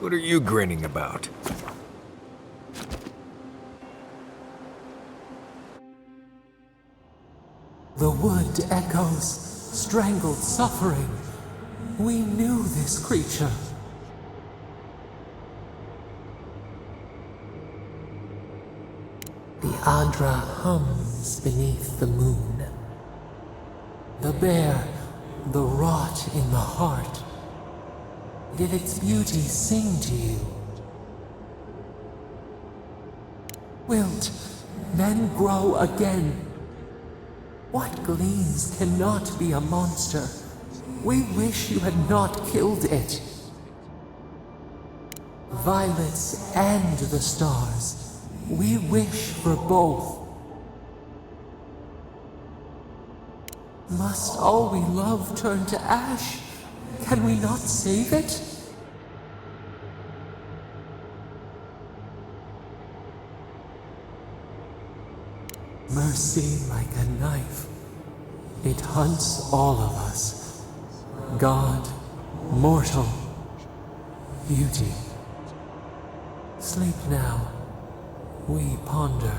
What are you grinning about? The wood echoes, strangled suffering. We knew this creature. The Adra hums beneath the moon. The bear, the rot in the heart. Did its beauty sing to you? Wilt men grow again? What gleams cannot be a monster? We wish you had not killed it. Violets and the stars, we wish for both. Must all we love turn to ash? Can we not save it? Mercy like a knife. It hunts all of us. God, mortal, beauty. Sleep now. We ponder.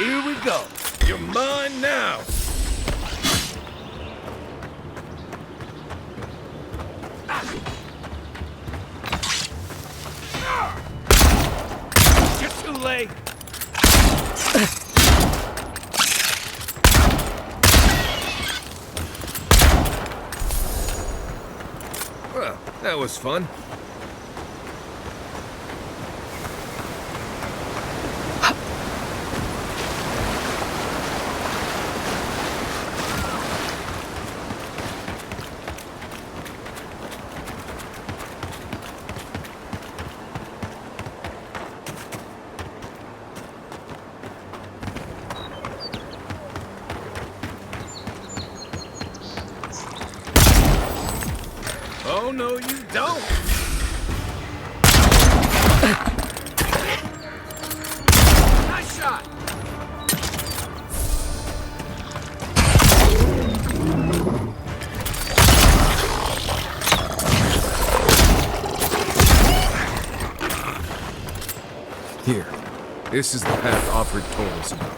Here we go. You're mine now. You're too late. Well, that was fun. Oh, no, you don't! Nice shot! Here. This is the path Offred told us about.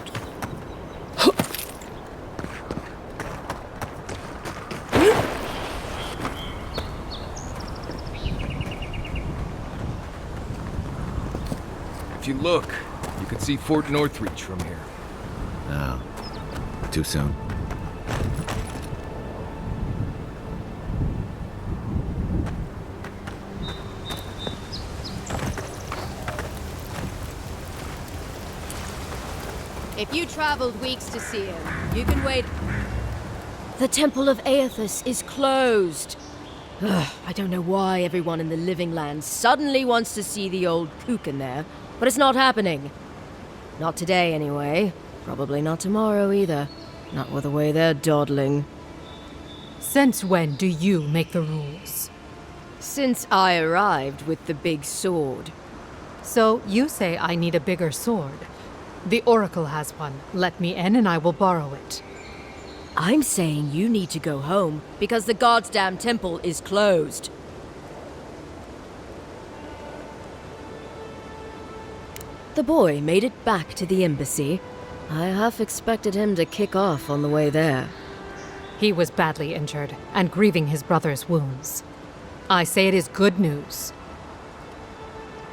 If you look, you can see Fort Northreach from here. Oh. Too soon. If you traveled weeks to see him, you can wait. The Temple of Aethys is closed. Ugh, I don't know why everyone in the Living Land suddenly wants to see the old kook in there, but it's not happening. Not today, anyway. Probably not tomorrow, either. Not with the way they're dawdling. Since when do you make the rules? Since I arrived with the big sword. So you say I need a bigger sword. The Oracle has one. Let me in and I will borrow it. I'm saying you need to go home because the goddamn temple is closed. The boy made it back to the embassy. I half expected him to kick off on the way there. He was badly injured and grieving his brother's wounds. I say it is good news.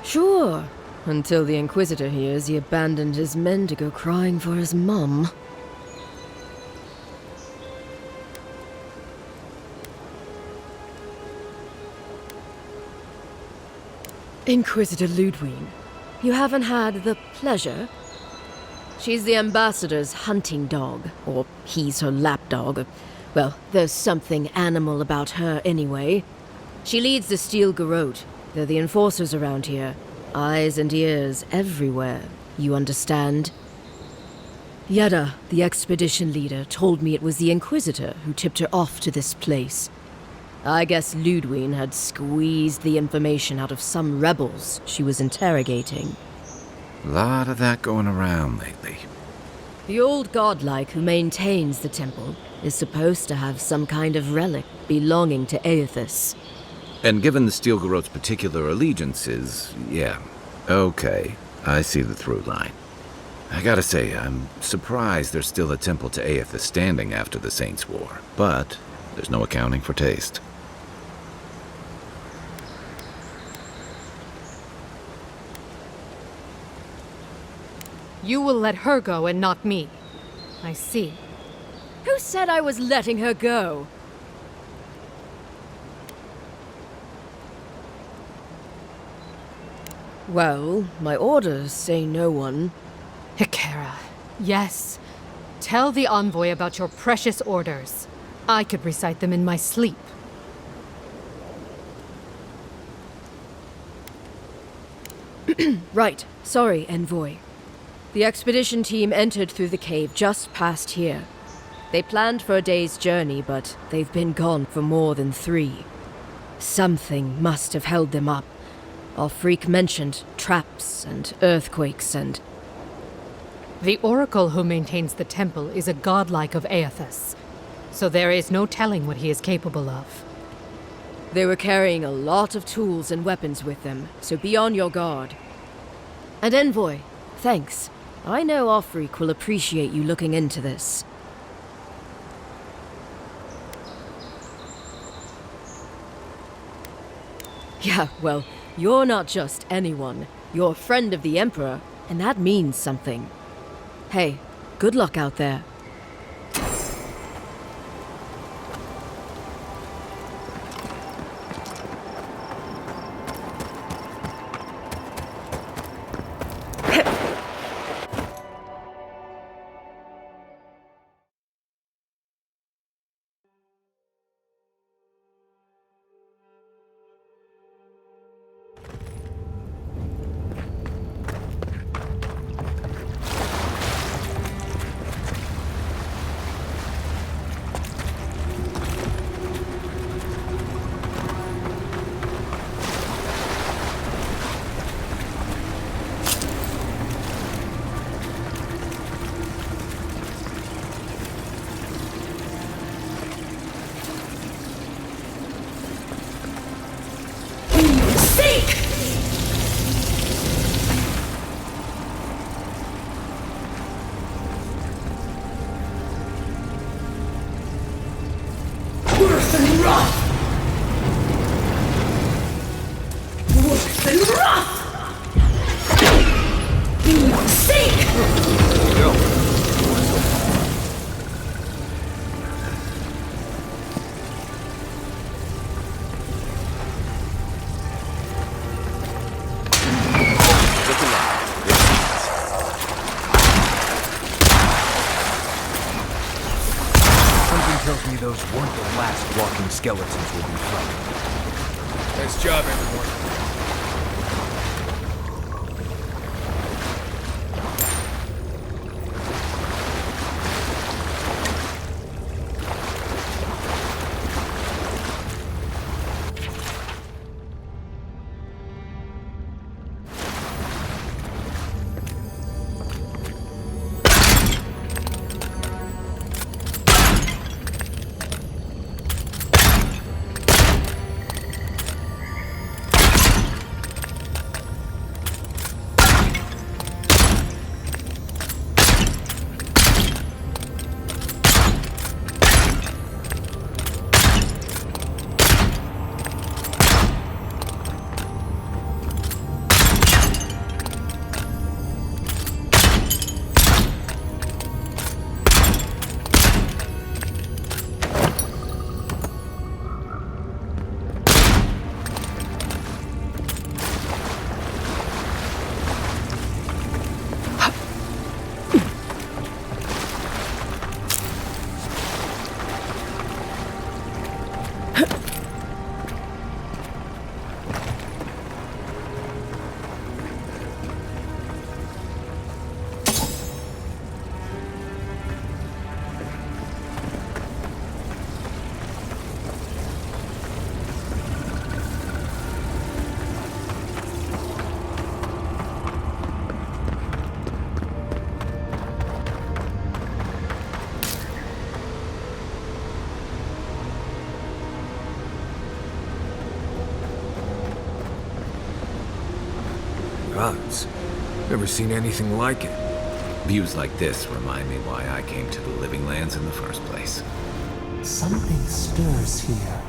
Sure, until the Inquisitor hears he abandoned his men to go crying for his mum. Inquisitor Ludwig, you haven't had the pleasure? She's the ambassador's hunting dog, or he's her lapdog. Well, there's something animal about her anyway. She leads the Steel Garrote. They're the enforcers around here. Eyes and ears everywhere, you understand? Yada, the expedition leader, told me it was the Inquisitor who tipped her off to this place. I guess Ludwig had squeezed the information out of some rebels she was interrogating. A lot of that going around lately. The old godlike who maintains the temple is supposed to have some kind of relic belonging to Aethys. And given the Steel Garrote's particular allegiances, yeah. Okay, I see the through line. I gotta say, I'm surprised there's still a temple to Aethys standing after the Saints' War. But there's no accounting for taste. You will let her go and not me. I see. Who said I was letting her go? Well, my orders say no one. Hikera, yes. Tell the envoy about your precious orders. I could recite them in my sleep. Right. Sorry, envoy. The expedition team entered through the cave just past here. They planned for a day's journey, but they've been gone for more than 3. Something must have held them up. Our freak mentioned traps and earthquakes and... The Oracle who maintains the temple is a godlike of Aethys, so there is no telling what he is capable of. They were carrying a lot of tools and weapons with them, so be on your guard. And envoy, thanks. I know Offreak will appreciate you looking into this. Yeah, well, you're not just anyone. You're a friend of the Emperor, and that means something. Hey, good luck out there. Something tells me those weren't the last walking skeletons we'll be fighting. Nice job, everyone. Gods. Never seen anything like it. Views like this remind me why I came to the Living Lands in the first place. Something stirs here.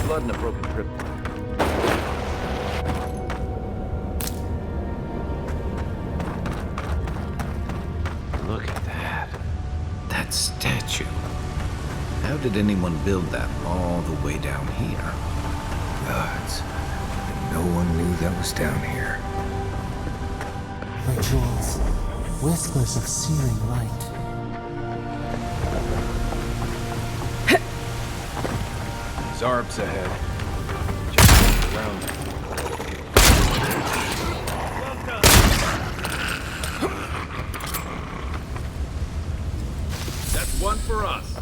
Blood and a broken trip. Look at that. That statue. How did anyone build that all the way down here? Gods. And no one knew that was down here. Rituals, whispers of searing light. Zarb's ahead. Just around. That's one for us.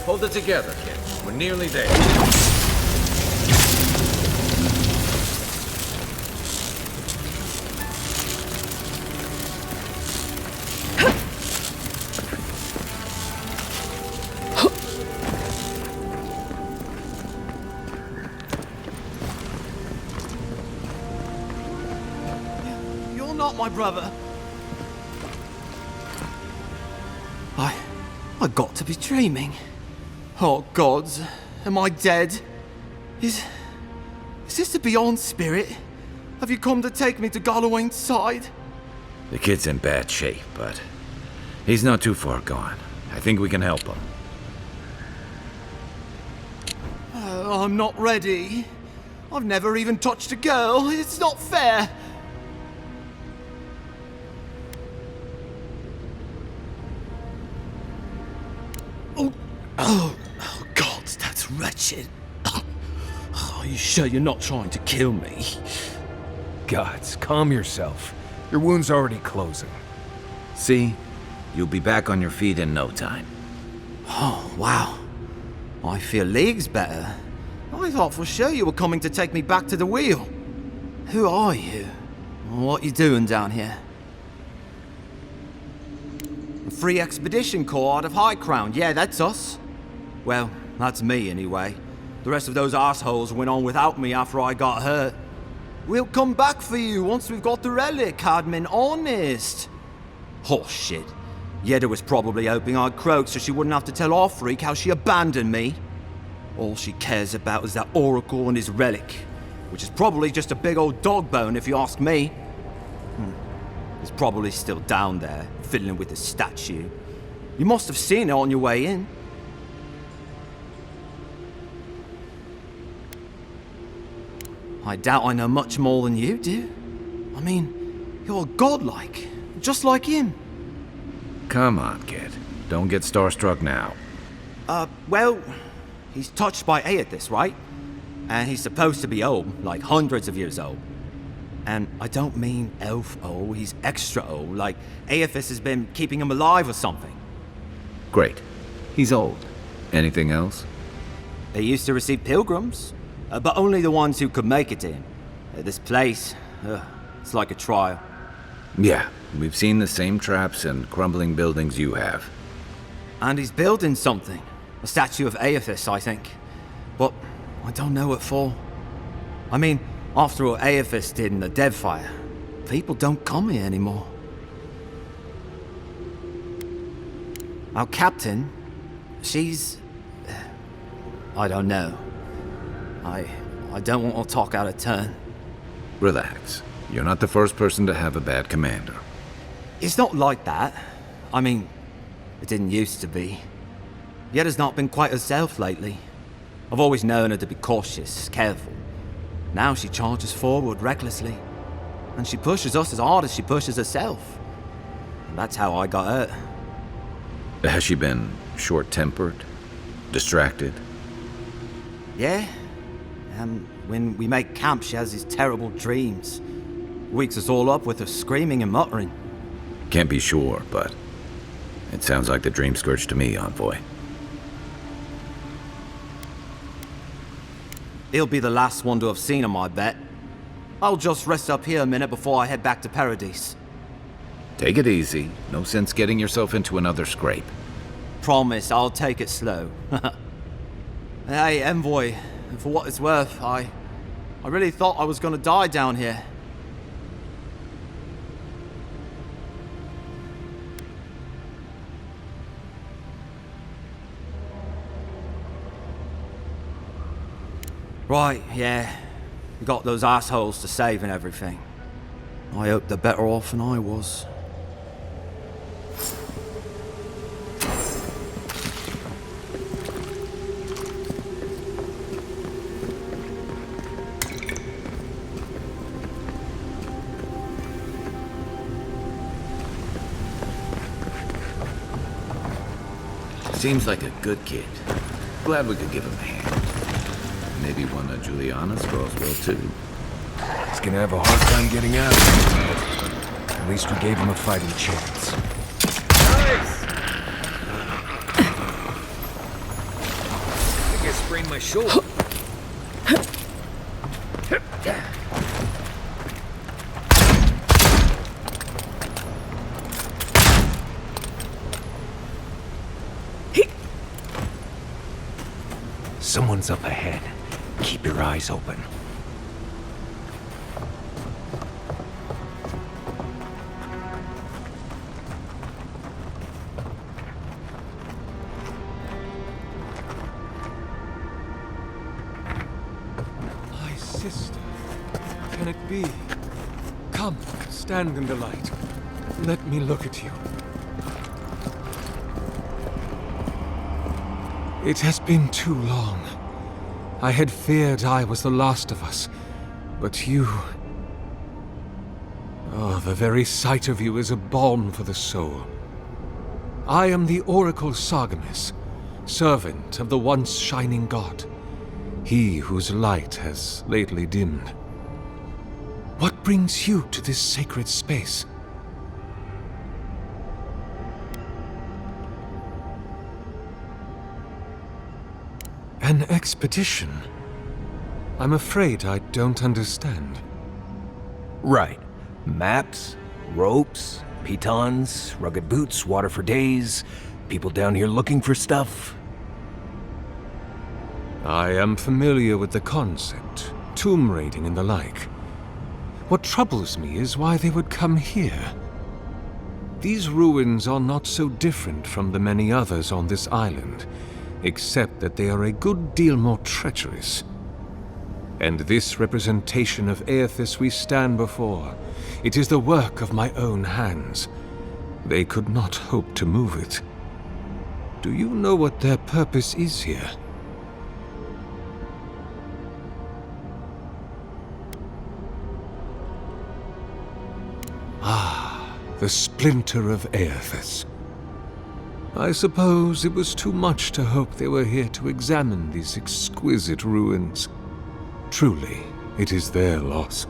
Hold it together, kid. We're nearly there. You're not my brother. I got to be dreaming. Oh gods, am I dead? Is this the Beyond Spirit? Have you come to take me to Gallowayne's side? The kid's in bad shape, but he's not too far gone. I think we can help him. I'm not ready. I've never even touched a girl. It's not fair. Oh, God, that's wretched. Are you sure you're not trying to kill me? Gods, calm yourself. Your wound's already closing. See? You'll be back on your feet in no time. Oh, wow. I feel leagues better. I thought for sure you were coming to take me back to the wheel. Who are you? What you doing down here? A free expedition corps out of High Crown. Yeah, that's us. Well, that's me anyway. The rest of those assholes went on without me after I got hurt. We'll come back for you once we've got the relic, Admin, honest. Oh, shit. Yeda was probably hoping I'd croak so she wouldn't have to tell our freak how she abandoned me. All she cares about is that Oracle and his relic, which is probably just a big old dog bone if you ask me. It's probably still down there, fiddling with the statue. You must have seen it on your way in. I doubt I know much more than you do. I mean, You're godlike, just like him. Come on, kid. Don't get starstruck now. Well, he's touched by Aethys, right? And he's supposed to be old, like hundreds of years old. And I don't mean elf old, he's extra old, like Aethys has been keeping him alive or something. Great. He's old. Anything else? They used to receive pilgrims, but only the ones who could make it in. This place, it's like a trial. Yeah, we've seen the same traps and crumbling buildings you have. And he's building something. A statue of Aethys, I think. But I don't know what for. I mean, after what Aethys did in the Deadfire, people don't come here anymore. Our captain, she's... I don't know. I don't want to talk out of turn. Relax. You're not the first person to have a bad commander. It's not like that. I mean, it didn't used to be. Yetta's not been quite herself lately. I've always known her to be cautious, careful. Now she charges forward recklessly. And she pushes us as hard as she pushes herself. And that's how I got hurt. Has she been short-tempered? Distracted? Yeah. And when we make camp, she has these terrible dreams. Wakes us all up with her screaming and muttering. Can't be sure, but it sounds like the Dream Scourge to me, Envoy. He'll be the last one to have seen him, I bet. I'll just rest up here a minute before I head back to Paradise. Take it easy. No sense getting yourself into another scrape. Promise, I'll take it slow. Hey, Envoy, for what it's worth, I really thought I was gonna die down here. Right, yeah. We got those assholes to save and everything. I hope they're better off than I was. Seems like a good kid. Glad we could give him a hand. Maybe one of Juliana's girls will too. He's gonna have a hard time getting out of here. At least we gave him a fighting chance. Nice! I think I sprained my shoulder. Someone's up ahead. Keep your eyes open. My sister. Can it be? Come, stand in the light. Let me look at you. It has been too long. I had feared I was the last of us, but you... Oh, the very sight of you is a balm for the soul. I am the Oracle Sargemus, servant of the once shining god, he whose light has lately dimmed. What brings you to this sacred space? An expedition? I'm afraid I don't understand. Right. Maps, ropes, pitons, rugged boots, water for days, people down here looking for stuff. I am familiar with the concept, tomb raiding and the like. What troubles me is why they would come here. These ruins are not so different from the many others on this island, except that they are a good deal more treacherous. And this representation of Aethys we stand before, it is the work of my own hands. They could not hope to move it. Do you know what their purpose is here? The splinter of Aethys. I suppose it was too much to hope they were here to examine these exquisite ruins. Truly, it is their loss.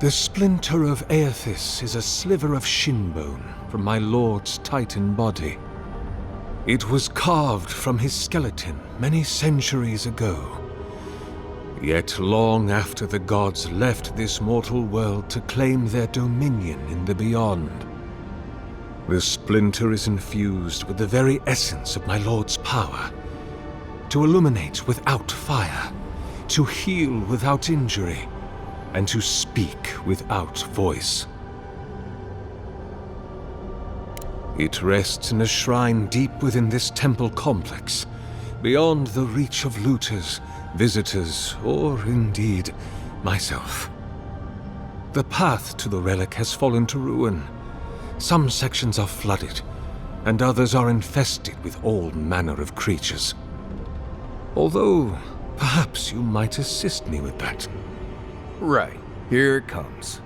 The splinter of Aethys is a sliver of shinbone from my lord's titan body. It was carved from his skeleton many centuries ago. Yet long after the gods left this mortal world to claim their dominion in the beyond, the splinter is infused with the very essence of my lord's power, to illuminate without fire, to heal without injury, and to speak without voice. It rests in a shrine deep within this temple complex, beyond the reach of looters, visitors, or indeed myself. The path to the relic has fallen to ruin. Some sections are flooded, and others are infested with all manner of creatures. Although, perhaps you might assist me with that. Right. Here it comes.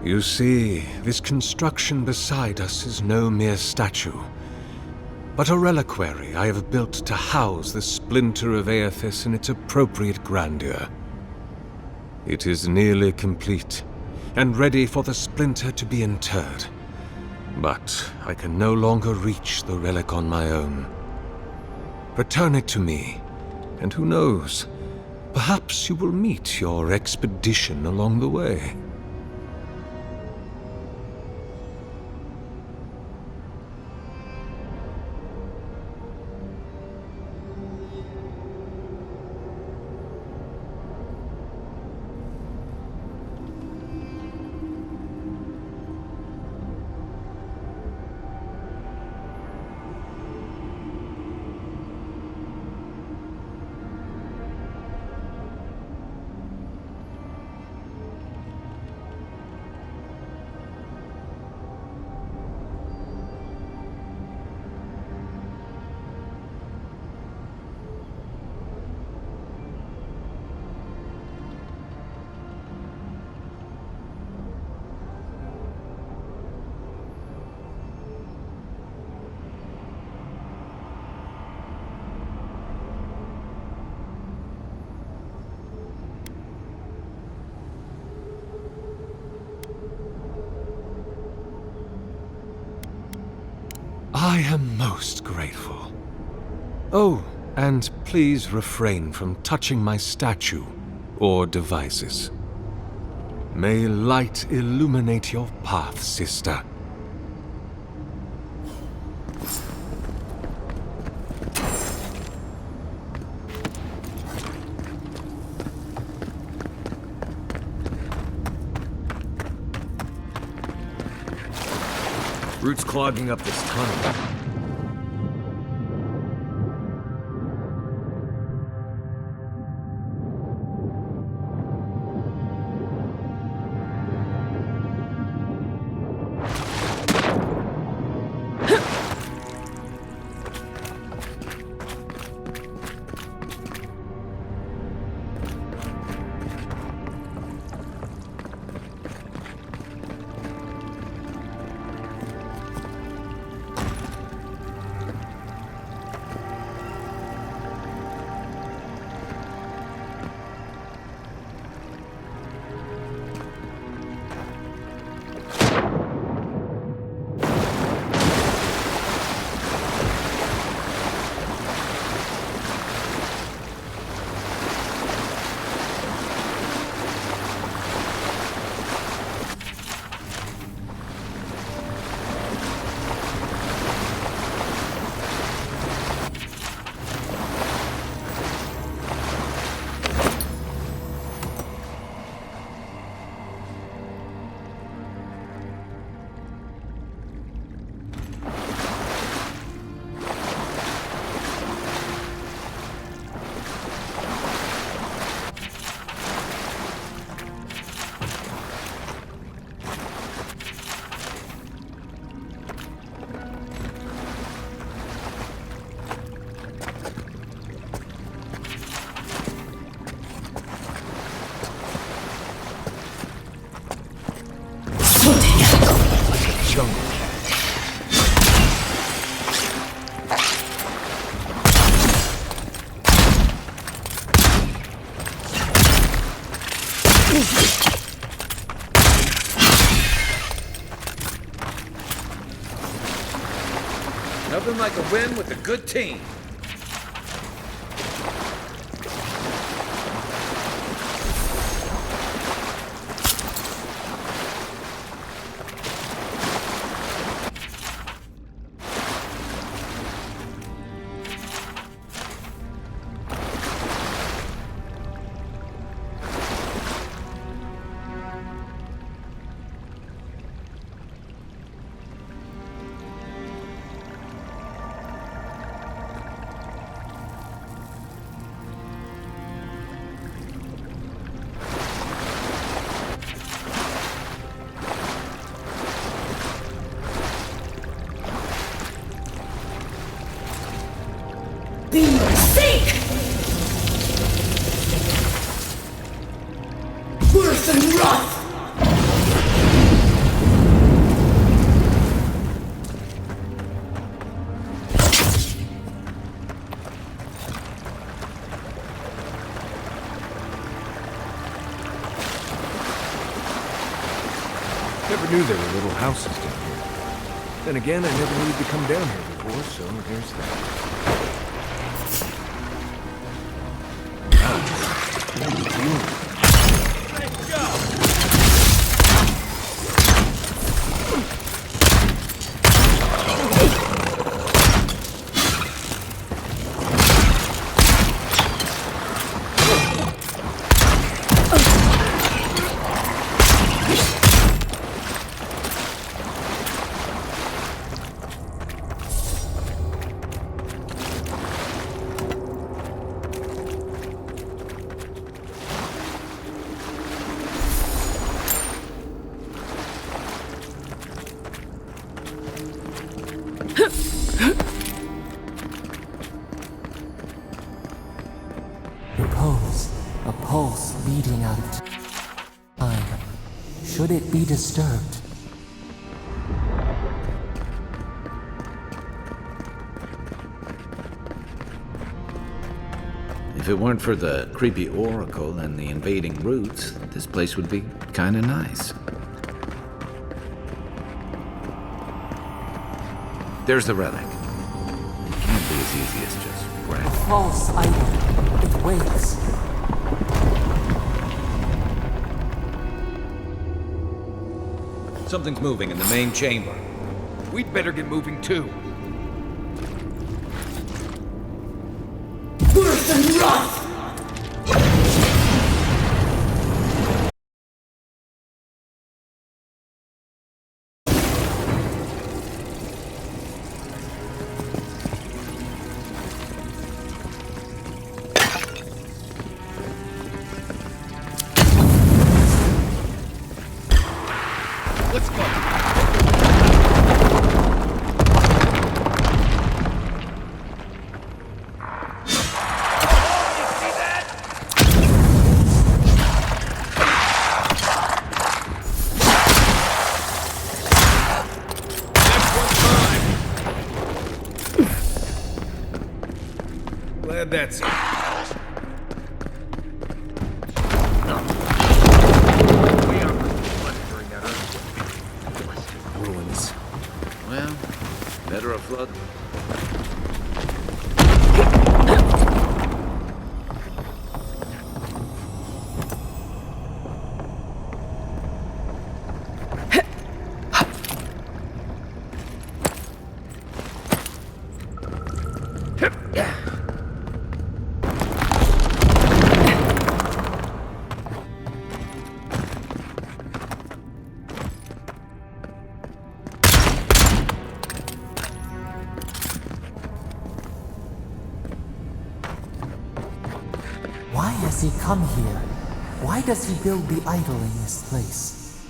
You see, this construction beside us is no mere statue, but a reliquary I have built to house the splinter of Aethys in its appropriate grandeur. It is nearly complete, and ready for the splinter to be interred. But I can no longer reach the relic on my own. Return it to me, and who knows, perhaps you will meet your expedition along the way. I am most grateful. Oh, and please refrain from touching my statue or devices. May light illuminate your path, sister. Roots clogging up this tunnel. Nothing like a win with a good team. Never knew there were little houses down here. Then again, I never needed to come down here before, so there's that. A pulse beating out of time. Should it be disturbed? If it weren't for the creepy oracle and the invading roots, this place would be kinda nice. There's the relic. It can't be as easy as just grabbing. False idol. It waits. Something's moving in the main chamber. We'd better get moving too. Birth and wrath! Let's go. Glad that's it. Ruins. Well, better a flood. Why has he come here? Why does he build the idol in this place?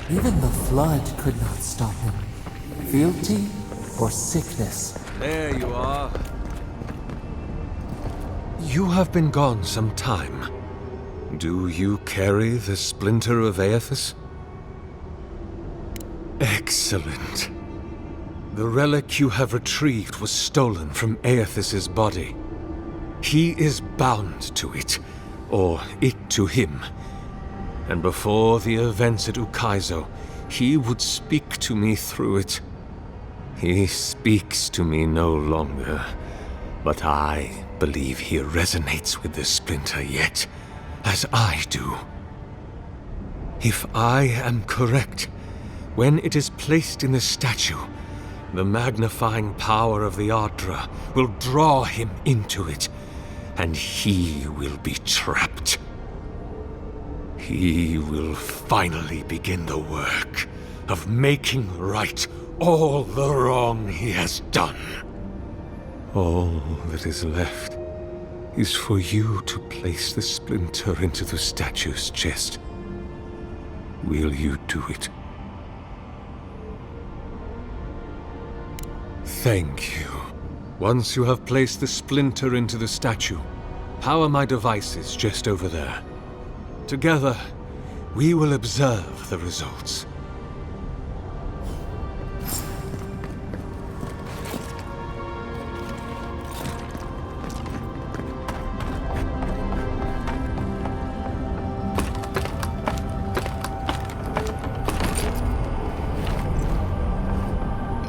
Even the flood could not stop him. Fealty or sickness? There you are. You have been gone some time. Do you carry the splinter of Aethys? Excellent. The relic you have retrieved was stolen from Aethys' body. He is bound to it, or it to him. And before the events at Ukaizo, he would speak to me through it. He speaks to me no longer, but I believe he resonates with the splinter yet, as I do. If I am correct, when it is placed in the statue, the magnifying power of the Ardra will draw him into it, and he will be trapped. He will finally begin the work of making right all the wrong he has done. All that is left is for you to place the splinter into the statue's chest. Will you do it? Thank you. Once you have placed the splinter into the statue, power my devices just over there. Together, we will observe the results.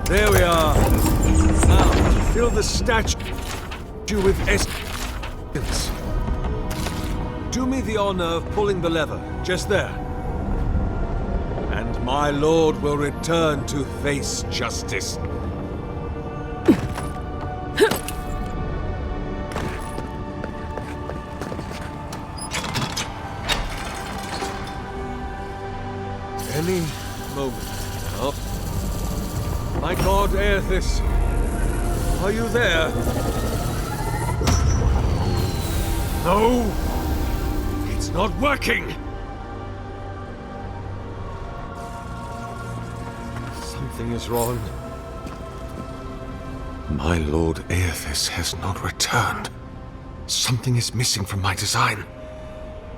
There we are. Now, fill the statue with essence. Do me the honor of pulling the lever, just there. And my lord will return to face justice. Any moment now. My god, Aethys, are you there? No! It's not working! Something is wrong. My lord Aethys has not returned. Something is missing from my design.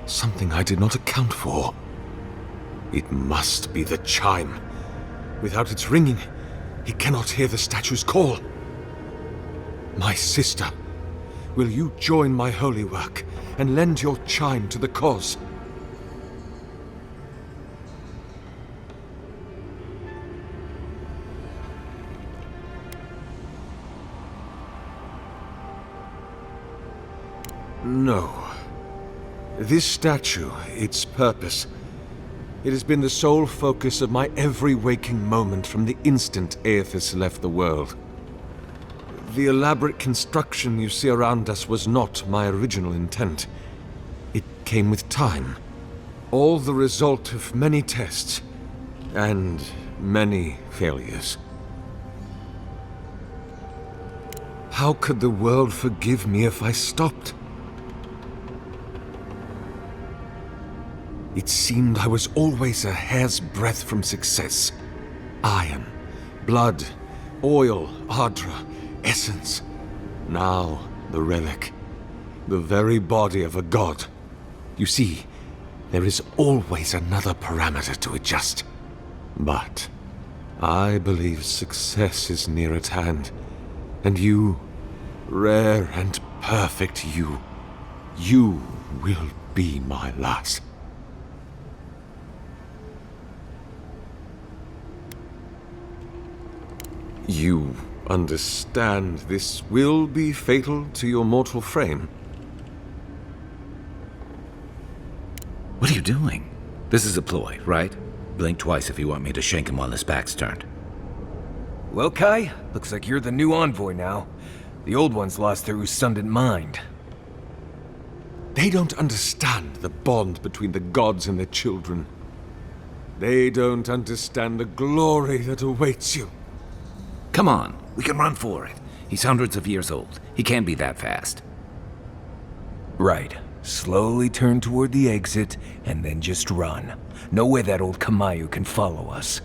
Something I did not account for. It must be the chime. Without its ringing, he cannot hear the statue's call. My sister, will you join my holy work and lend your chime to the cause? No. This statue, its purpose, it has been the sole focus of my every waking moment from the instant Aethys left the world. The elaborate construction you see around us was not my original intent. It came with time. All the result of many tests, and many failures. How could the world forgive me if I stopped? It seemed I was always a hair's breadth from success. Iron, blood, oil, Ardra, essence. Now, the relic. The very body of a god. You see, there is always another parameter to adjust. But I believe success is near at hand. And you, rare and perfect you will be my last. You understand this will be fatal to your mortal frame? What are you doing? This is a ploy, right? Blink twice if you want me to shank him while his back's turned. Well, Kai, looks like you're the new envoy now. The old ones lost their resplendent mind. They don't understand the bond between the gods and their children. They don't understand the glory that awaits you. Come on, we can run for it. He's hundreds of years old. He can't be that fast. Right. Slowly turn toward the exit, and then just run. No way that old Kamayu can follow us.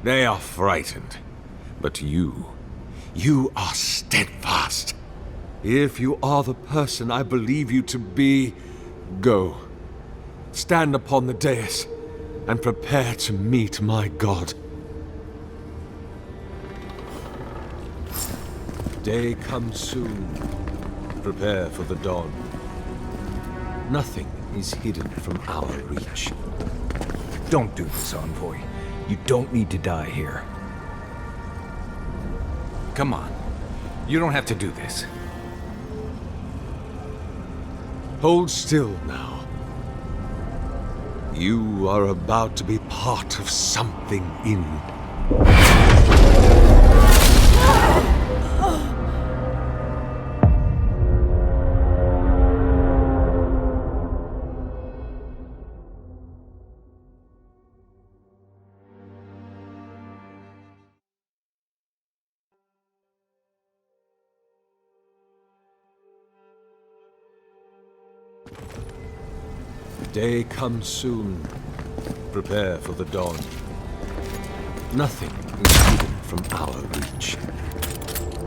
They are frightened. But you are steadfast. If you are the person I believe you to be, go. Stand upon the dais, and prepare to meet my god. Day comes soon. Prepare for the dawn. Nothing is hidden from our reach. Don't do this, Envoy. You don't need to die here. Come on. You don't have to do this. Hold still now. You are about to be part of something in... Day comes soon. Prepare for the dawn. Nothing is hidden from our reach.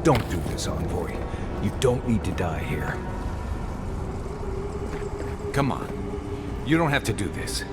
Don't do this, Envoy. You don't need to die here. Come on. You don't have to do this.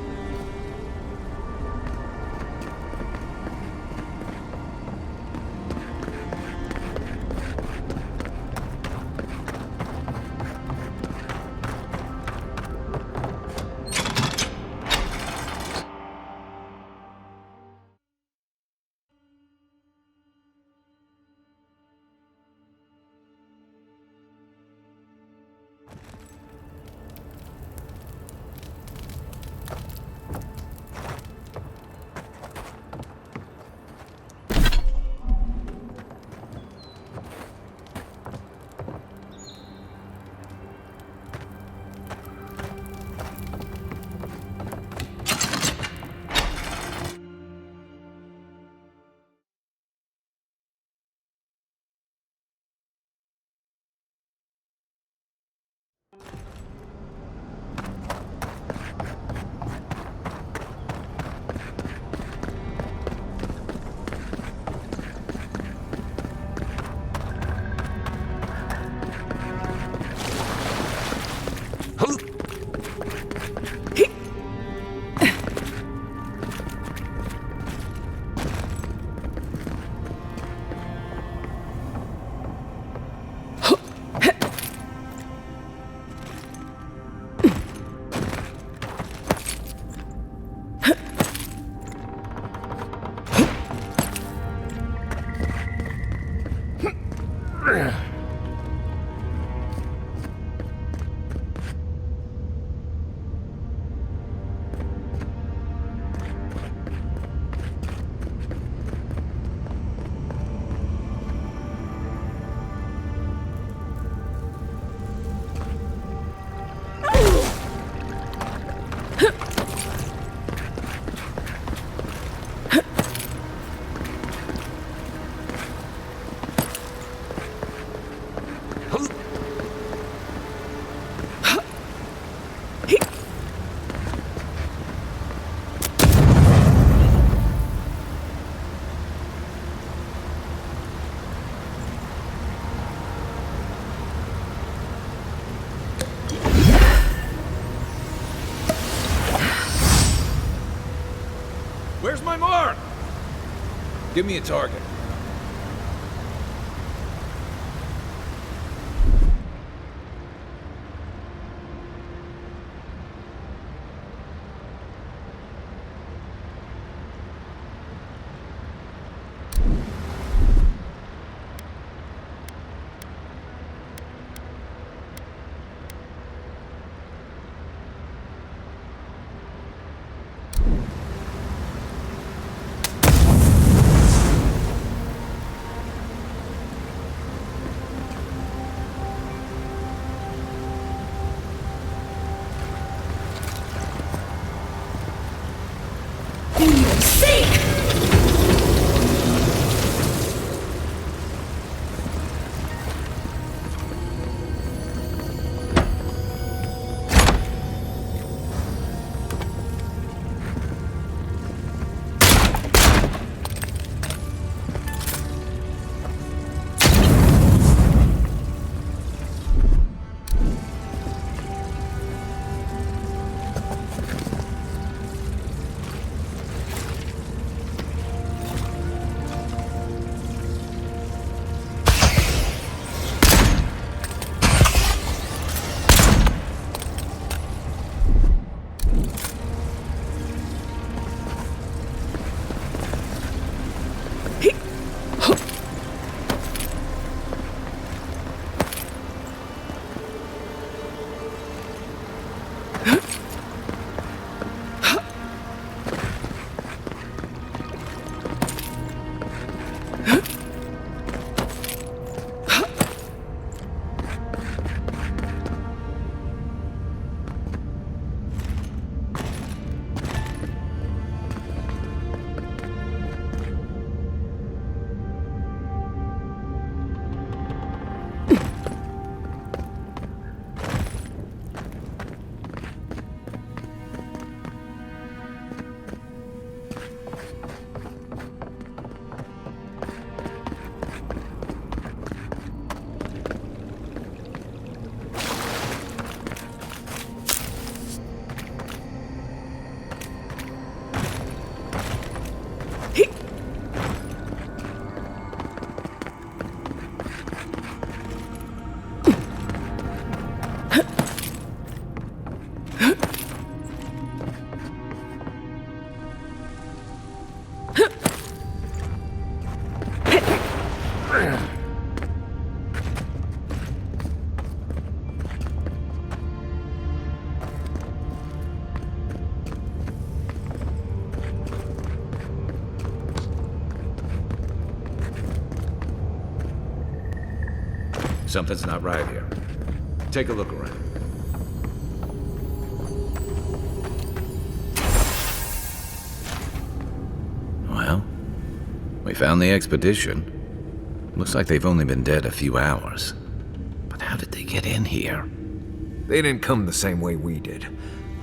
Where's my mark? Give me a target. Something's not right here. Take a look around. Well, we found the expedition. Looks like they've only been dead a few hours. But how did they get in here? They didn't come the same way we did.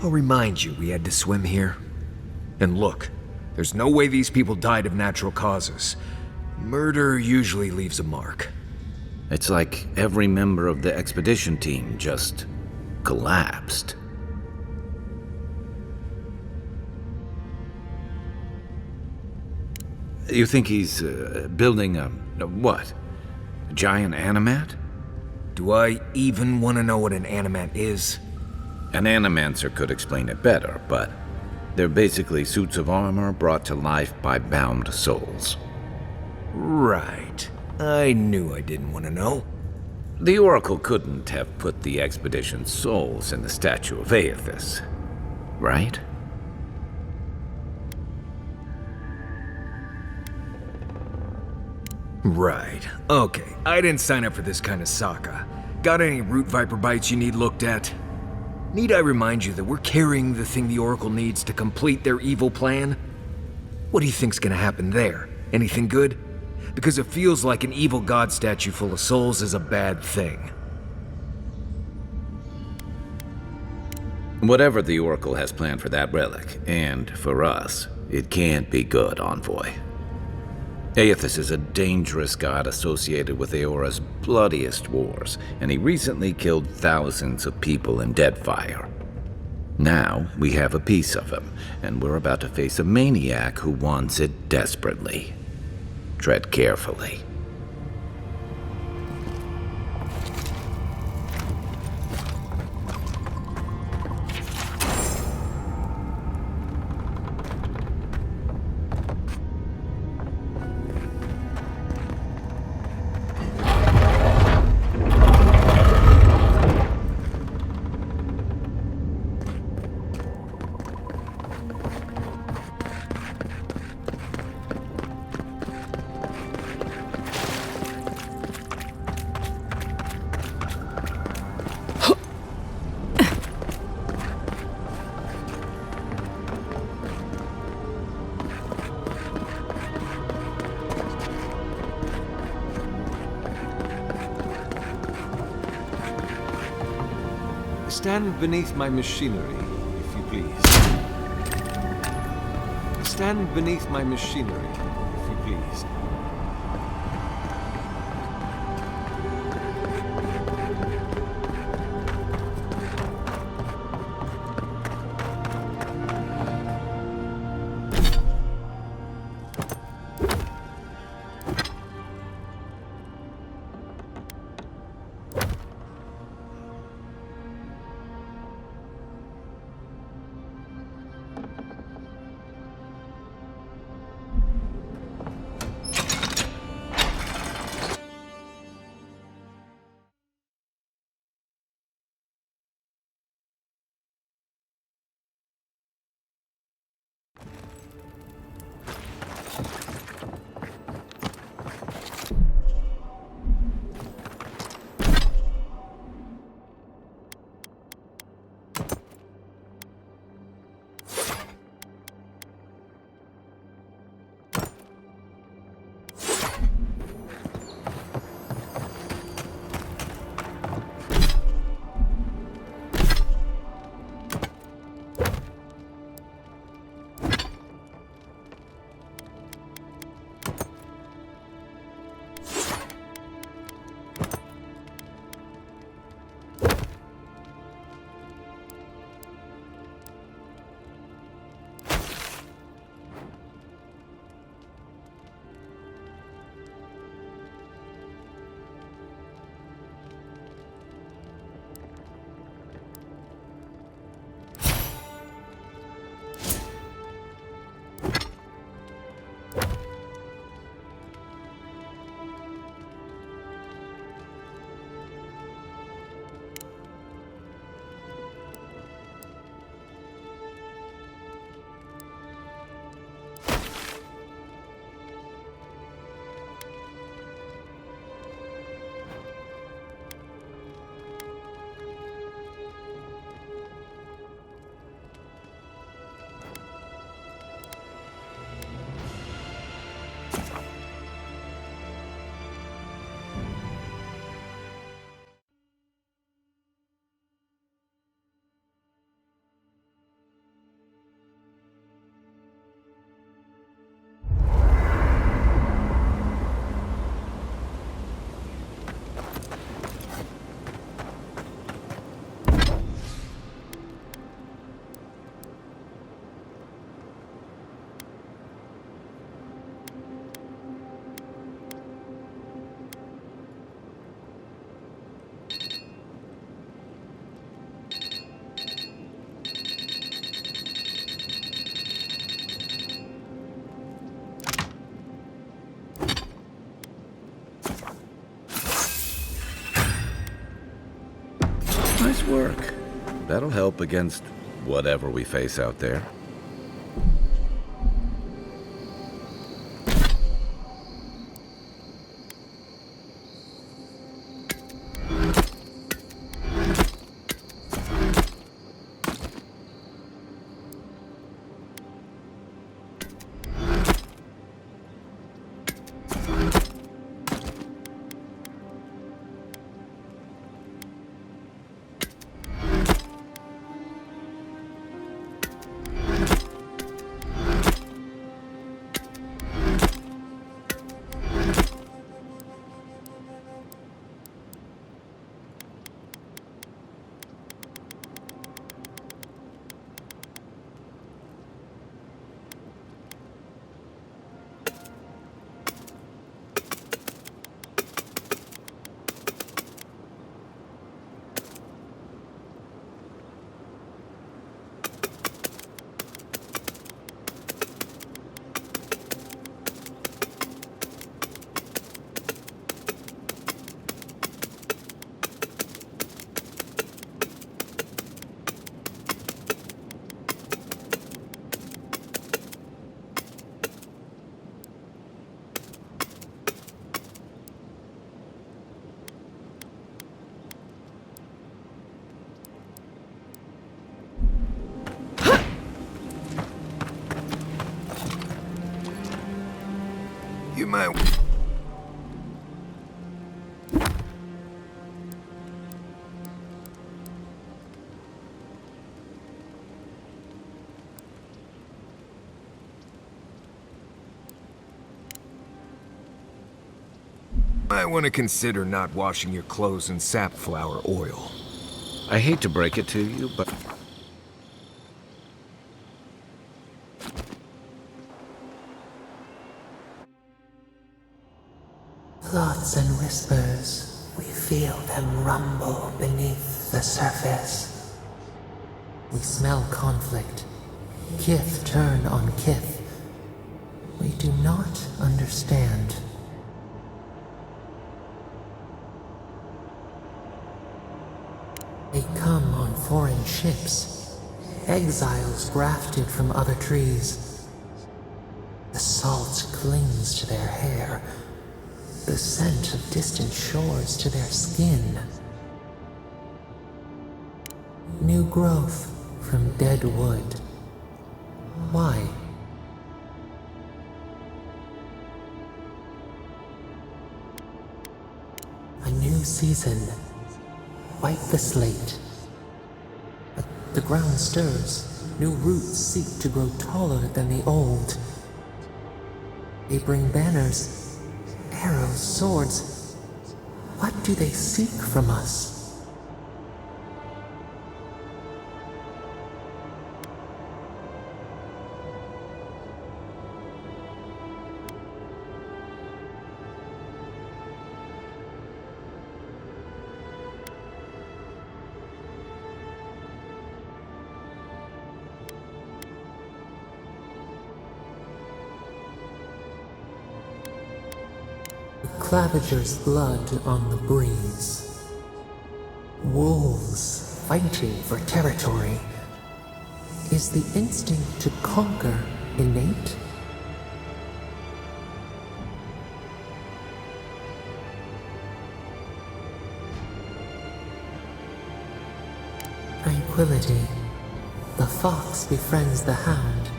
I'll remind you, we had to swim here. And look, there's no way these people died of natural causes. Murder usually leaves a mark. It's like every member of the expedition team just collapsed. You think he's building a what? A giant animat? Do I even want to know what an animat is? An animancer could explain it better, but they're basically suits of armor brought to life by bound souls. Right. I knew I didn't want to know. The Oracle couldn't have put the expedition's souls in the statue of Aethys, right? Right. Okay, I didn't sign up for this kind of Sokka. Got any root viper bites you need looked at? Need I remind you that we're carrying the thing the Oracle needs to complete their evil plan? What do you think's gonna happen there? Anything good? Because it feels like an evil god statue full of souls is a bad thing. Whatever the Oracle has planned for that relic, and for us, it can't be good, Envoy. Aethys is a dangerous god associated with Eora's bloodiest wars, and he recently killed thousands of people in Deadfire. Now, we have a piece of him, and we're about to face a maniac who wants it desperately. Tread carefully. Stand beneath my machinery, if you please. Stand beneath my machinery, if you please. work. That'll help against whatever we face out there. You might... might want to consider not washing your clothes in safflower oil. I hate to break it to you, but Thoughts and whispers, we feel them rumble beneath the surface. We smell conflict, kith turn on kith. We do not understand. They come on foreign ships, exiles grafted from other trees. The salt clings to their hair, the scent of distant shores to their skin. New growth from dead wood. Why? A new season. Wipe the slate. The ground stirs. New roots seek to grow taller than the old. They bring banners, arrows, swords. What do they seek from us? Claviger's blood on the breeze. Wolves fighting for territory. Is the instinct to conquer innate? Tranquility. The fox befriends the hound.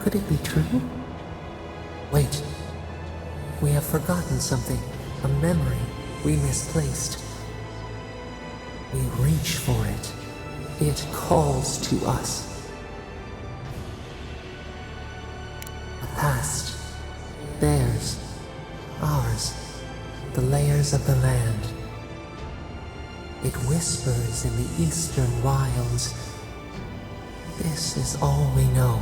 Could it be true? Wait. We have forgotten something, a memory we misplaced. We reach for it. It calls to us. A past. Theirs. Ours. The layers of the land. It whispers in the eastern wilds. This is all we know.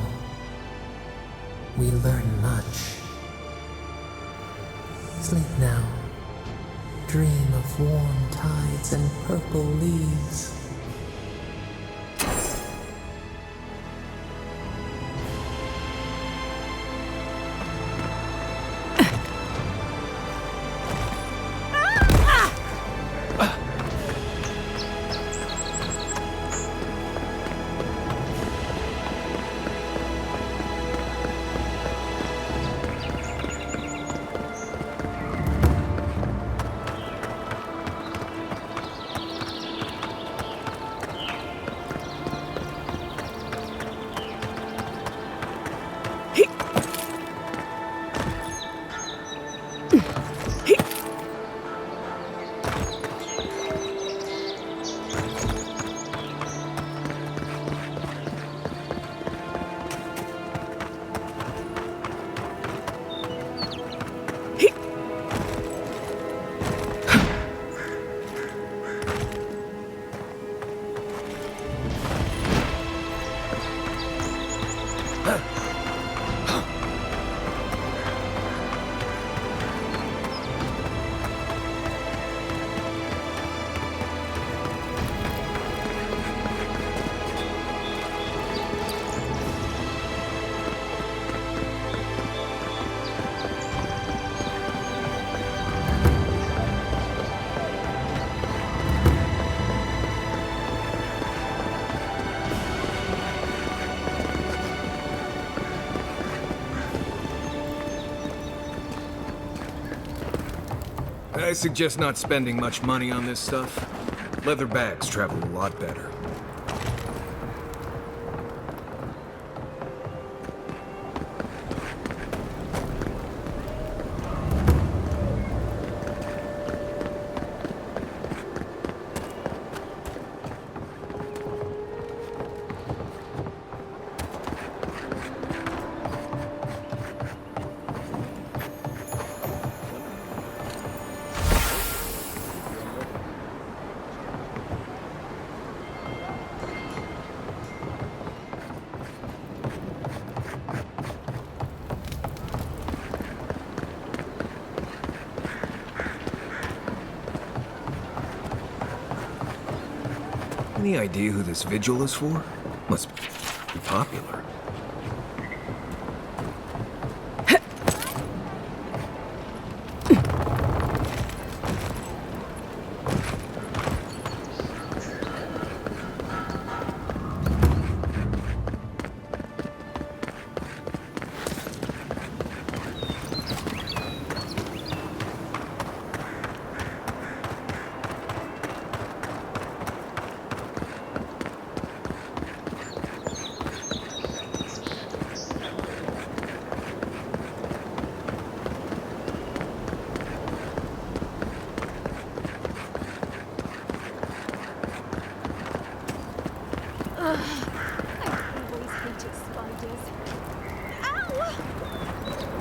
We learn much. Sleep now. Dream of warm tides and purple leaves. I suggest not spending much money on this stuff. Leather bags travel a lot better. Any idea who this vigil is for? Must be popular.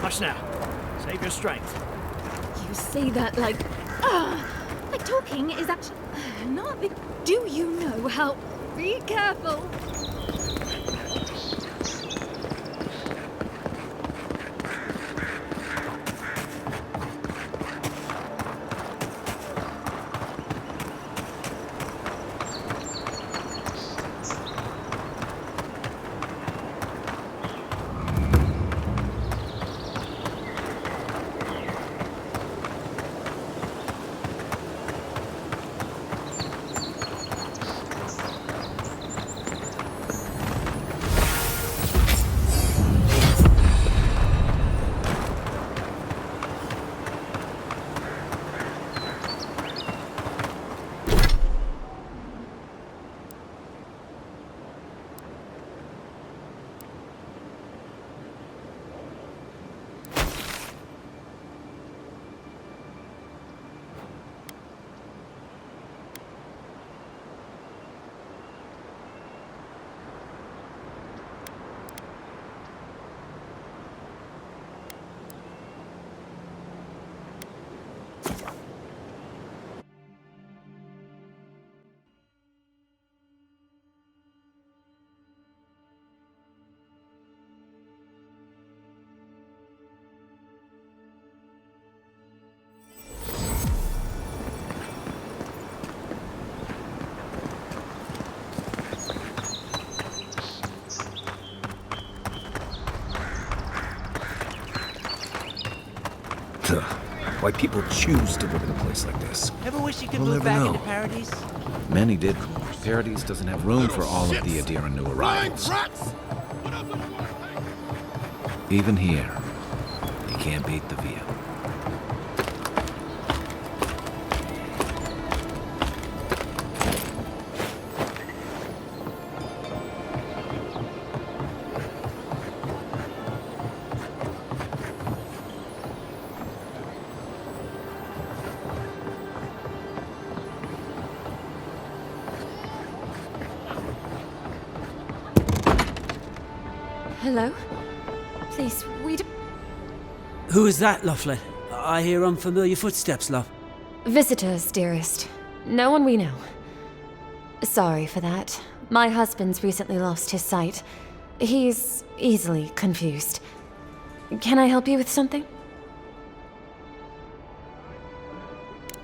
Hush now. Save your strength. You say that like... Like talking is actually not a big... Do you know how... Be careful! Why people choose to live in a place like this. Ever wish you could We'll move never back know. into Paradise? Many did. Paradise doesn't have room for all of the Adira new arrivals. Even here, you can't beat the view. Hello? Please, Who is that, Loughlin? I hear unfamiliar footsteps, love. Visitors, dearest. No one we know. Sorry for that. My husband's recently lost his sight. He's easily confused. Can I help you with something?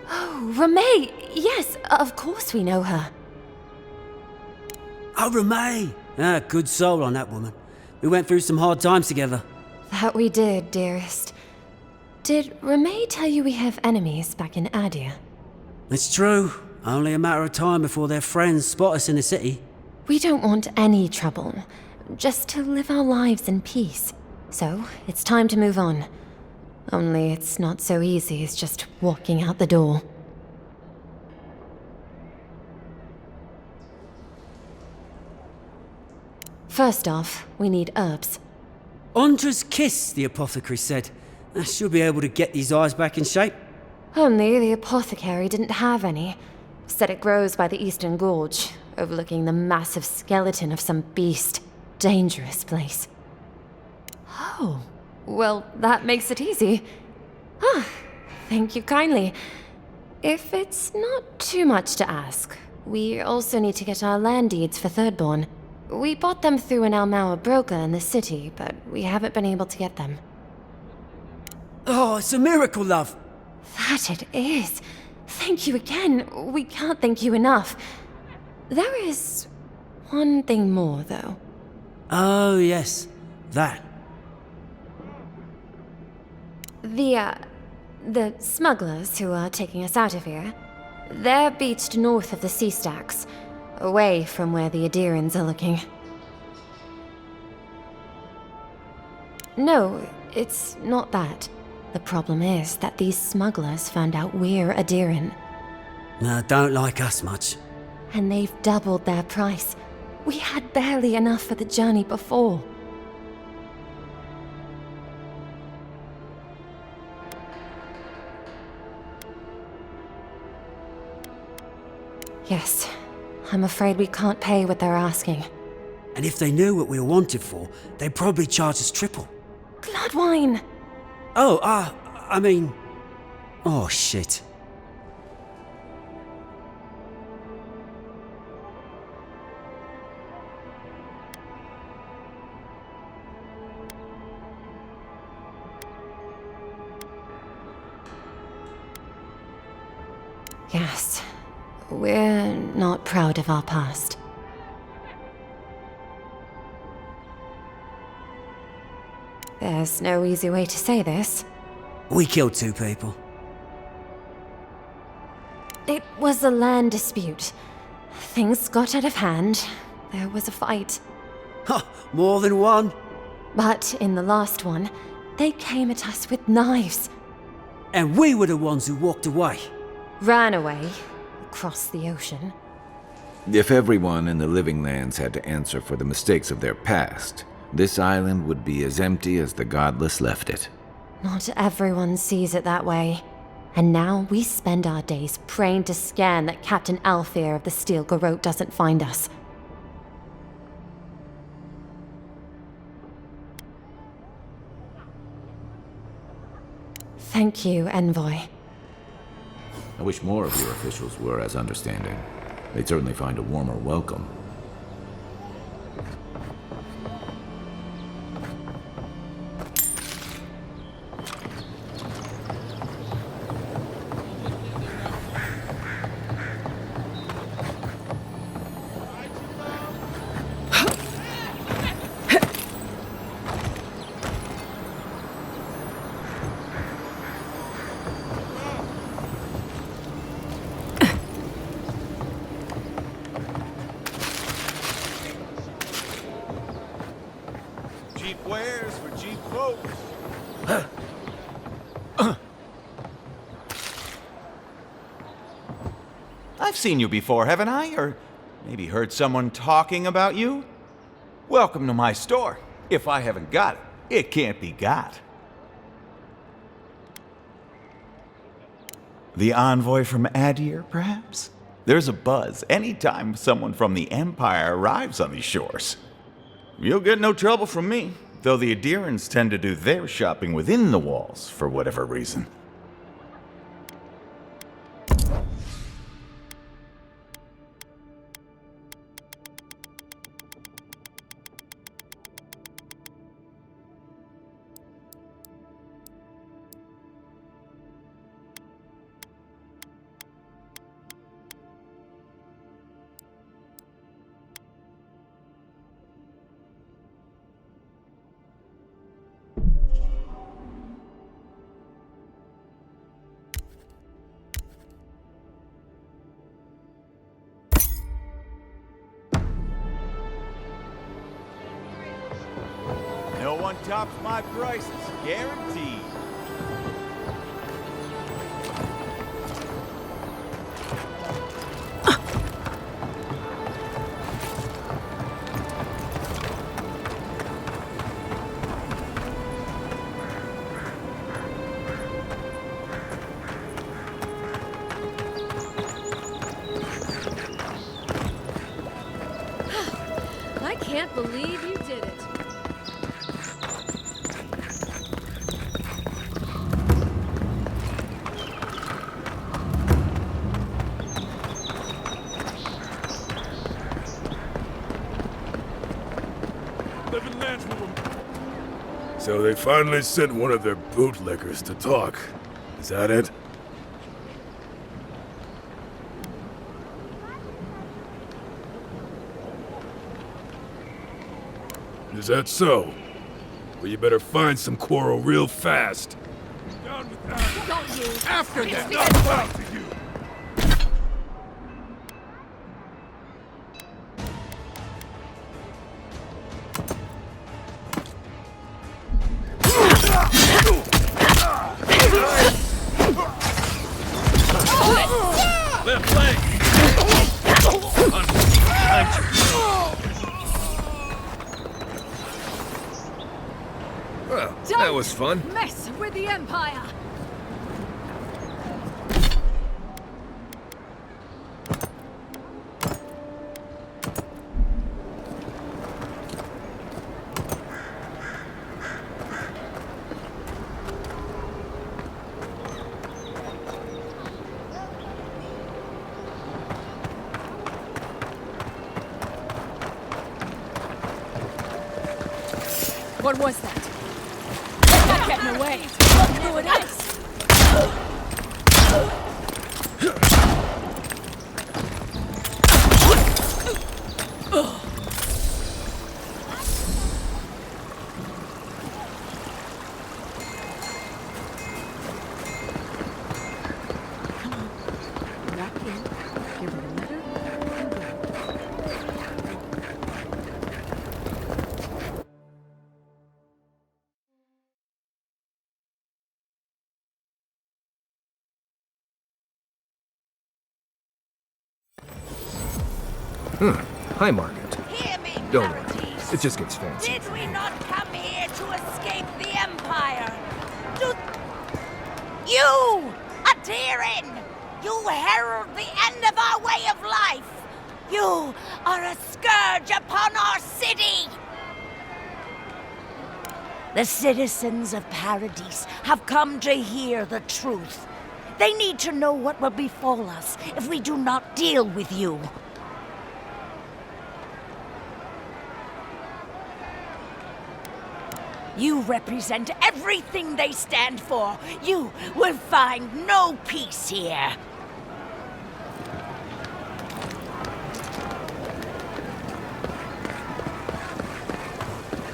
Oh, Ramay! Yes, of course we know her. Oh, Ramay! Ah, good soul on that woman. We went through some hard times together. That we did, dearest. Did Ramay tell you we have enemies back in Adia? It's true. Only a matter of time before their friends spot us in the city. We don't want any trouble. Just to live our lives in peace. So, it's time to move on. Only it's not so easy as just walking out the door. First off, we need herbs. Andra's kiss, the apothecary said. I should be able to get these eyes back in shape. Only the apothecary didn't have any. Said it grows by the Eastern Gorge, overlooking the massive skeleton of some beast. Dangerous place. Oh, well, that makes it easy. Ah, thank you kindly. If it's not too much to ask, we also need to get our land deeds for Thirdborn. We bought them through an Almauer broker in the city, but we haven't been able to get them. Oh, it's a miracle, love. That it is. Thank you again. We can't thank you enough. There is one thing more, though. Oh, yes. That. The smugglers who are taking us out of here, they're beached north of the sea stacks, away from where the Adirans are looking. No, it's not that. The problem is that these smugglers found out we're Adiran. No, don't like us much. And they've doubled their price. We had barely enough for the journey before. Yes, I'm afraid we can't pay what they're asking. And if they knew what we were wanted for, they'd probably charge us triple. Bloodwine! Oh, I mean... Oh, shit. Yes, we're not proud of our past. There's no easy way to say this. We killed 2 people. It was a land dispute. Things got out of hand. There was a fight. Ha! More than one? But in the last one, they came at us with knives. And we were the ones who walked away. Ran away, across the ocean. If everyone in the Living Lands had to answer for the mistakes of their past, this island would be as empty as the godless left it. Not everyone sees it that way. And now we spend our days praying to Scan that Captain Alfear of the Steel Garrote doesn't find us. Thank you, Envoy. I wish more of your officials were as understanding. They'd certainly find a warmer welcome. Cheap wares for cheap folks. I've seen you before, haven't I? Or maybe heard someone talking about you? Welcome to my store. If I haven't got it, it can't be got. The envoy from Adir, perhaps? There's a buzz anytime someone from the Empire arrives on these shores. You'll get no trouble from me, though the Adirans tend to do their shopping within the walls for whatever reason. No one tops my prices, guaranteed. can't believe you did it. So they finally sent one of their bootlickers to talk. Is that it? Is that so? Well, you better find some quarrel real fast. Down with that. Don't you? After It's that, the not back to you. Left leg! Well, that was fun. Mess with the Empire! What was that? Not getting away. Look who it is. Hi, Margaret. Hear me, Don't worry. Paradis. It just gets fancy. Did we not come here to escape the Empire? You, a Tyrian! You herald the end of our way of life! You are a scourge upon our city! The citizens of Paradis have come to hear the truth. They need to know what will befall us if we do not deal with you. You represent everything they stand for. You will find no peace here.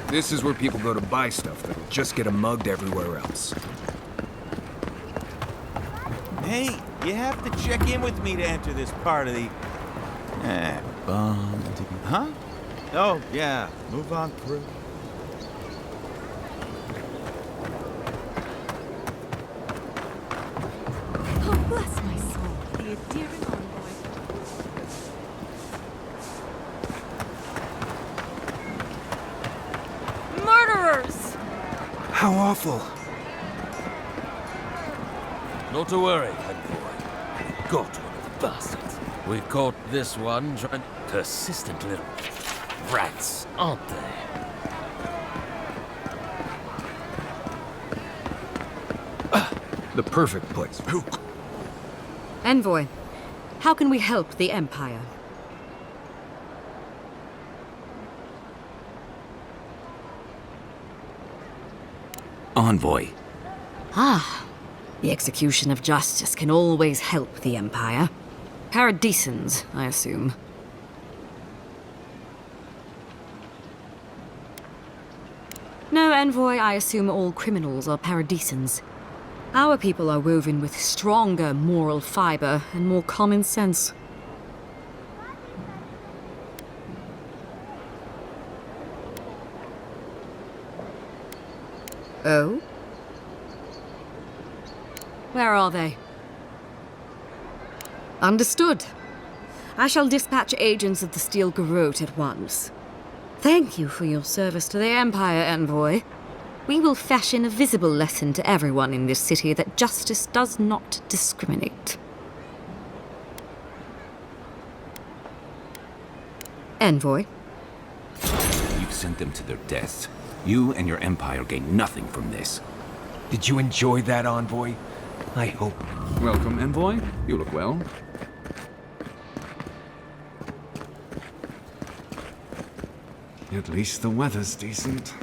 This is where people go to buy stuff that'll just get them mugged everywhere else. Hey, you have to check in with me to enter this part of the... Huh? Oh, yeah. Move on through. Oh, bless my soul. The endearing envoy. Murderers! How awful. Not to worry, envoy. We got one of the bastards. We caught this one trying... Persistent little rats, aren't they? The perfect place. Envoy, how can we help the Empire? Envoy. Ah, the execution of justice can always help the Empire. Paradisans, I assume. No, Envoy, I assume all criminals are Paradisans. Our people are woven with stronger moral fiber and more common sense. Oh? Where are they? Understood. I shall dispatch agents of the Steel Garrote at once. Thank you for your service to the Empire, Envoy. We will fashion a visible lesson to everyone in this city that justice does not discriminate. Envoy. sent them to their deaths. You and your empire gain nothing from this. Did you enjoy that, Envoy? I hope. Welcome, Envoy. You look well. At least the weather's decent.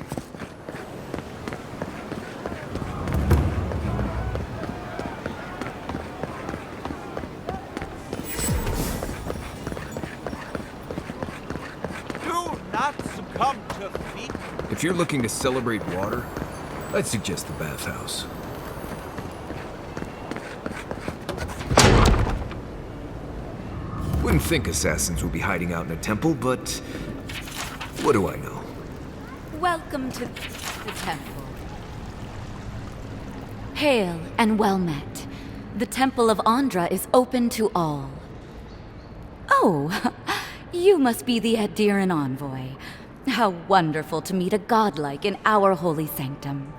Do not succumb to feet. If you're looking to celebrate water, I'd suggest the bathhouse. Wouldn't think assassins would be hiding out in a temple, but what do I know? Welcome to the temple. Hail and well met. The Temple of Andra is open to all. Oh, you must be the Adiran envoy. How wonderful to meet a godlike in our holy sanctum.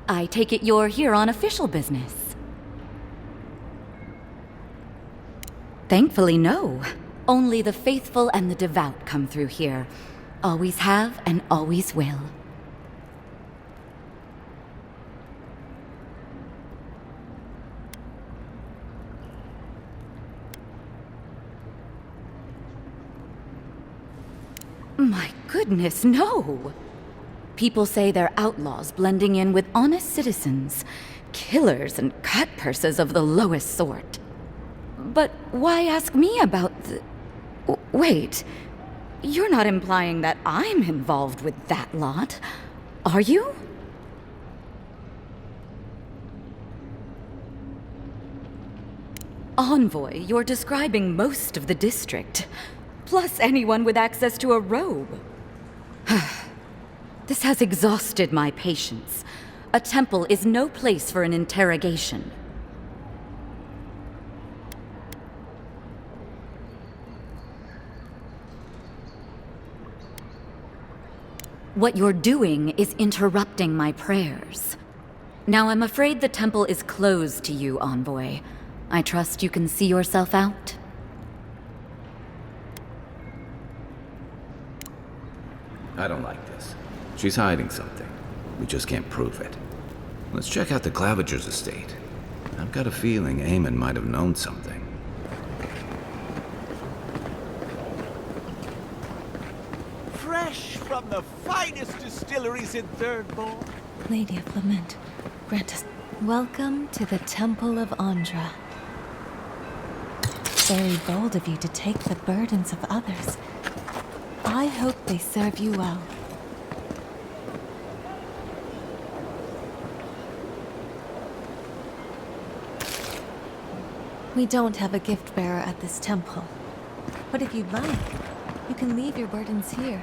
I take it you're here on official business. Thankfully, no. Only the faithful and the devout come through here. Always have and always will. My goodness, no! People say they're outlaws blending in with honest citizens, killers and cut-purses of the lowest sort. But why ask me about the... Wait, you're not implying that I'm involved with that lot, are you? Envoy, you're describing most of the district, plus anyone with access to a robe. This has exhausted my patience. A temple is no place for an interrogation. What you're doing is interrupting my prayers. Now I'm afraid the temple is closed to you, Envoy. I trust you can see yourself out? I don't like this. She's hiding something. We just can't prove it. Let's check out the Claviger's estate. I've got a feeling Eamon might have known something. Fresh from the finest distilleries in Thirdborn. Lady of Lament, grant us welcome to the Temple of Andra. Very bold of you to take the burdens of others. I hope they serve you well. We don't have a gift bearer at this temple. But if you'd like, you can leave your burdens here.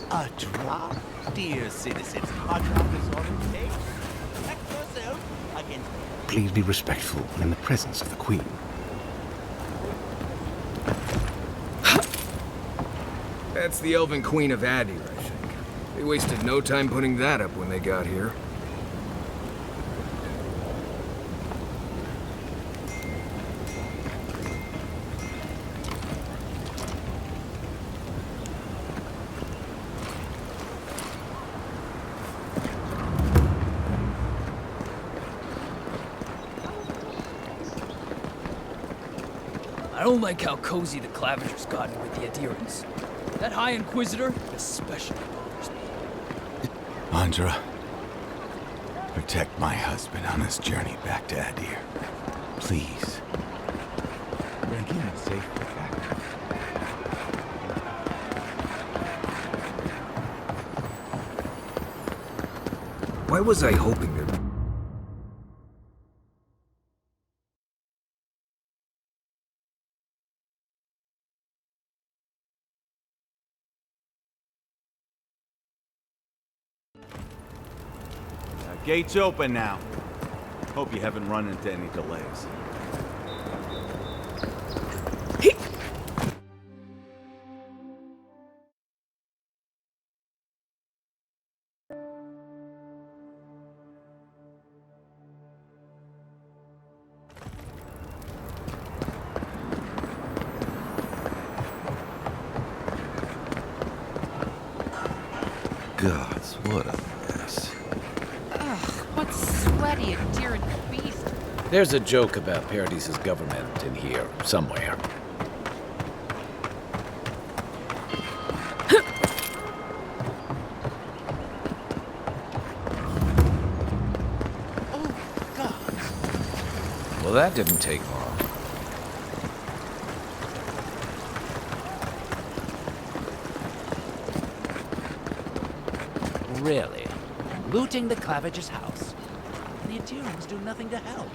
A drop, dear citizens. A drop is all it takes. Protect yourself against... Please be respectful in the presence of the Queen. That's the Elven Queen of Adir, I think. They wasted no time putting that up when they got here. I don't like how cozy the Claviger's gotten with the Adirans. That High Inquisitor especially bothers me. Andra, protect my husband on this journey back to Adir. Please. Bring him safely back. Why was I hoping there'd... Gates open now. Hope you haven't run into any delays. gods, what a mess. Ugh, what sweaty adherent beast. There's a joke about Paradis's government in here, somewhere. Well, that didn't take long. Really? Looting the Clavage's house? The Adherents do nothing to help.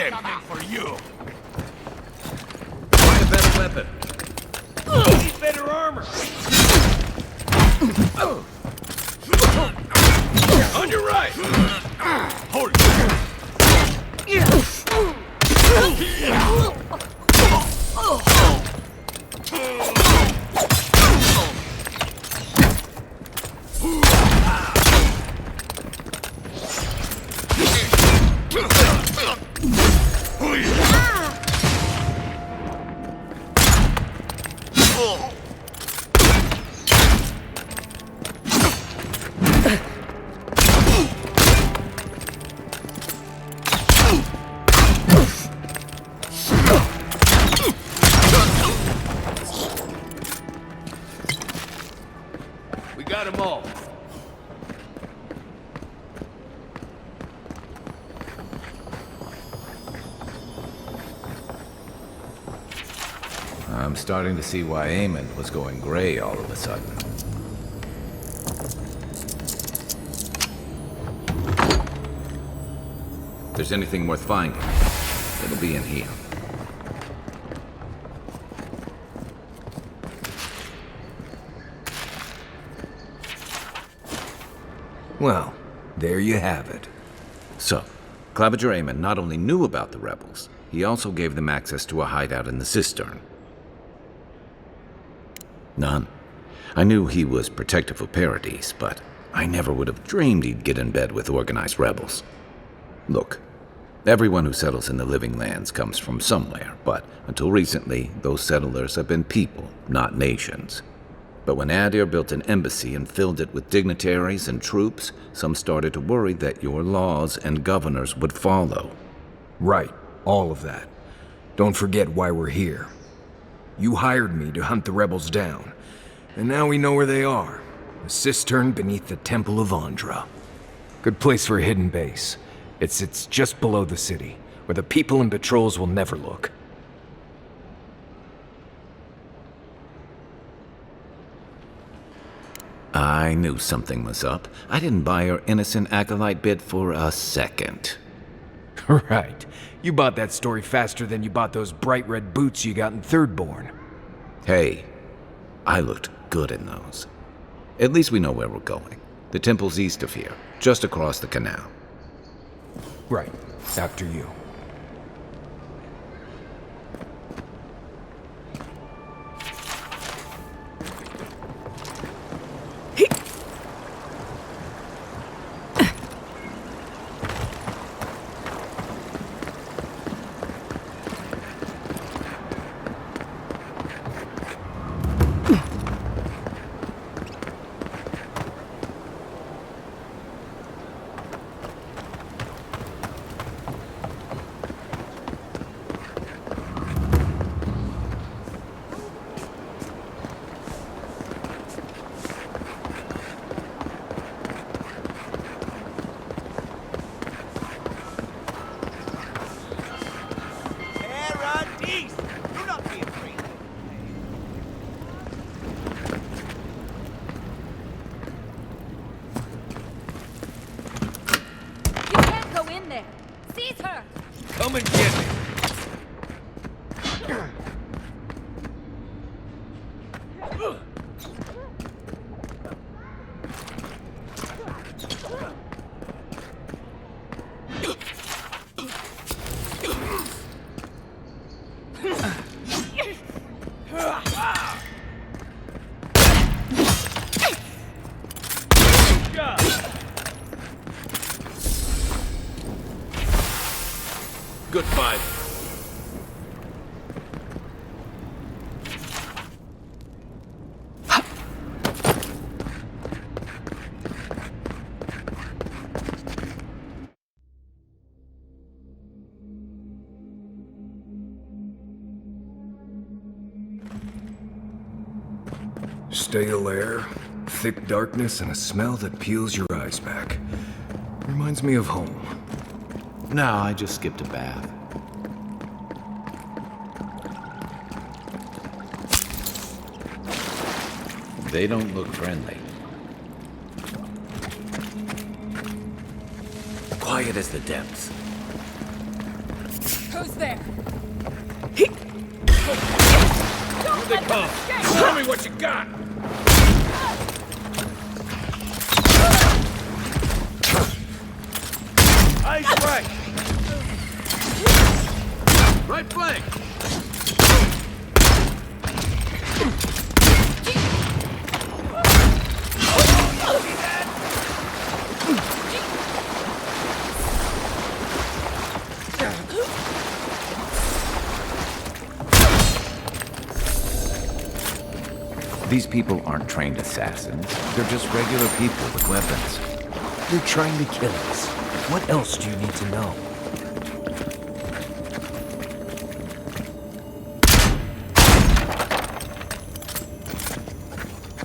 Nothing for you. Find a better weapon. Need better armor. On your right. Hold We got them all. I'm starting to see why Eamon was going gray all of a sudden. If there's anything worth finding, it'll be in here. Well, there you have it. So, Clavager Eamon not only knew about the rebels, he also gave them access to a hideout in the cistern. None. I knew he was protective of Paradis, but I never would have dreamed he'd get in bed with organized rebels. Look, everyone who settles in the Living Lands comes from somewhere, but until recently, those settlers have been people, not nations. But when Adir built an embassy and filled it with dignitaries and troops, some started to worry that your laws and governors would follow. Right, all of that. Don't forget why we're here. You hired me to hunt the rebels down, and now we know where they are. A cistern beneath the Temple of Andra. Good place for a hidden base. It sits just below the city, where the people and patrols will never look. I knew something was up. I didn't buy your innocent acolyte bit for a second. Right. You bought that story faster than you bought those bright red boots you got in Thirdborn. Hey, I looked good in those. At least we know where we're going. The temple's east of here, just across the canal. Right. After you. spider. Stale air, thick darkness, and a smell that peels your eyes back. Reminds me of home. No, I just skipped a bath. They don't look friendly. Quiet as the depths. Who's there? Here they come. Show me what you got. Ice right. Right flank. These people aren't trained assassins. They're just regular people with weapons. They're trying to kill us. What else do you need to know?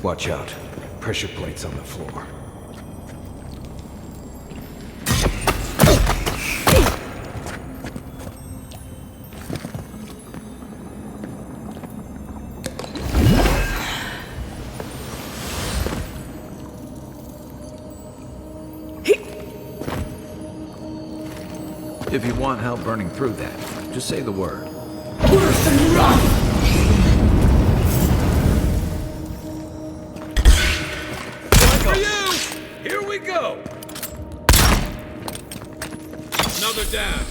Watch out. Pressure plates on the floor. If you want help burning through that, just say the word. For you! Here we go! Another down.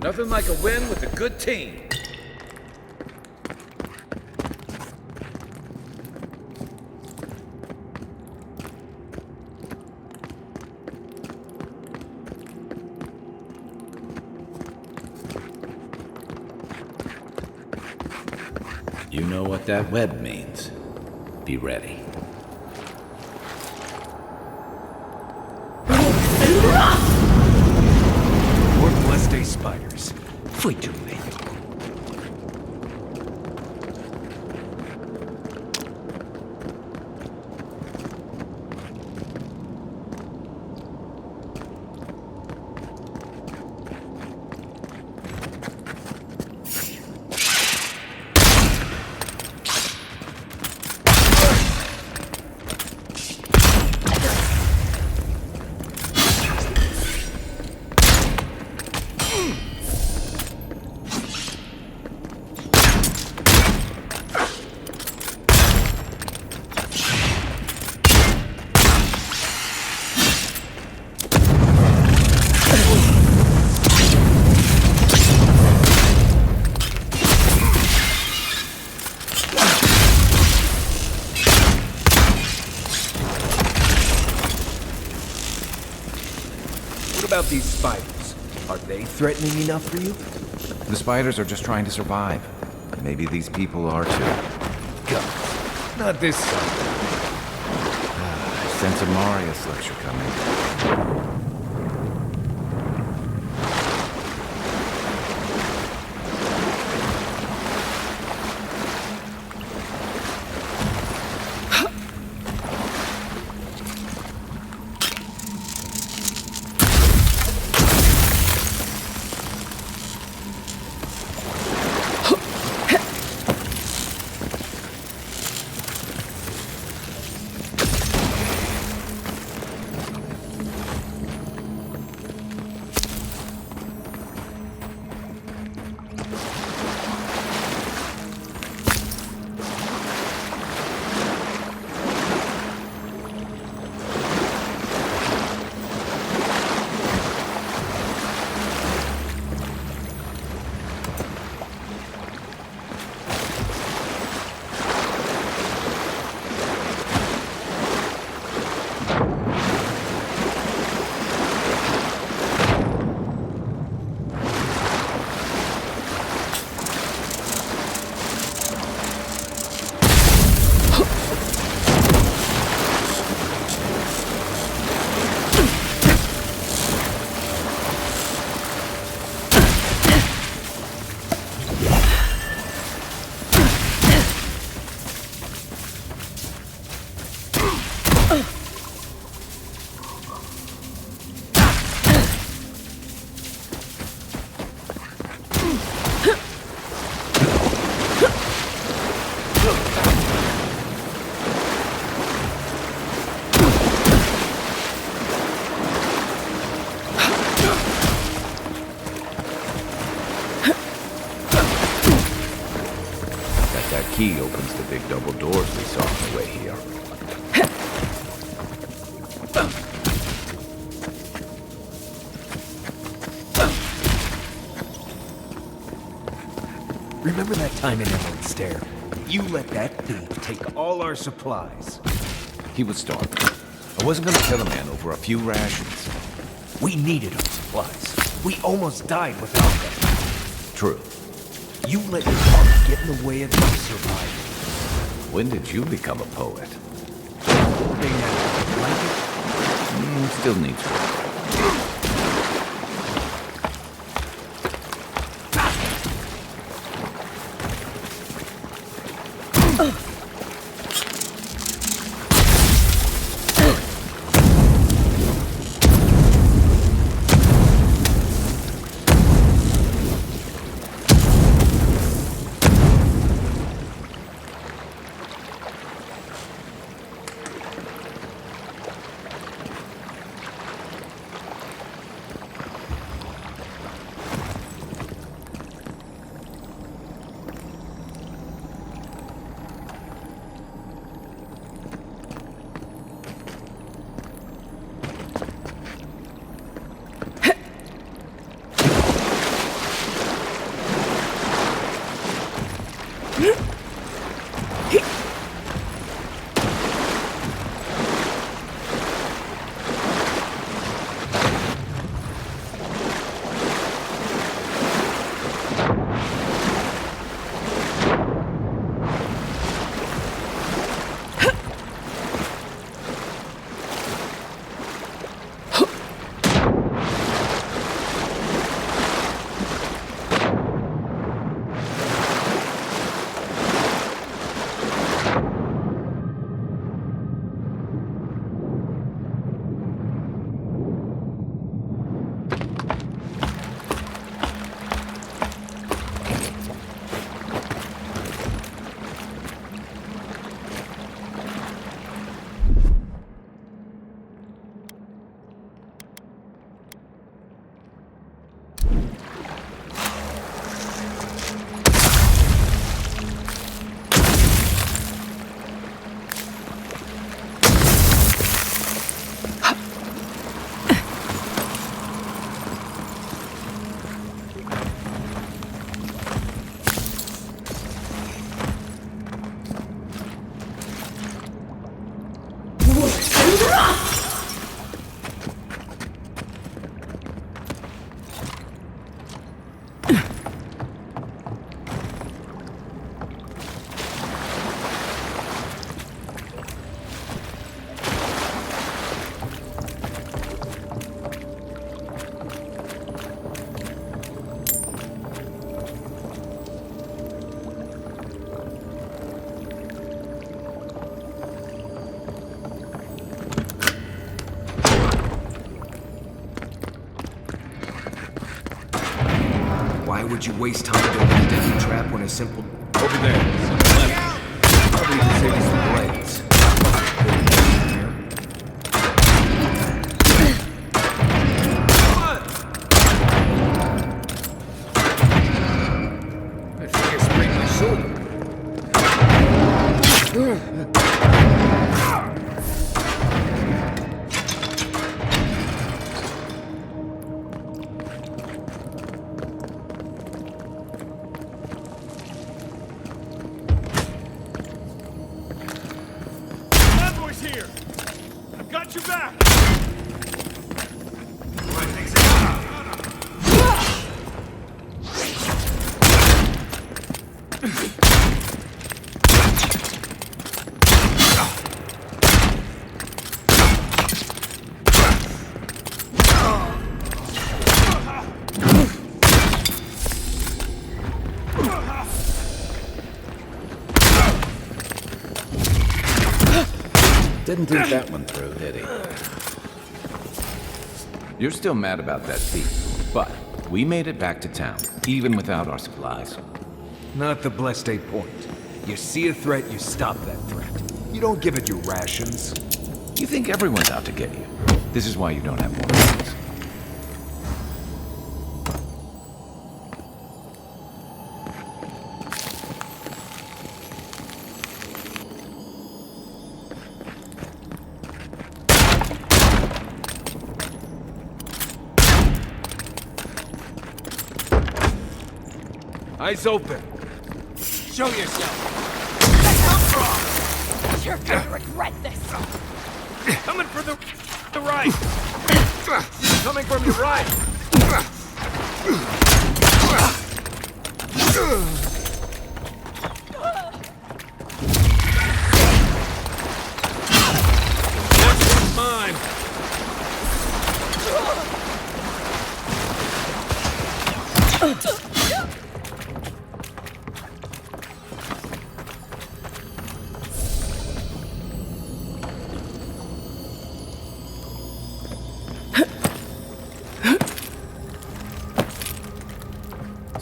Nothing like a win with a good team. You know what that web means. Be ready. More blessed day spiders. Fui tu meio. What about these spiders? Are they threatening enough for you? The spiders are just trying to survive. Maybe these people are too. God, not this Sunday. I sense a Marius lecture coming. That key opens the big double doors we saw on the way here. Remember that time in Emerald Stair? You let that thief take all our supplies. He was starving. I wasn't gonna kill a man over a few rations. We needed our supplies. We almost died without them. True. You let your heart get in the way of your survival. When did you become a poet? They now like it? Still needs work. Why would you waste time building a deadly trap when a simple... Over there, probably to save you some blades. I think I sprained my shoulder. Didn't think that one through, did he? You're still mad about that thief, but we made it back to town, even without our supplies. Not the blessed point. You see a threat, you stop that threat. You don't give it your rations. You think everyone's out to get you. This is why you don't have more friends. Eyes open. Show yourself. You're gonna regret this. Coming from the right. Coming from your right. Next one's mine.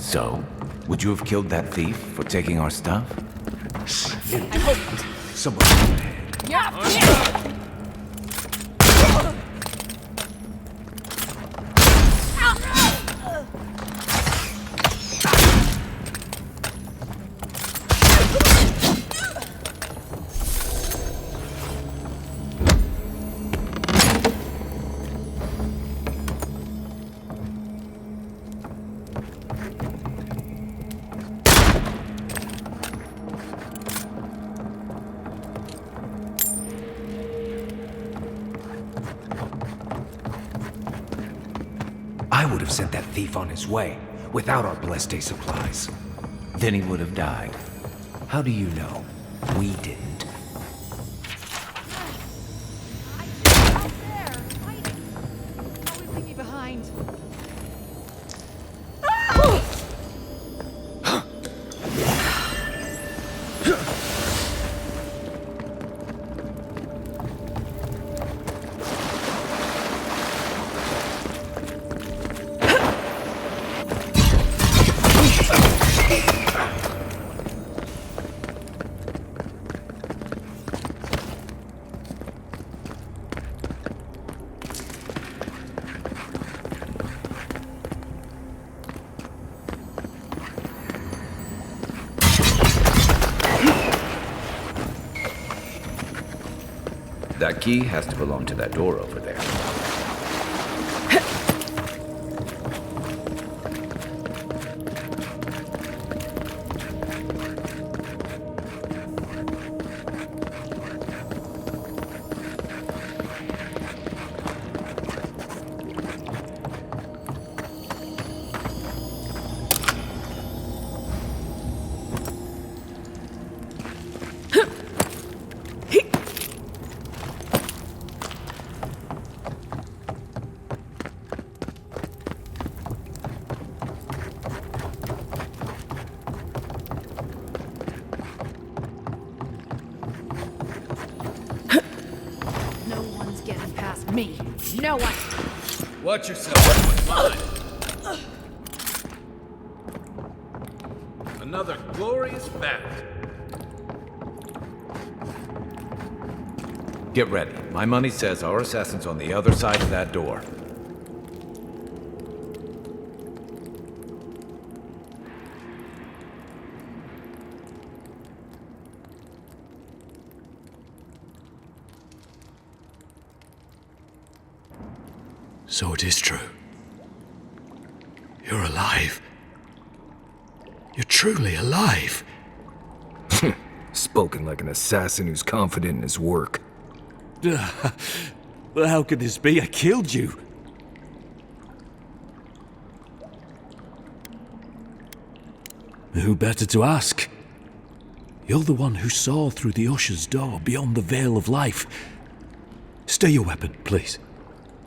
So, would you have killed that thief for taking our stuff? I hope. Someone. Yeah. I would have sent that thief on his way, without our blessed supplies. Then he would have died. How do you know? We didn't. Out there, hiding. Always leave me behind. That key has to belong to that door over there. No one's getting past me. No one. Watch yourself. Another glorious bat. Get ready. My money says our assassin's on the other side of that door. So it is true. You're alive. You're truly alive. Spoken like an assassin who's confident in his work. Well, how could this be? I killed you. Who better to ask? You're the one who saw through the usher's door beyond the veil of life. Stay your weapon, please.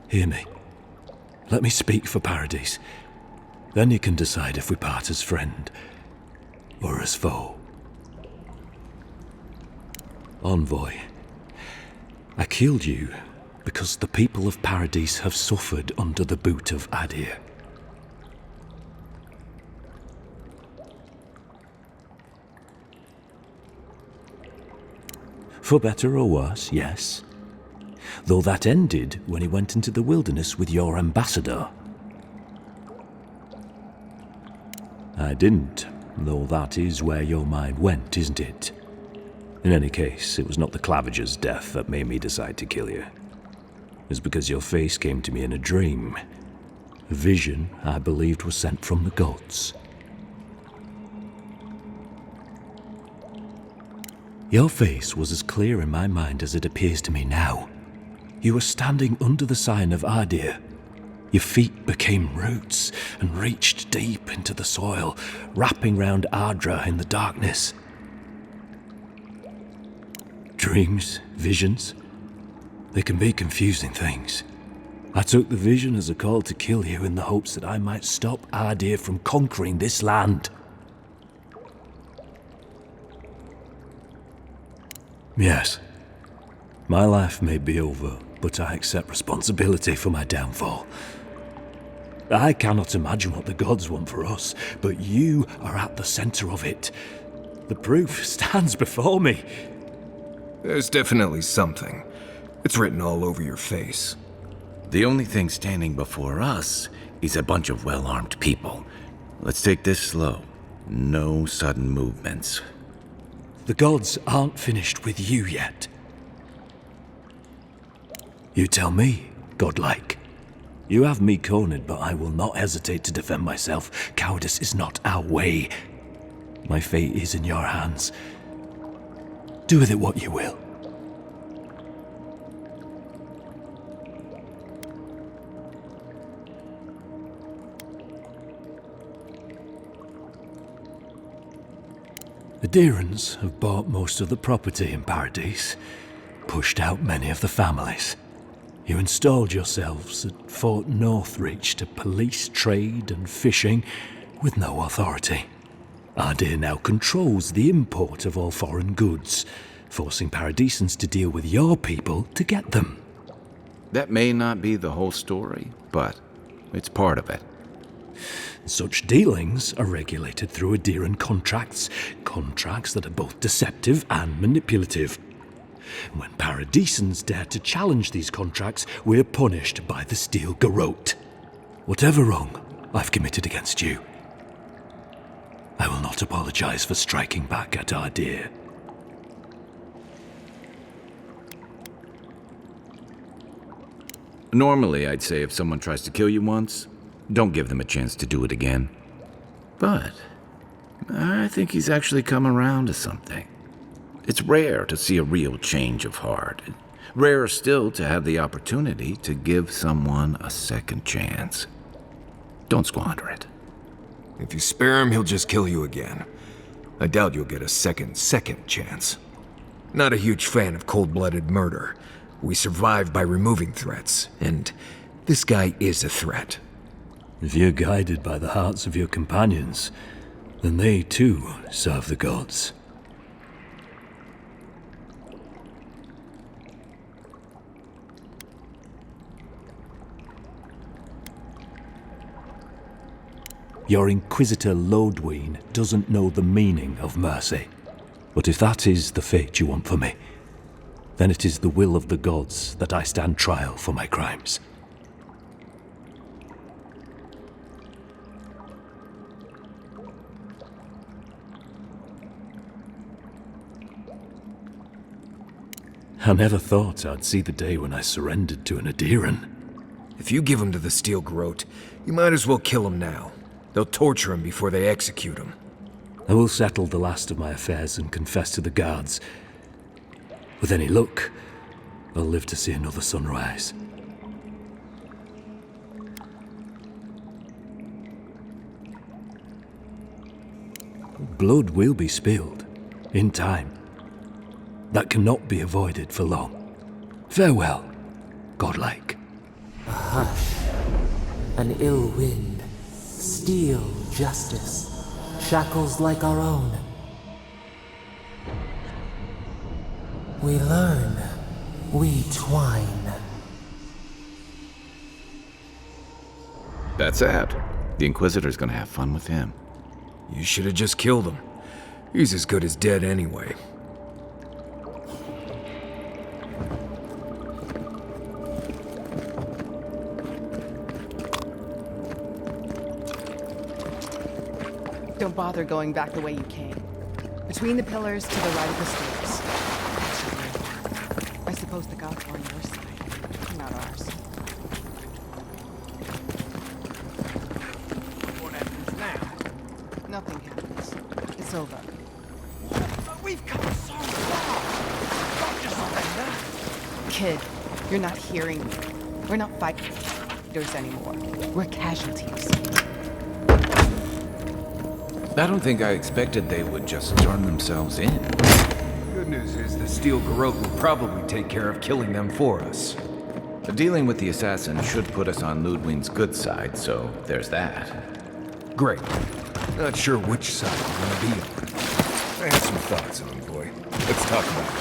Hear me. Let me speak for Paradise. Then you can decide if we part as friend or as foe. Envoy, I killed you because the people of Paradise have suffered under the boot of Adir. For better or worse, yes. Though that ended when he went into the wilderness with your ambassador. I didn't, though that is where your mind went, isn't it? In any case, it was not the Clavager's death that made me decide to kill you. It was because your face came to me in a dream. A vision I believed was sent from the gods. Your face was as clear in my mind as it appears to me now. You were standing under the sign of Adir. Your feet became roots and reached deep into the soil, wrapping round Ardra in the darkness. Dreams, visions, they can be confusing things. I took the vision as a call to kill you in the hopes that I might stop Adir from conquering this land. Yes, my life may be over, but I accept responsibility for my downfall. I cannot imagine what the gods want for us, but you are at the center of it. The proof stands before me. There's definitely something. It's written all over your face. The only thing standing before us is a bunch of well-armed people. Let's take this slow. No sudden movements. The gods aren't finished with you yet. You tell me, godlike. You have me cornered, but I will not hesitate to defend myself. Cowardice is not our way. My fate is in your hands. Do with it what you will. The Deerans have bought most of the property in Paradise, pushed out many of the families. You installed yourselves at Fort Northreach to police trade and fishing with no authority. Adir now controls the import of all foreign goods, forcing Paradisans to deal with your people to get them. That may not be the whole story, but it's part of it. Such dealings are regulated through Adiran contracts that are both deceptive and manipulative. When Paradisans dare to challenge these contracts, we're punished by the Steel Garrote. Whatever wrong I've committed against you, I will not apologize for striking back at Adir. Normally, I'd say if someone tries to kill you once, don't give them a chance to do it again. But I think he's actually come around to something. It's rare to see a real change of heart. Rarer still to have the opportunity to give someone a second chance. Don't squander it. If you spare him, he'll just kill you again. I doubt you'll get a second chance. Not a huge fan of cold-blooded murder. We survive by removing threats, and this guy is a threat. If you're guided by the hearts of your companions, then they too serve the gods. Your Inquisitor Lodween doesn't know the meaning of mercy. But if that is the fate you want for me, then it is the will of the gods that I stand trial for my crimes. I never thought I'd see the day when I surrendered to an Adiran. If you give him to the Steel Garrote, you might as well kill him now. They'll torture him before they execute him. I will settle the last of my affairs and confess to the guards. With any luck, I'll live to see another sunrise. Blood will be spilled, in time. That cannot be avoided for long. Farewell, godlike. A hush, an ill wind, steel justice, shackles like our own. We learn, we twine. That's sad. The Inquisitor's gonna have fun with him. You should have just killed him. He's as good as dead anyway. Don't bother going back the way you came. Between the pillars to the right of the stairs. I suppose the gods are on your side, not ours. What happens now? Nothing happens. It's over. We've come so far. Don't just surrender. Kid, you're not hearing me. We're not fighters anymore. We're casualties. I don't think I expected they would just turn themselves in. Good news is the Steel Garrote will probably take care of killing them for us. Dealing with the assassin should put us on Ludwig's good side, so there's that. Great. Not sure which side we're gonna be on. I have some thoughts, envoy. Let's talk about it.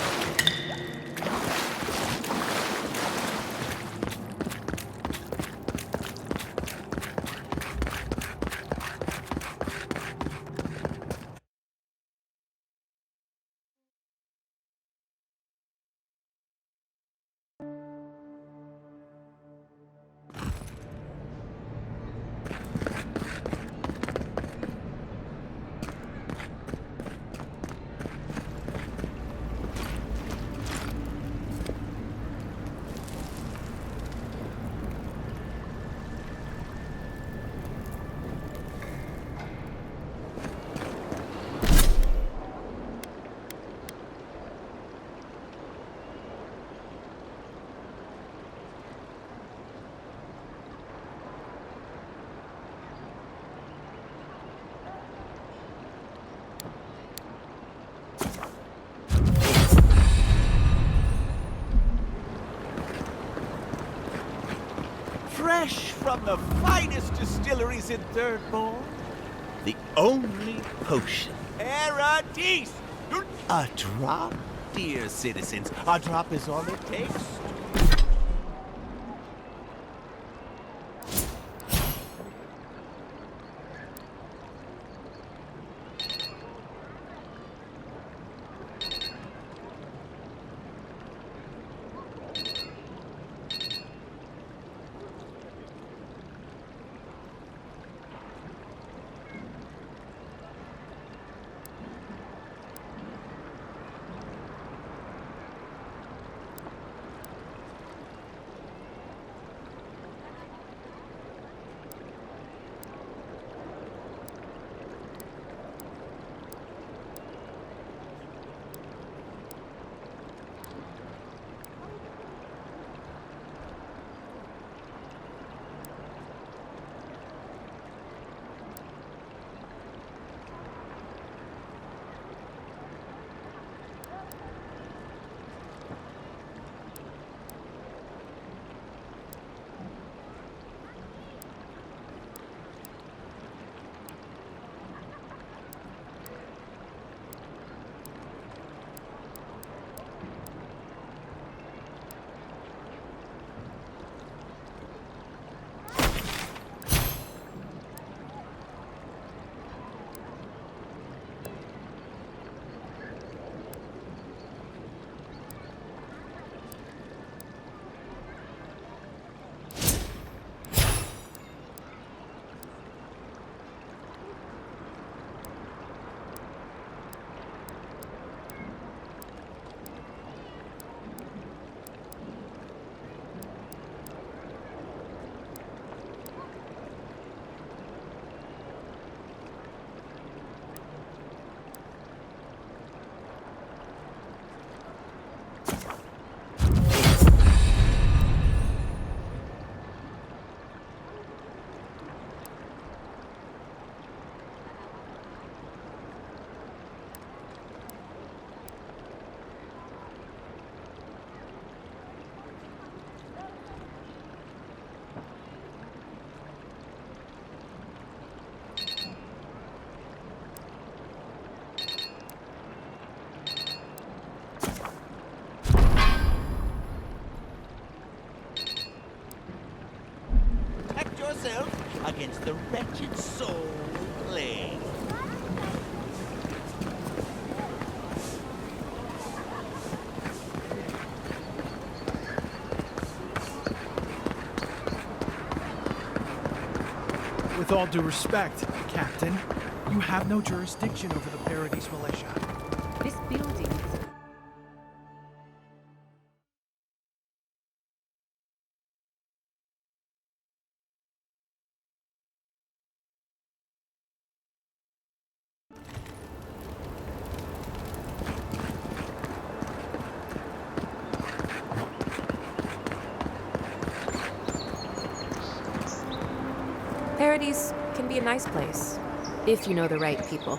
Fresh from the finest distilleries in Thirdborn, the only potion. Paradis! A drop, dear citizens. A drop is all it takes. yourself against the wretched soul plague. With all due respect, Captain, you have no jurisdiction over the Paradise Militia. This building is... Paradise can be a nice place, if you know the right people.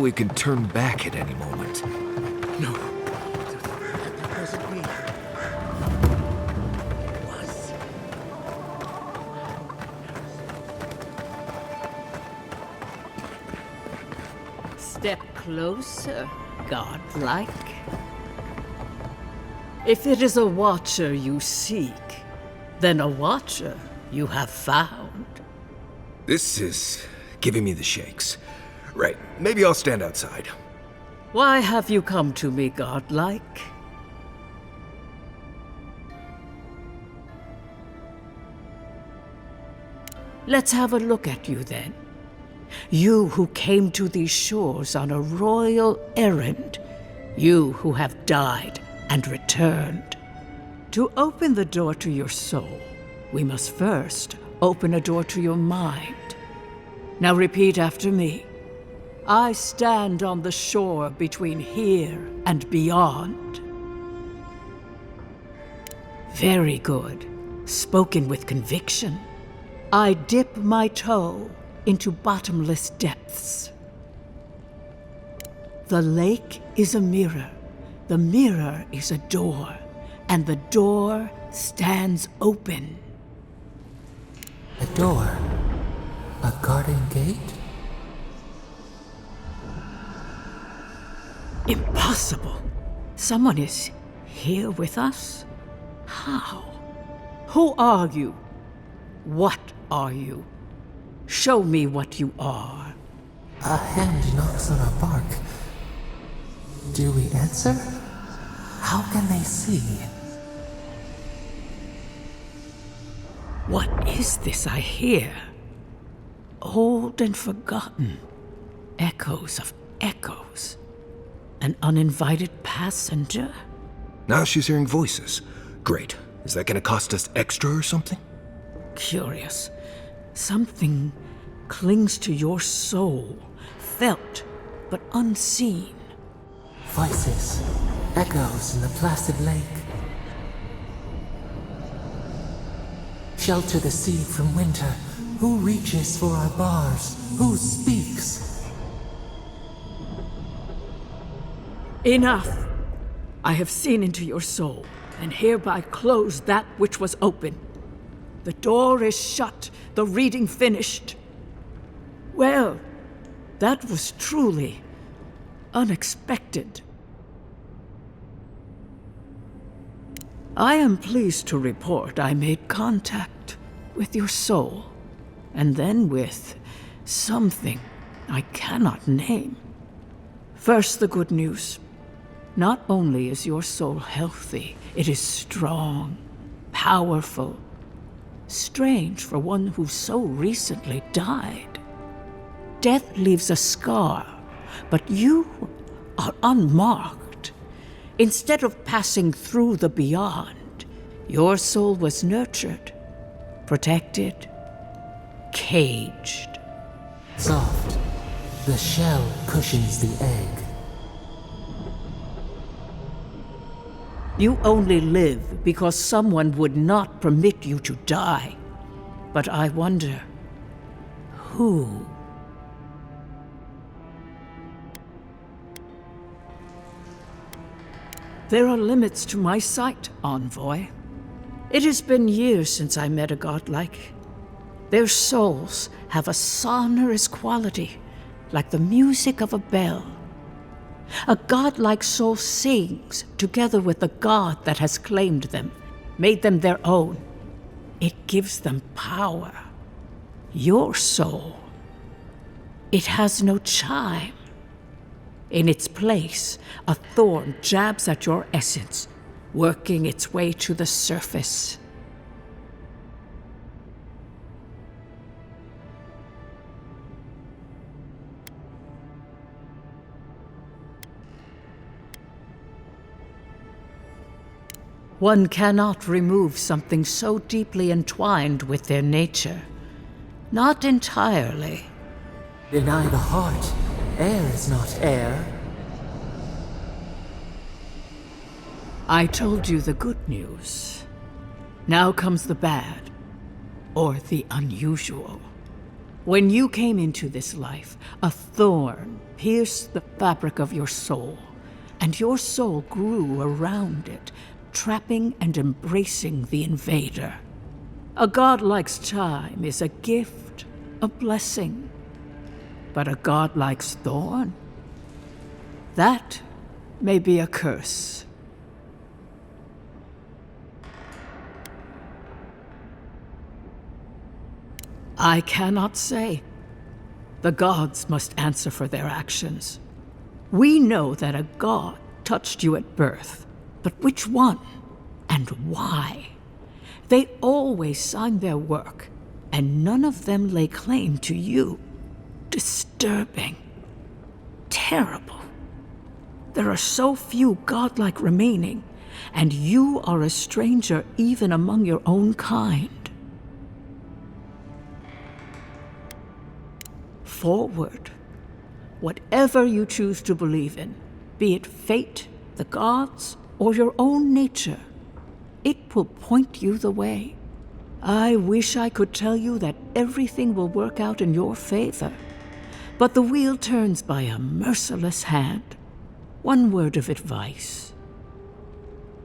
We can turn back at any moment. No. That doesn't mean... Was. Step closer, godlike. If it is a watcher you seek, then a watcher you have found. This is giving me the shakes. Right, maybe I'll stand outside. Why have you come to me, godlike? Let's have a look at you then. You who came to these shores on a royal errand. You who have died and returned. To open the door to your soul, we must first open a door to your mind. Now repeat after me. I stand on the shore between here and beyond. Very good. Spoken with conviction. I dip my toe into bottomless depths. The lake is a mirror. The mirror is a door. And the door stands open. A door? A garden gate? Impossible. Someone is here with us? How? Who are you? What are you? Show me what you are. A hand knocks on our bark. Do we answer? How can they see? What is this I hear? Old and forgotten. Echoes of echoes. An uninvited passenger? Now she's hearing voices. Great. Is that gonna cost us extra or something? Curious. Something clings to your soul, felt but unseen. Voices, echoes in the placid lake. Shelter the sea from winter. Who reaches for our bars? Who speaks? Enough! I have seen into your soul, and hereby close that which was open. The door is shut, the reading finished. Well, that was truly unexpected. I am pleased to report I made contact with your soul, and then with something I cannot name. First, the good news. Not only is your soul healthy, it is strong, powerful. Strange for one who so recently died. Death leaves a scar, but you are unmarked. Instead of passing through the beyond, your soul was nurtured, protected, caged. Soft. The shell cushions the egg. You only live because someone would not permit you to die. But I wonder, who? There are limits to my sight, Envoy. It has been years since I met a godlike. Their souls have a sonorous quality, like the music of a bell. A godlike soul sings together with the god that has claimed them, made them their own. It gives them power. Your soul, it has no chime. In its place, a thorn jabs at your essence, working its way to the surface. One cannot remove something so deeply entwined with their nature. Not entirely. Deny the heart. Air is not air. I told you the good news. Now comes the bad, or the unusual. When you came into this life, a thorn pierced the fabric of your soul, and your soul grew around it, trapping and embracing the invader. A godlike's chime is a gift, a blessing. But a godlike's thorn? That may be a curse. I cannot say. The gods must answer for their actions. We know that a god touched you at birth. But which one? And why? They always sign their work, and none of them lay claim to you. Disturbing. Terrible. There are so few godlike remaining, and you are a stranger even among your own kind. Forward. Whatever you choose to believe in, be it fate, the gods, or your own nature, it will point you the way. I wish I could tell you that everything will work out in your favor, but the wheel turns by a merciless hand. One word of advice.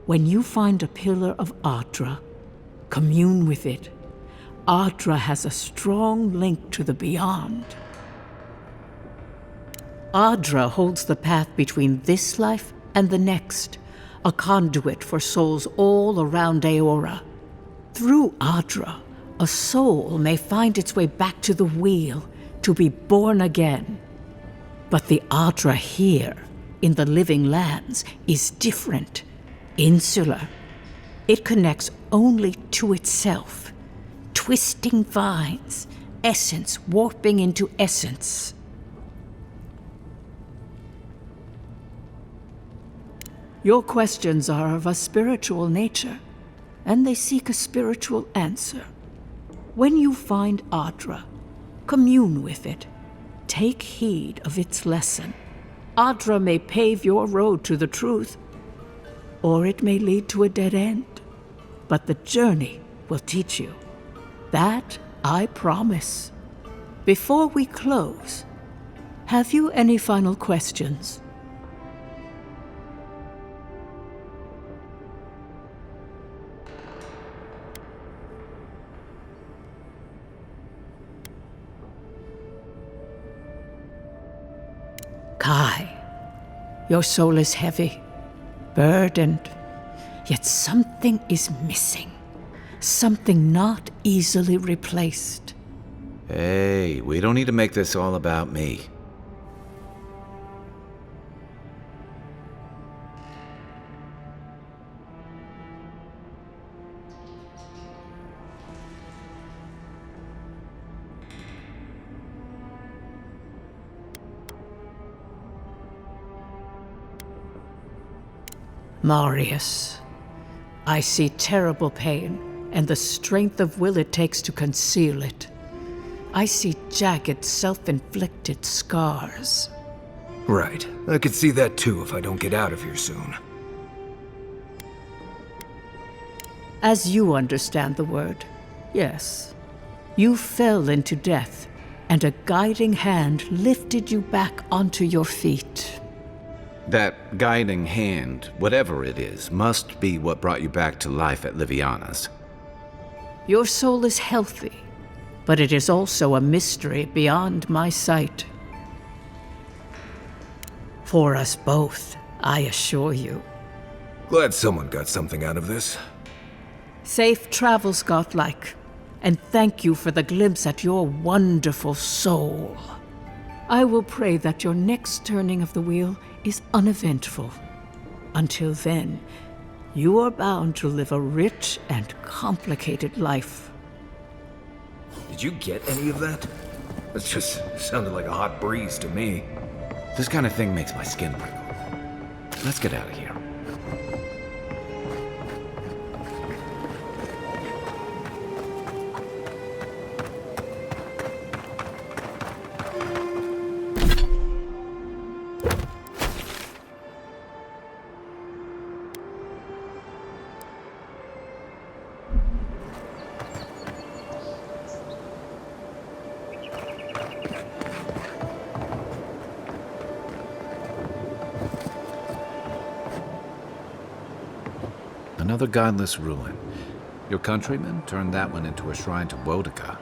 When you find a pillar of Adra, commune with it. Adra has a strong link to the beyond. Adra holds the path between this life and the next, a conduit for souls all around Aora. Through Adra, a soul may find its way back to the wheel, to be born again, But the Adra here, in the living lands, is different, insular. It connects only to itself. Twisting vines, essence warping into essence. Your questions are of a spiritual nature, and they seek a spiritual answer. When you find Adra, commune with it. Take heed of its lesson. Adra may pave your road to the truth, or it may lead to a dead end. But the journey will teach you. That I promise. Before we close, have you any final questions? Kai, your soul is heavy, burdened, yet something is missing. Something not easily replaced. Hey, we don't need to make this all about me. Marius, I see terrible pain and the strength of will it takes to conceal it. I see jagged, self-inflicted scars. Right. I could see that too if I don't get out of here soon. As you understand the word, yes. You fell into death, and a guiding hand lifted you back onto your feet. That guiding hand, whatever it is, must be what brought you back to life at Liviana's. Your soul is healthy, but it is also a mystery beyond my sight. For us both, I assure you. Glad someone got something out of this. Safe travels, Godlike, and thank you for the glimpse at your wonderful soul. I will pray that your next turning of the wheel is uneventful. Until then, you are bound to live a rich and complicated life. Did you get any of that? That just sounded like a hot breeze to me. This kind of thing makes my skin prickle. Let's get out of here. Another godless ruin. Your countrymen turned that one into a shrine to Boudica.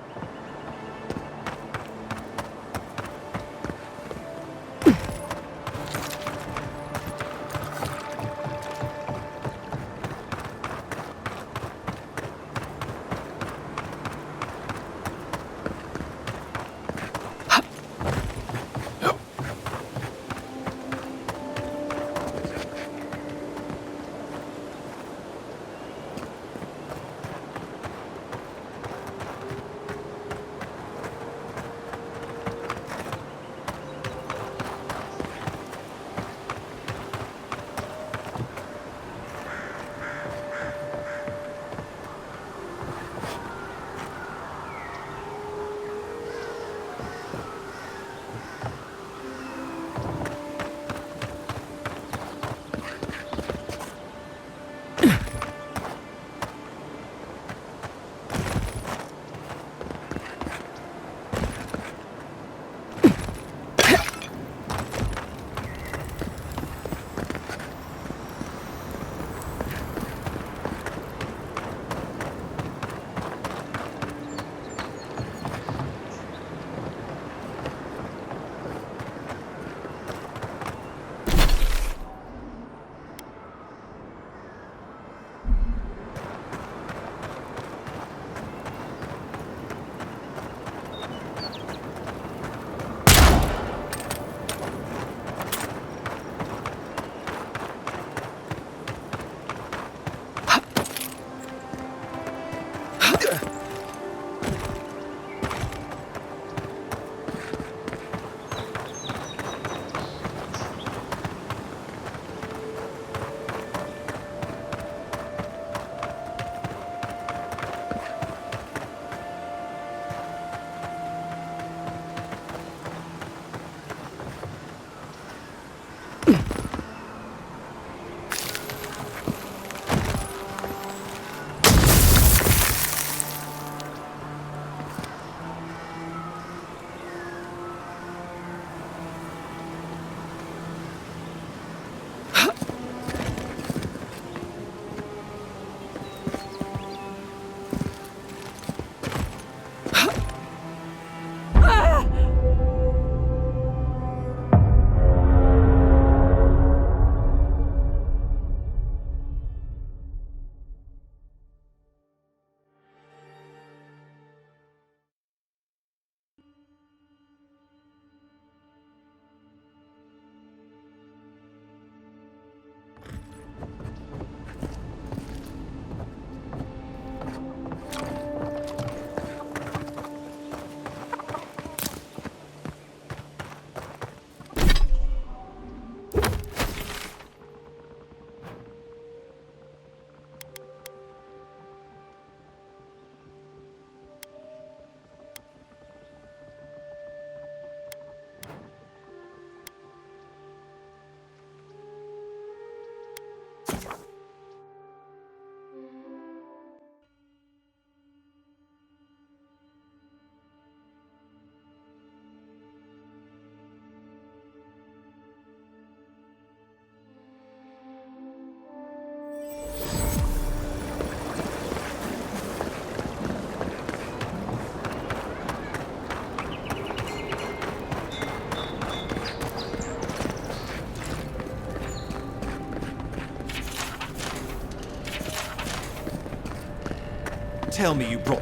Tell me you brought...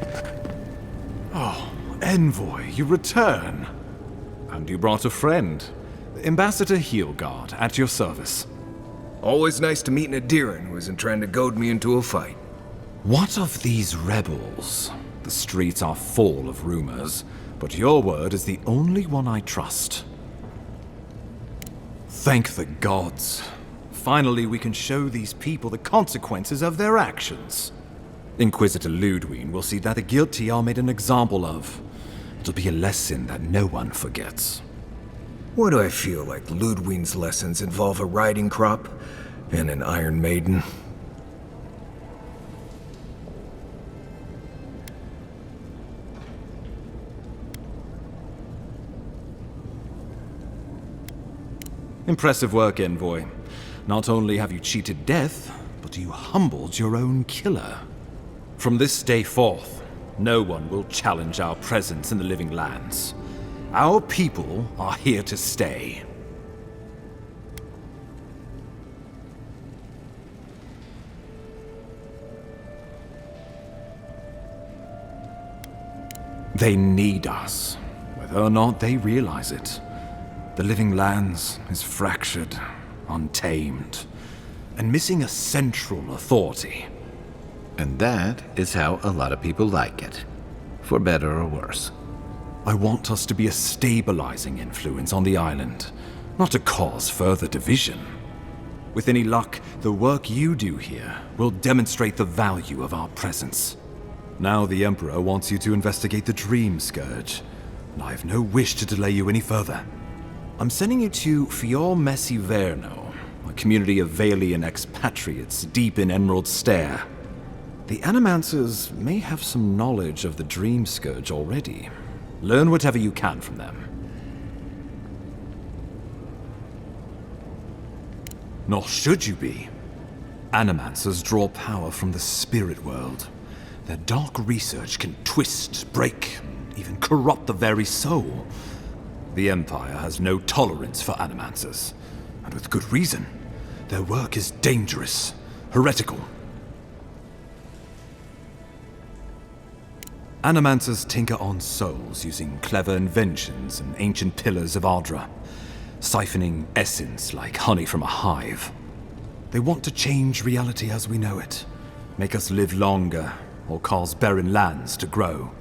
Oh, Envoy, you return. And you brought a friend. Ambassador Heelguard, at your service. Always nice to meet an Adiran who isn't trying to goad me into a fight. What of these rebels? The streets are full of rumors, but your word is the only one I trust. Thank the gods. Finally, we can show these people the consequences of their actions. Inquisitor Ludwine will see that the guilty are made an example of. It'll be a lesson that no one forgets. Why do I feel like Ludwine's lessons involve a riding crop and an Iron Maiden? Impressive work, Envoy. Not only have you cheated death, but you humbled your own killer. From this day forth, no one will challenge our presence in the Living Lands. Our people are here to stay. They need us, whether or not they realize it. The Living Lands is fractured, untamed, and missing a central authority. And that is how a lot of people like it. For better or worse. I want us to be a stabilizing influence on the island, not to cause further division. With any luck, the work you do here will demonstrate the value of our presence. Now the Emperor wants you to investigate the Dream Scourge, and I have no wish to delay you any further. I'm sending you to Fior Messi Verno, a community of Valian expatriates deep in Emerald Stair. The Animancers may have some knowledge of the Dream Scourge already. Learn whatever you can from them. Nor should you be. Animancers draw power from the spirit world. Their dark research can twist, break, and even corrupt the very soul. The Empire has no tolerance for Animancers, and with good reason. Their work is dangerous, heretical. Animancers tinker on souls using clever inventions and ancient pillars of Ardra, siphoning essence like honey from a hive. They want to change reality as we know it, make us live longer, or cause barren lands to grow.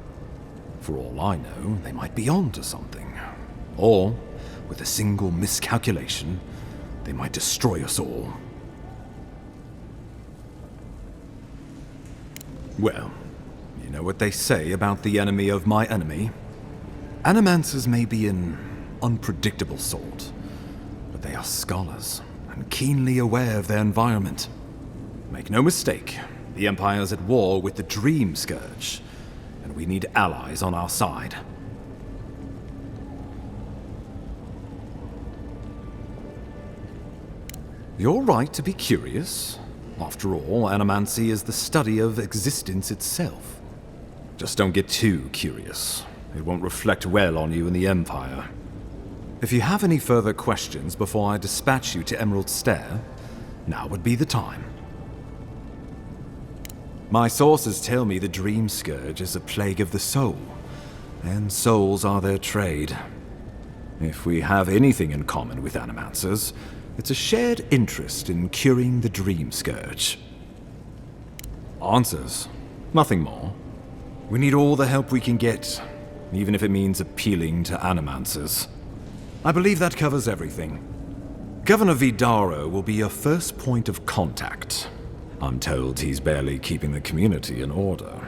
For all I know, they might be on to something. Or, with a single miscalculation, they might destroy us all. Well, you know what they say about the enemy of my enemy? Animancers may be an unpredictable sort, but But they are scholars, and keenly aware of their environment. Make no mistake, the Empire's at war with the Dream Scourge, and we need allies on our side. You're right to be curious. After all, animancy is the study of existence itself. Just don't get too curious. It won't reflect well on you in the Empire. If you have any further questions before I dispatch you to Emerald Stair, now would be the time. My sources tell me the Dream Scourge is a plague of the soul, and souls are their trade. If we have anything in common with animancers, it's a shared interest in curing the Dream Scourge. Answers, nothing more. We need all the help we can get, even if it means appealing to animancers. I believe that covers everything. Governor Vidaro will be your first point of contact. I'm told he's barely keeping the community in order.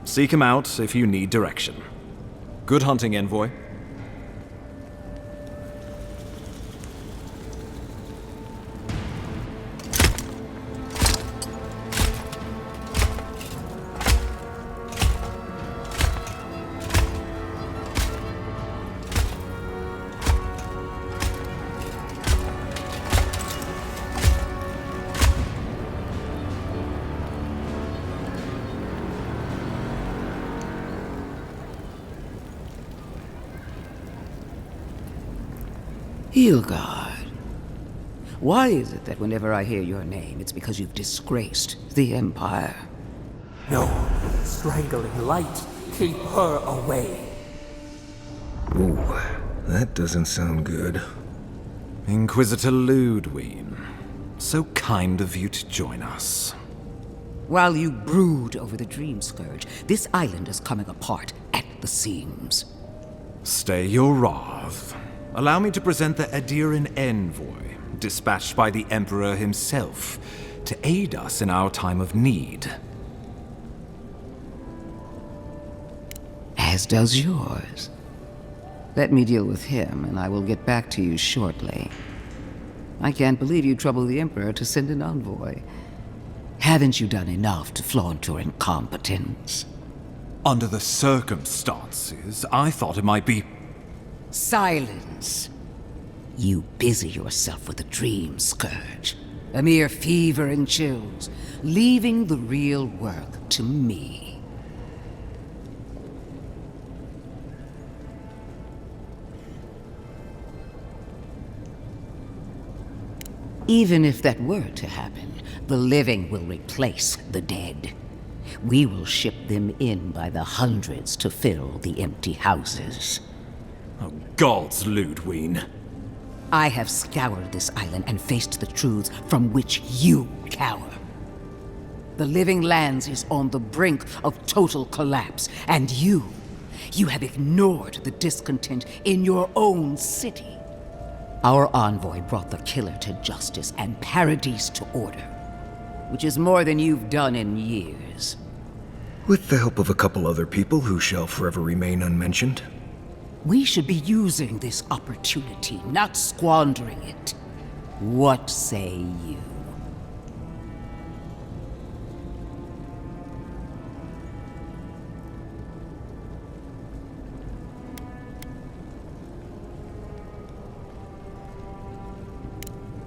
Seek him out if you need direction. Good hunting, Envoy. Hilgard. Why is it that whenever I hear your name, it's because you've disgraced the Empire? No, strangling light. Keep her away. Ooh, that doesn't sound good. Inquisitor Ludwig, so kind of you to join us. While you brood over the Dream Scourge, this island is coming apart at the seams. Stay your wrath. Allow me to present the Adiran envoy, dispatched by the Emperor himself, to aid us in our time of need. As does yours. Let me deal with him, and I will get back to you shortly. I can't believe you troubled the Emperor to send an envoy. Haven't you done enough to flaunt your incompetence? Under the circumstances, I thought it might be... Silence. You busy yourself with the Dream Scourge. A mere fever and chills, leaving the real work to me. Even if that were to happen, the living will replace the dead. We will ship them in by the hundreds to fill the empty houses. Oh, gods, Ludwig. I have scoured this island and faced the truths from which you cower. The Living Lands is on the brink of total collapse, and you have ignored the discontent in your own city. Our envoy brought the killer to justice and Paradise to order, which is more than you've done in years. With the help of a couple other people who shall forever remain unmentioned. We should be using this opportunity, not squandering it. What say you?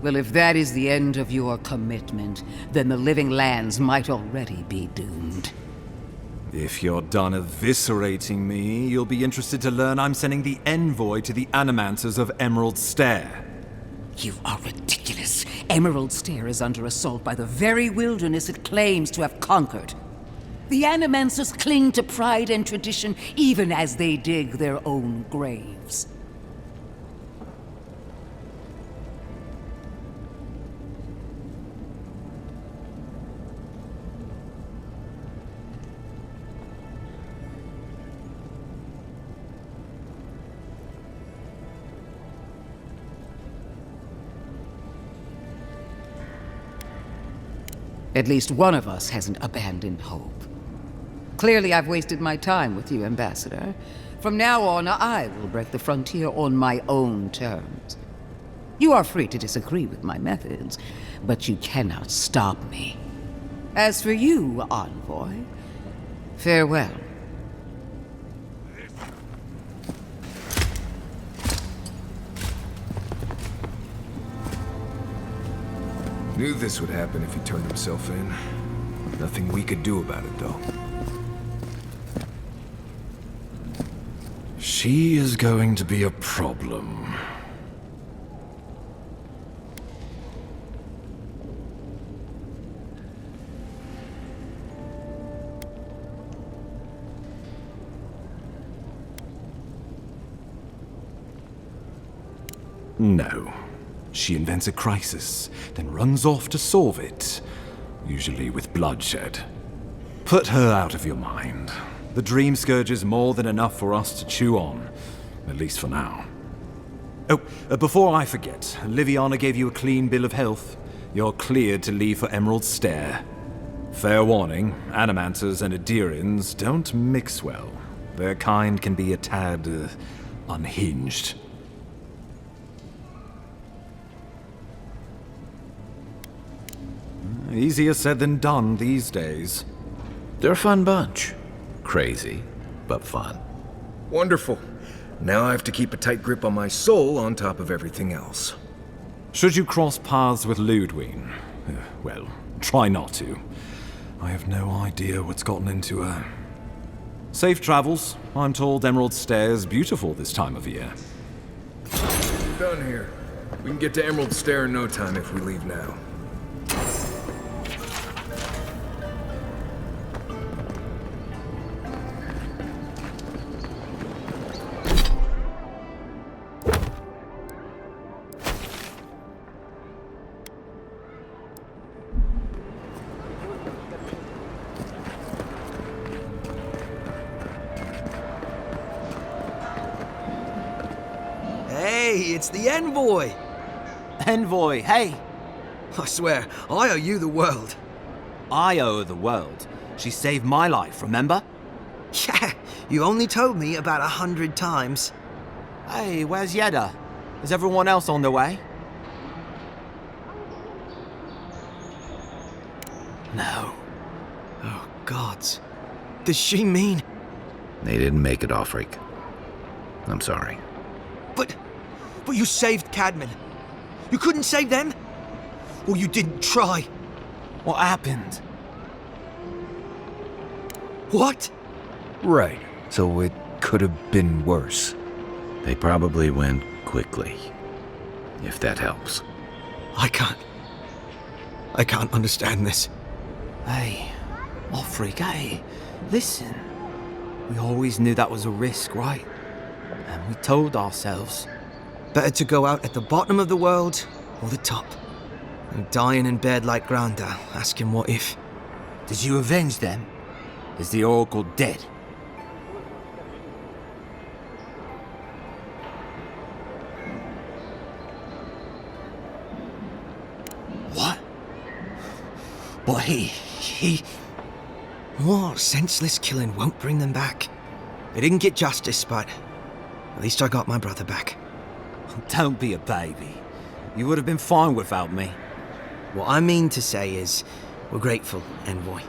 Well, if that is the end of your commitment, then the Living Lands might already be doomed. If you're done eviscerating me, you'll be interested to learn I'm sending the envoy to the Animancers of Emerald Stair. You are ridiculous. Emerald Stair is under assault by the very wilderness it claims to have conquered. The Animancers cling to pride and tradition even as they dig their own graves. At least one of us hasn't abandoned hope. Clearly, I've wasted my time with you, Ambassador. From now on, I will break the frontier on my own terms. You are free to disagree with my methods, but you cannot stop me. As for you, envoy, farewell. Knew this would happen if he turned himself in. Nothing we could do about it, though. She is going to be a problem. No. She invents a crisis, then runs off to solve it, usually with bloodshed. Put her out of your mind. The Dream Scourge is more than enough for us to chew on, at least for now. Oh, before I forget, Liviana gave you a clean bill of health. You're cleared to leave for Emerald Stair. Fair warning, Animanters and Adirians don't mix well. Their kind can be a tad unhinged. Easier said than done these days. They're a fun bunch. Crazy, but fun. Wonderful. Now I have to keep a tight grip on my soul on top of everything else. Should you cross paths with Ludwig, well, try not to. I have no idea what's gotten into her. Safe travels. I'm told Emerald Stair's beautiful this time of year. We're done here. We can get to Emerald Stair in no time if we leave now. Hey, it's the Envoy! Envoy, hey! I swear, I owe you the world. I owe her the world. She saved my life, remember? Yeah, you only told me about 100 times. Hey, where's Yeda? Is everyone else on their way? No. Oh, gods. Does she mean... They didn't make it, Offreak. I'm sorry. But you saved Cadman. You couldn't save them? Or you didn't try? What happened? What? Right. So it could have been worse. They probably went quickly. If that helps. I can't understand this. Hey, Offreak, hey, listen. We always knew that was a risk, right? And we told ourselves... Better to go out at the bottom of the world, or the top. And dying in bed like Granda, asking what if. Did you avenge them? Is the Oracle dead? What? But he... What? Senseless killing won't bring them back. They didn't get justice, but at least I got my brother back. Don't be a baby. You would have been fine without me. What I mean to say is, we're grateful, Envoy.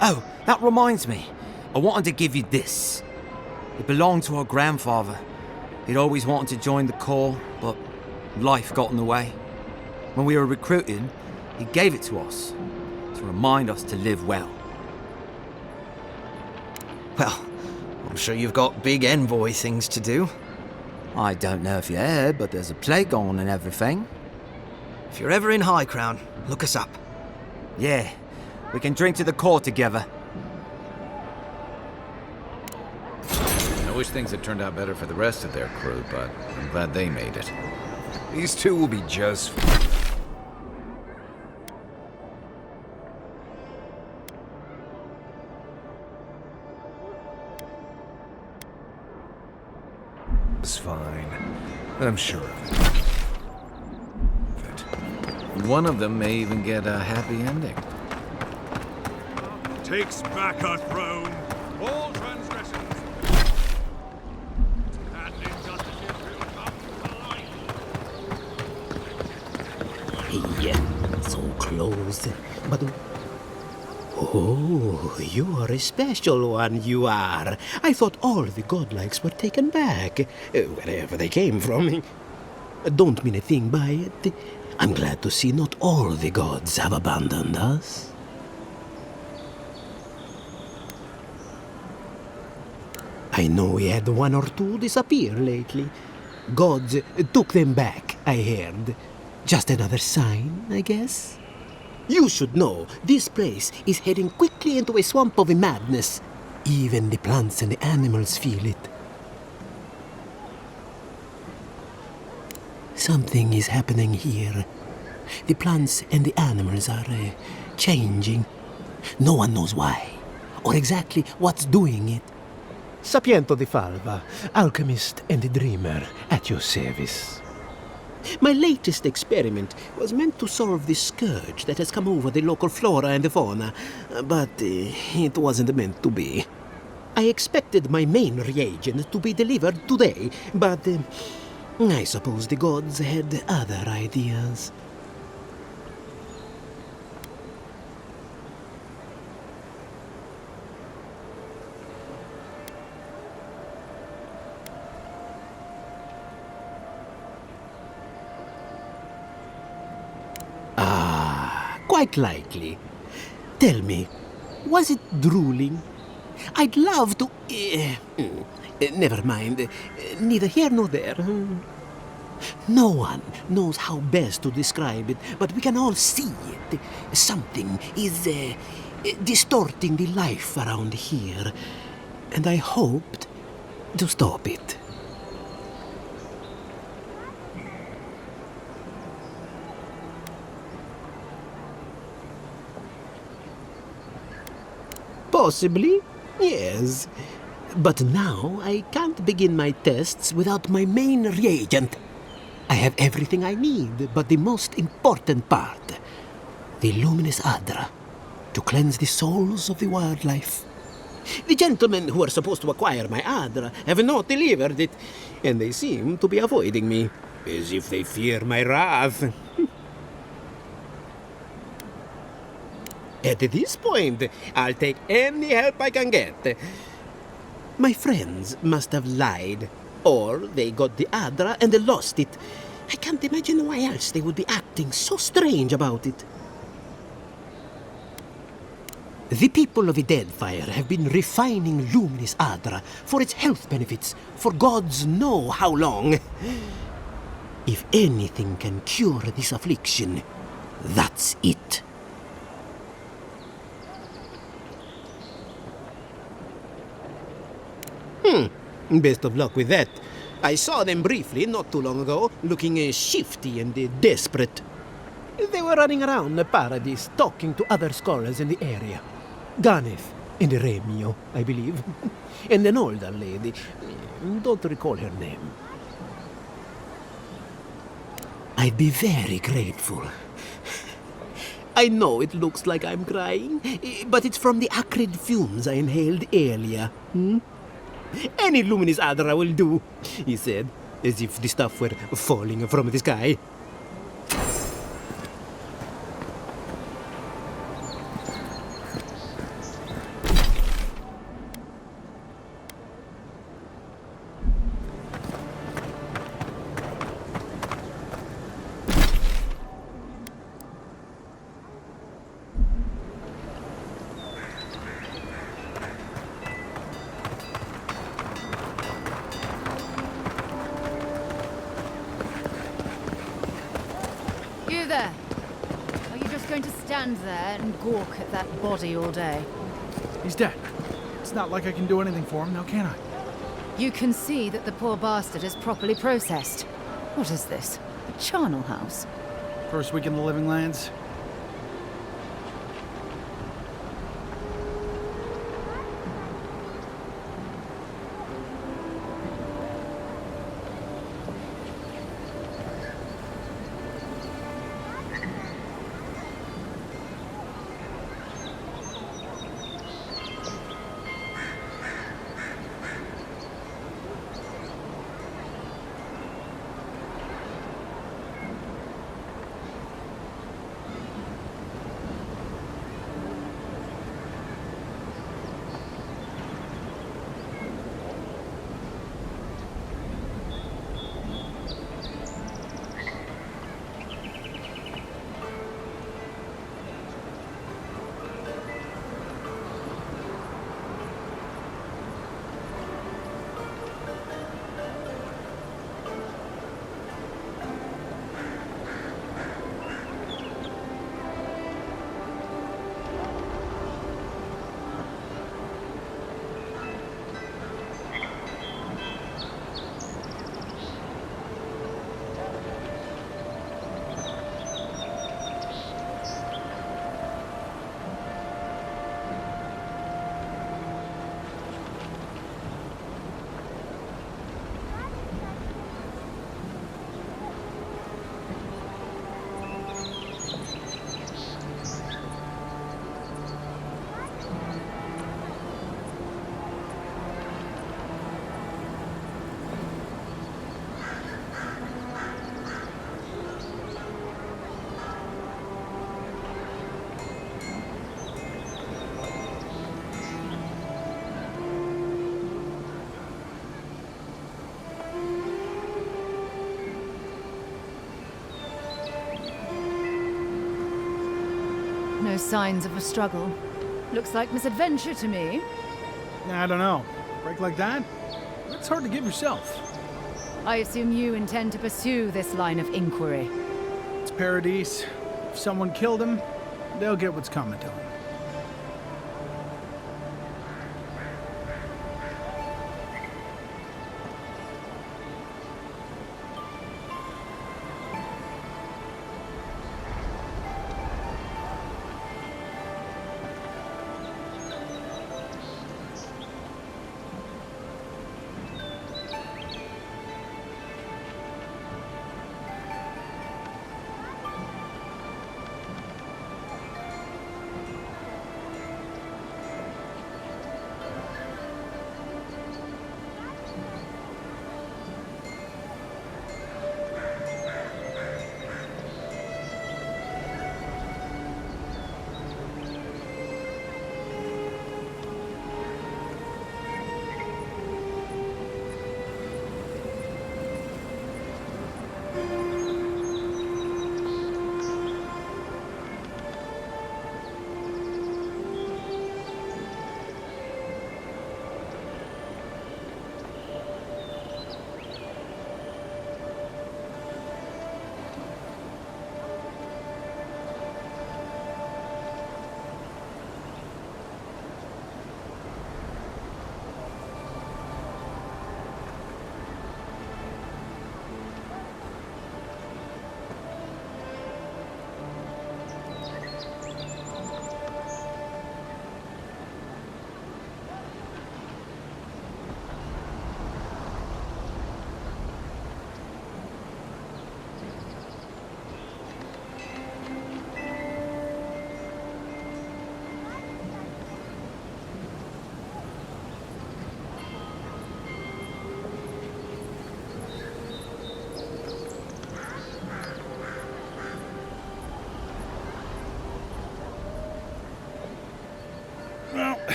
Oh, that reminds me. I wanted to give you this. It belonged to our grandfather. He'd always wanted to join the Corps, but life got in the way. When we were recruiting, he gave it to us, to remind us to live well. Well, I'm sure you've got big Envoy things to do. I don't know if you heard, but there's a plague on and everything. If you're ever in High Crown, look us up. Yeah, we can drink to the Corps together. I wish things had turned out better for the rest of their crew, but I'm glad they made it. These two will be just fine. It's fine. I'm sure of it. One of them may even get a happy ending. Takes back our throne, all transgressions. used. But... Oh, you are a special one, you are. I thought all the godlikes were taken back, wherever they came from. Don't mean a thing by it. I'm glad to see not all the gods have abandoned us. I know we had one or two disappear lately. Gods took them back, I heard. Just another sign, I guess. You should know, this place is heading quickly into a swamp of madness. Even the plants and the animals feel it. Something is happening here. The plants and the animals are changing. No one knows why, or exactly what's doing it. Sapiento di Falva, alchemist and dreamer, at your service. My latest experiment was meant to solve the scourge that has come over the local flora and the fauna, but it wasn't meant to be. I expected my main reagent to be delivered today, but I suppose the gods had other ideas. Quite likely. Tell me, was it drooling? I'd love to... never mind. Neither here nor there. No one knows how best to describe it, but we can all see it. Something is distorting the life around here, and I hoped to stop it. Possibly, yes. But now I can't begin my tests without my main reagent. I have everything I need, but the most important part, the luminous Adra, to cleanse the souls of the wildlife. The gentlemen who are supposed to acquire my Adra have not delivered it, and they seem to be avoiding me, as if they fear my wrath. At this point, I'll take any help I can get. My friends must have lied, or they got the Adra and they lost it. I can't imagine why else they would be acting so strange about it. The people of the Deadfire have been refining luminous Adra for its health benefits for gods know how long. If anything can cure this affliction, that's it. Best of luck with that. I saw them briefly not too long ago, looking shifty and desperate. They were running around the paradise, talking to other scholars in the area. Ganeth and Remio, I believe. And an older lady. Don't recall her name. I'd be very grateful. I know it looks like I'm crying, but it's from the acrid fumes I inhaled earlier. Any luminous Adra will do, he said, as if the stuff were falling from the sky. You there! Are you just going to stand there and gawk at that body all day? He's dead. It's not like I can do anything for him now, can I? You can see that the poor bastard is properly processed. What is this? A charnel house? First week in the Living Lands. signs of a struggle. Looks like misadventure to me. I don't know. Break like that? That's hard to give yourself. I assume you intend to pursue this line of inquiry. It's Paradise. If someone killed him, they'll get what's coming to them.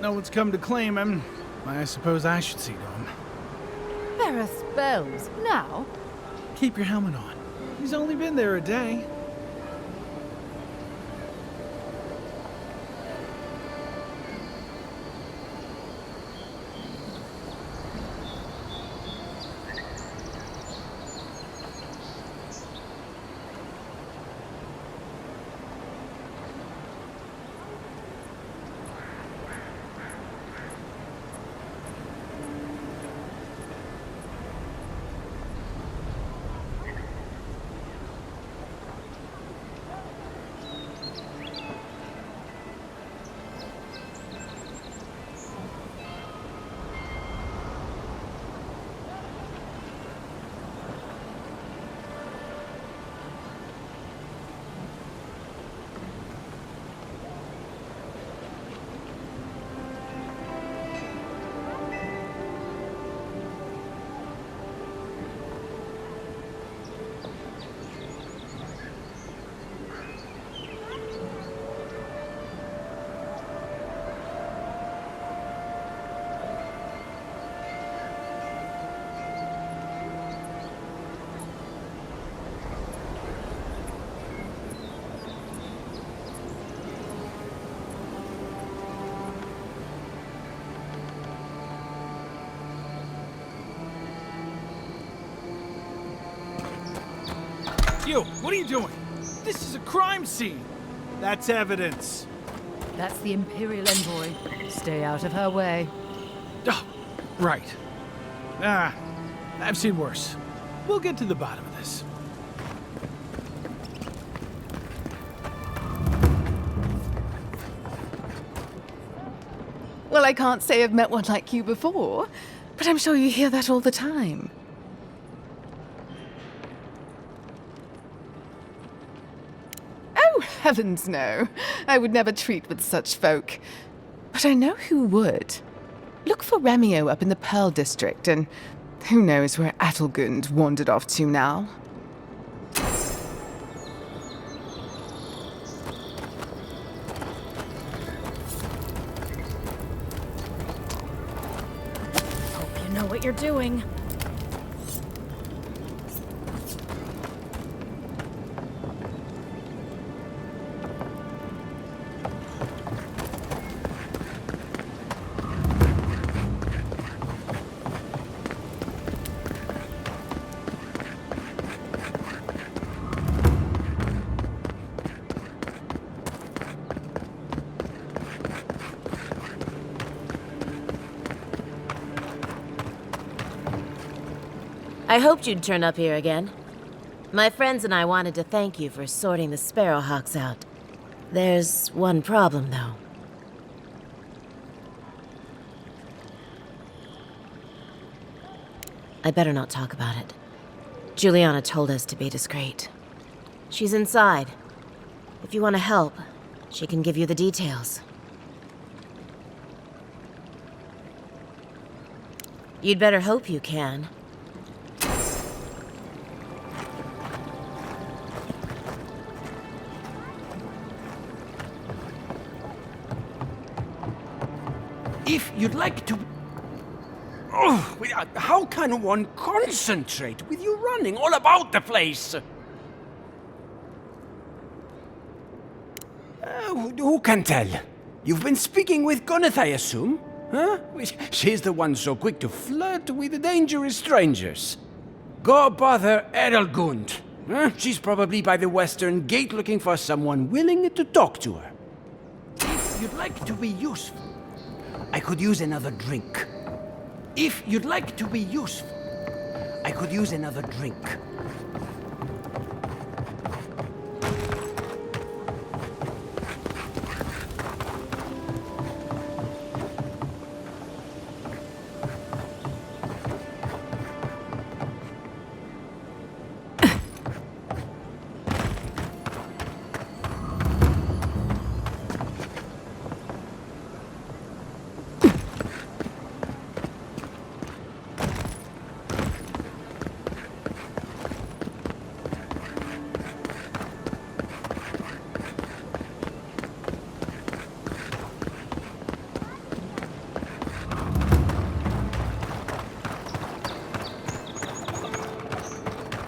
No one's come to claim him. I suppose I should see to him. Ferris bells. Now? Keep your helmet on. He's only been there a day. You, what are you doing? This is a crime scene. That's evidence. That's the Imperial Envoy. Stay out of her way. Oh, right. Ah, I've seen worse. We'll get to the bottom of this. Well, I can't say I've met one like you before, but I'm sure you hear that all the time. Oh, heavens no. I would never treat with such folk. But I know who would. Look for Remio up in the Pearl District, and who knows where Adelgund wandered off to now. Hope you know what you're doing. I hoped you'd turn up here again. My friends and I wanted to thank you for sorting the Sparrowhawks out. There's one problem, though. I better not talk about it. Juliana told us to be discreet. She's inside. If you want to help, she can give you the details. You'd better hope you can. If you'd like to... Oh, how can one concentrate with you running all about the place? Who can tell? You've been speaking with Gunneth, I assume? Huh? She's the one so quick to flirt with dangerous strangers. Go bother Edelgund. Huh? She's probably by the western gate looking for someone willing to talk to her. If you'd like to be useful, I could use another drink. If you'd like to be useful, I could use another drink.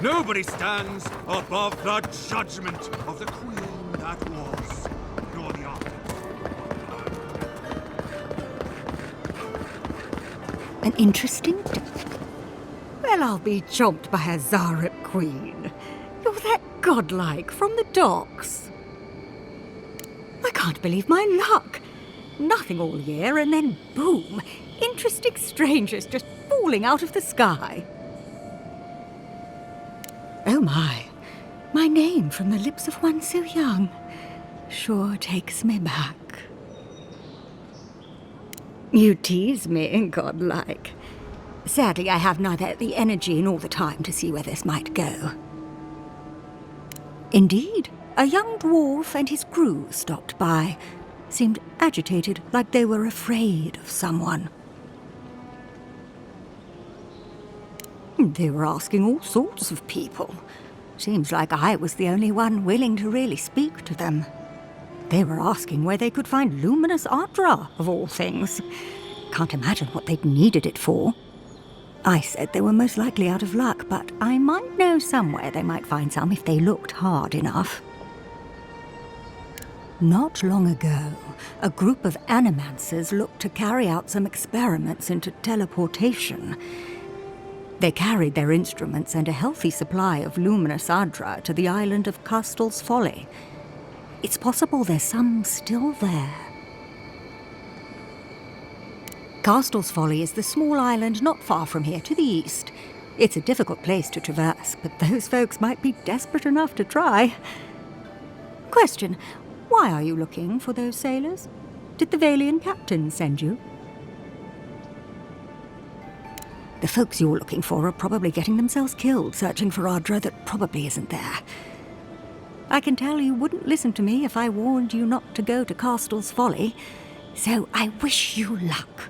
Nobody stands above the judgment of the queen that was, nor the after. An interesting... Well, I'll be chomped by a Zaret queen. You're that godlike from the docks. I can't believe my luck. Nothing all year, and then boom, interesting strangers just falling out of the sky. Oh my name from the lips of one so young sure takes me back. You tease me, godlike. Sadly, I have neither the energy nor the time to see where this might go. Indeed, a young dwarf and his crew stopped by, seemed agitated like they were afraid of someone. They were asking all sorts of people. Seems like I was the only one willing to really speak to them. They were asking where they could find luminous Adra, of all things. Can't imagine what they'd needed it for. I said they were most likely out of luck, but I might know somewhere they might find some if they looked hard enough. Not long ago, a group of animancers looked to carry out some experiments into teleportation. They carried their instruments and a healthy supply of luminous Adra to the island of Castel's Folly. It's possible there's some still there. Castel's Folly is the small island not far from here to the east. It's a difficult place to traverse, but those folks might be desperate enough to try. Question, why are you looking for those sailors? Did the Valian captain send you? The folks you're looking for are probably getting themselves killed searching for Adra that probably isn't there. I can tell you wouldn't listen to me if I warned you not to go to Castel's Folly, so I wish you luck.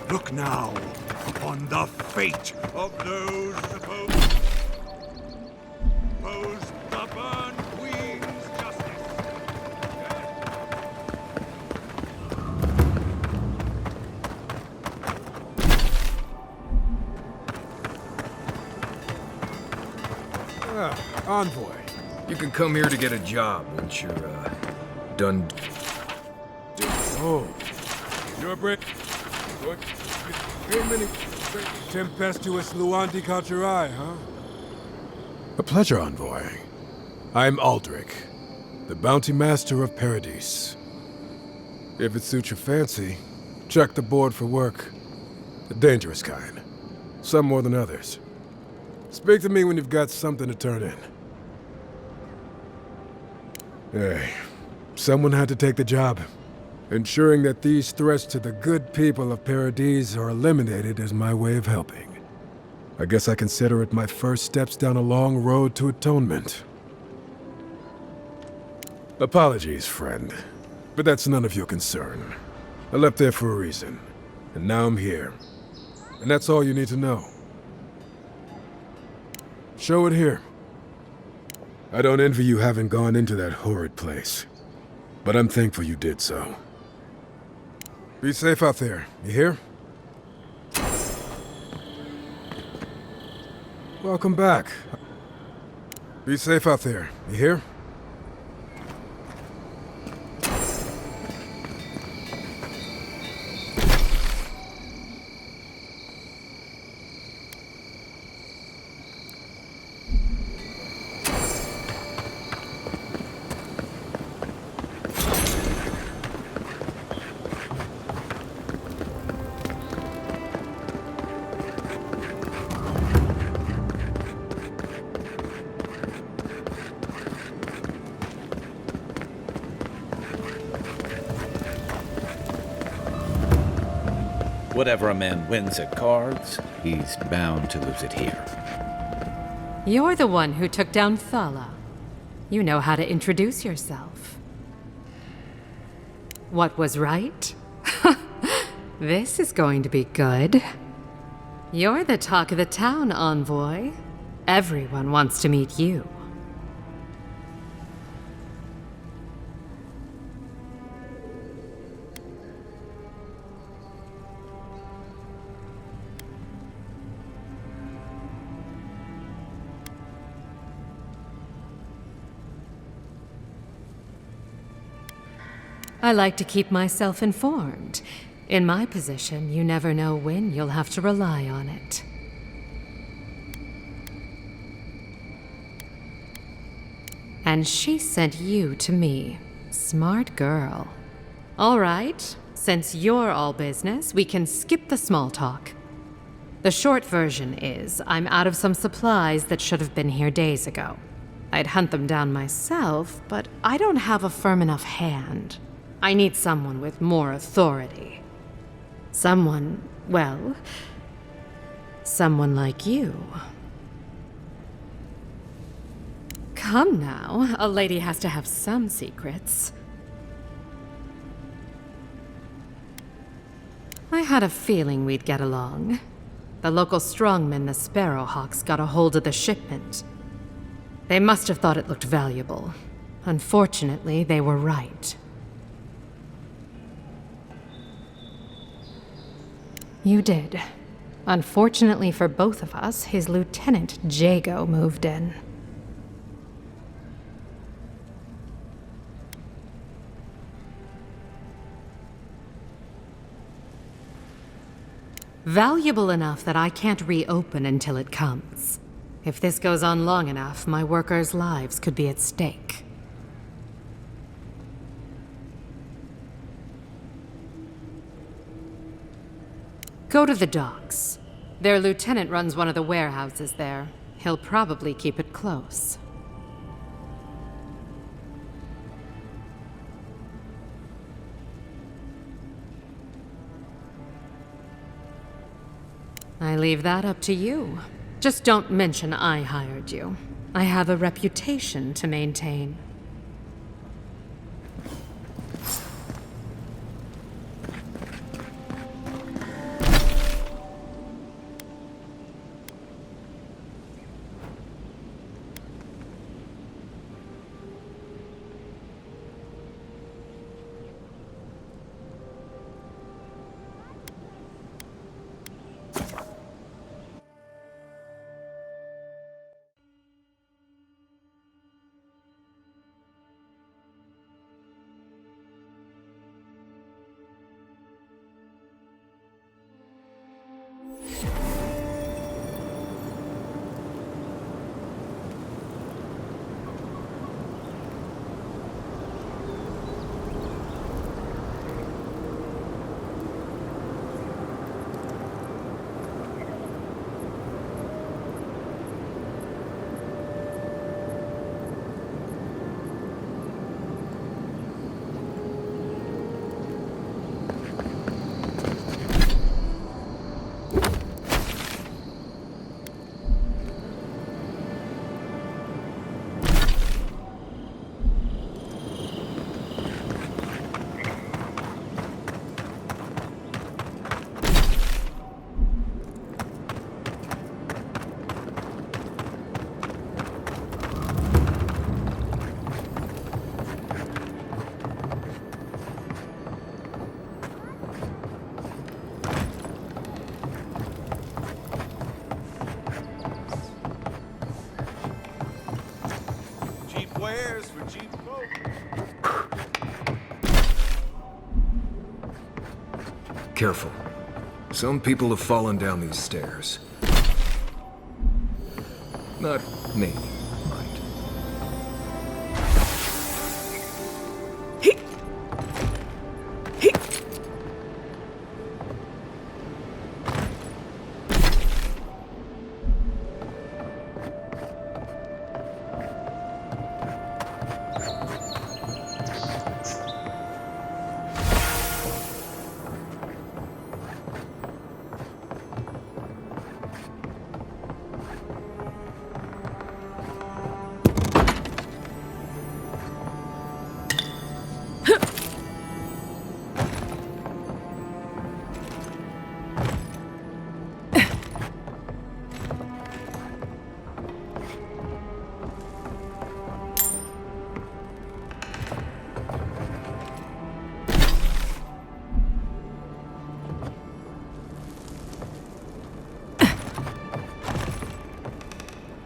Look now upon the fate of those supposed to burn Queen's justice. Envoy. You can come here to get a job once you're, done. Oh, you're a what? Many tempestuous Luandi caught your eye, huh? A pleasure, Envoy. I'm Aldrich, the bounty master of Paradise. If it suits your fancy, check the board for work. The dangerous kind. Some more than others. Speak to me when you've got something to turn in. Hey, someone had to take the job. Ensuring that these threats to the good people of Paradise are eliminated is my way of helping. I guess I consider it my first steps down a long road to atonement. Apologies, friend, but that's none of your concern. I left there for a reason, and now I'm here. And that's all you need to know. Show it here. I don't envy you having gone into that horrid place, but I'm thankful you did so. Be safe out there, you hear? Welcome back. Be safe out there, you hear? Whatever a man wins at cards, he's bound to lose it here. You're the one who took down Thala. You know how to introduce yourself. What was right? This is going to be good. You're the talk of the town, Envoy. Everyone wants to meet you. I like to keep myself informed. In my position, you never know when you'll have to rely on it. And she sent you to me. Smart girl. All right, since you're all business, we can skip the small talk. The short version is, I'm out of some supplies that should have been here days ago. I'd hunt them down myself, but I don't have a firm enough hand. I need someone with more authority. Someone, well, someone like you. Come now, a lady has to have some secrets. I had a feeling we'd get along. The local strongmen, the Sparrowhawks, got a hold of the shipment. They must have thought it looked valuable. Unfortunately, they were right. You did. Unfortunately for both of us, his lieutenant, Jago, moved in. Valuable enough that I can't reopen until it comes. If this goes on long enough, my workers' lives could be at stake. Go to the docks. Their lieutenant runs one of the warehouses there. He'll probably keep it close. I leave that up to you. Just don't mention I hired you. I have a reputation to maintain. wares for cheap folk. Careful. Some people have fallen down these stairs. Not me.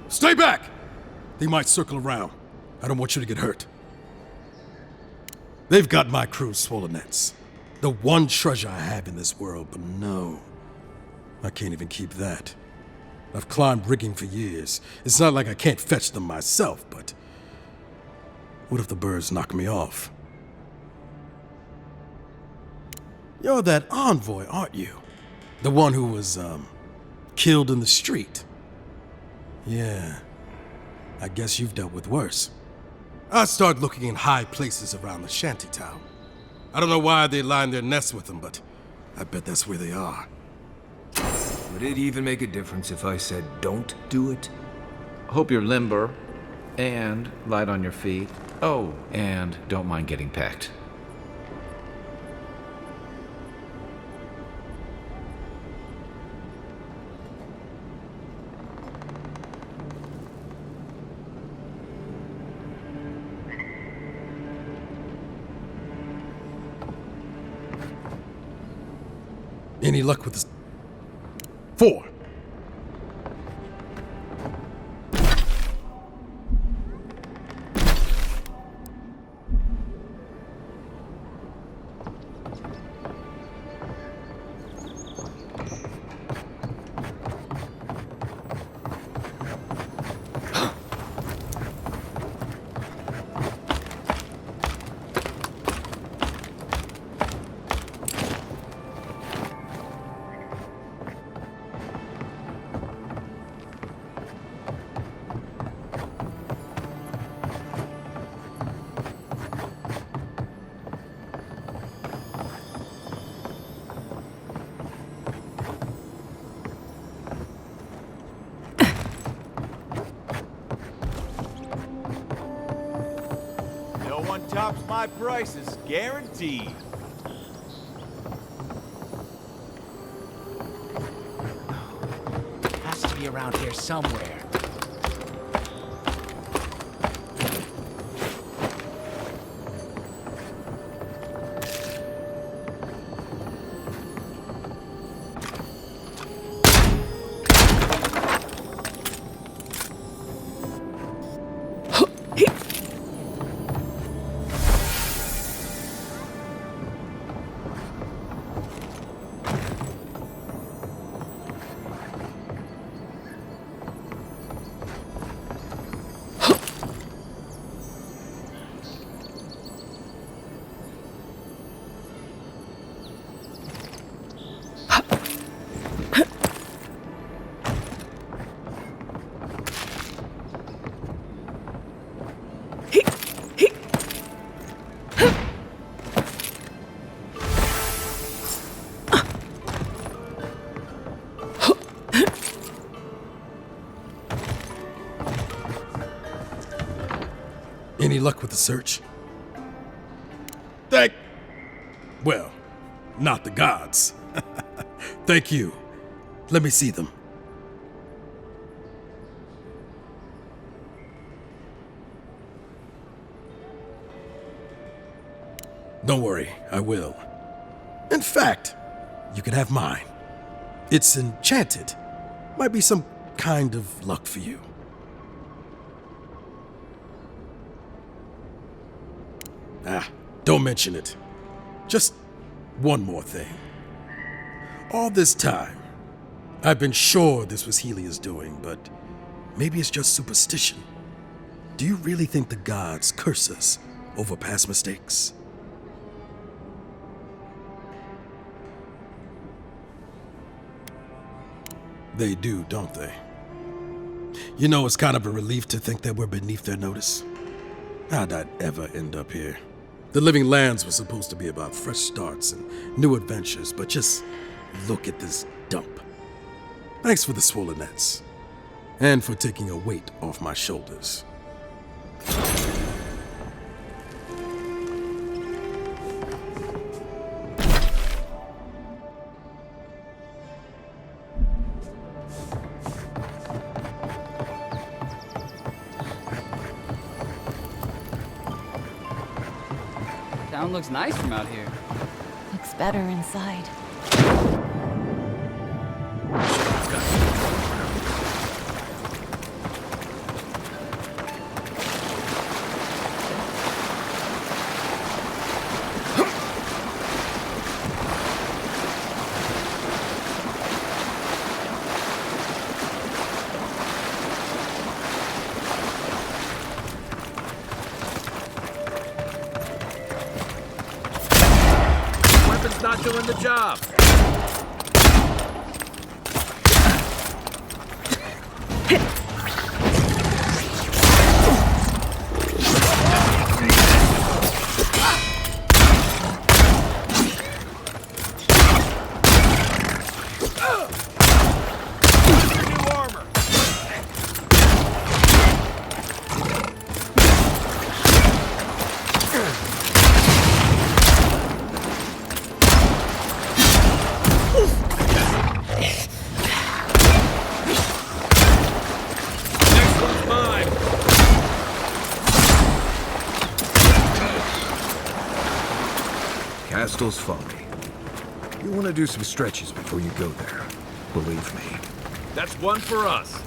Stay back! They might circle around. I don't want you to get hurt. They've got my crew's swollen nets. The one treasure I have in this world, but no. I can't even keep that. I've climbed rigging for years. It's not like I can't fetch them myself, but... what if the birds knock me off? You're that envoy, aren't you? The one who was, killed in the street. Yeah, I guess you've dealt with worse. I start looking in high places around the shantytown. I don't know why they line their nests with them, but I bet that's where they are. Would it even make a difference if I said don't do it? Hope you're limber and light on your feet. Oh, and don't mind getting pecked. Any luck with this? 4. No one tops my prices, guaranteed. Has to be around here somewhere. Any luck with the search? Well, not the gods. Thank you. Let me see them. Don't worry, I will. In fact, you can have mine. It's enchanted. Might be some kind of luck for you. Don't mention it. Just one more thing. All this time, I've been sure this was Helia's doing, but maybe it's just superstition. Do you really think the gods curse us over past mistakes? They do, don't they? You know, it's kind of a relief to think that we're beneath their notice. How'd I ever end up here? The Living Lands was supposed to be about fresh starts and new adventures, but just look at this dump. Thanks for the swollen nets, and for taking a weight off my shoulders. Town looks nice from out here. Looks better inside. Weapon's not doing the job. Castle's Folly. You want to do some stretches before you go there. Believe me. That's one for us.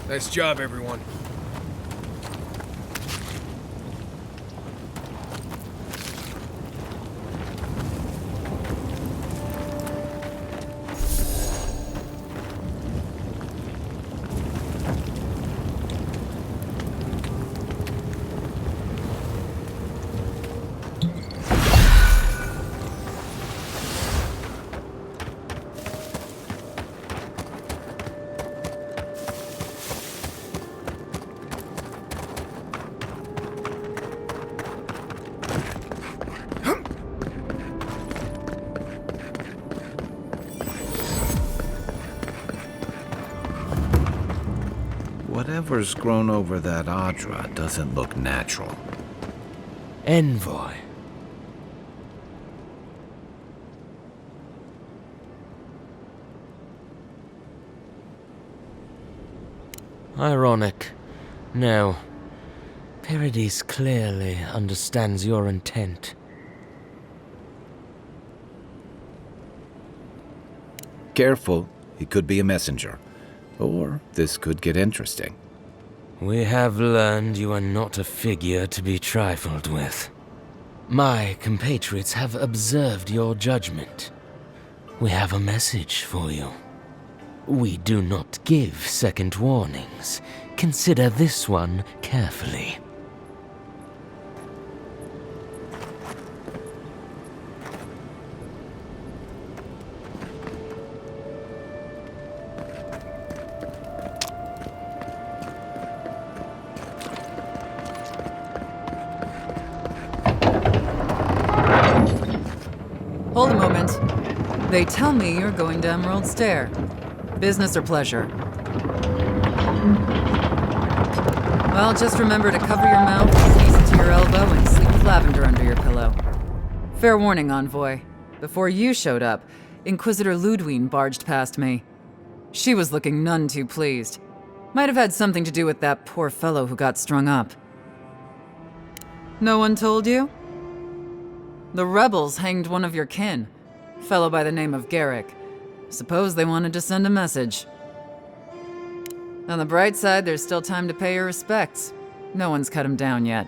Nice job, everyone. Whatever's grown over that Adra doesn't look natural. Envoy. Ironic. No. Paradis clearly understands your intent. Careful, he could be a messenger. Or this could get interesting. We have learned you are not a figure to be trifled with. My compatriots have observed your judgment. We have a message for you. We do not give second warnings. Consider this one carefully. Hold a moment. They tell me you're going to Emerald Stair. Business or pleasure? Well, just remember to cover your mouth, sneeze into your elbow, and sleep with lavender under your pillow. Fair warning, Envoy. Before you showed up, Inquisitor Ludwine barged past me. She was looking none too pleased. Might have had something to do with that poor fellow who got strung up. No one told you? The rebels hanged one of your kin, a fellow by the name of Garrick. Suppose they wanted to send a message. On the bright side, there's still time to pay your respects. No one's cut him down yet.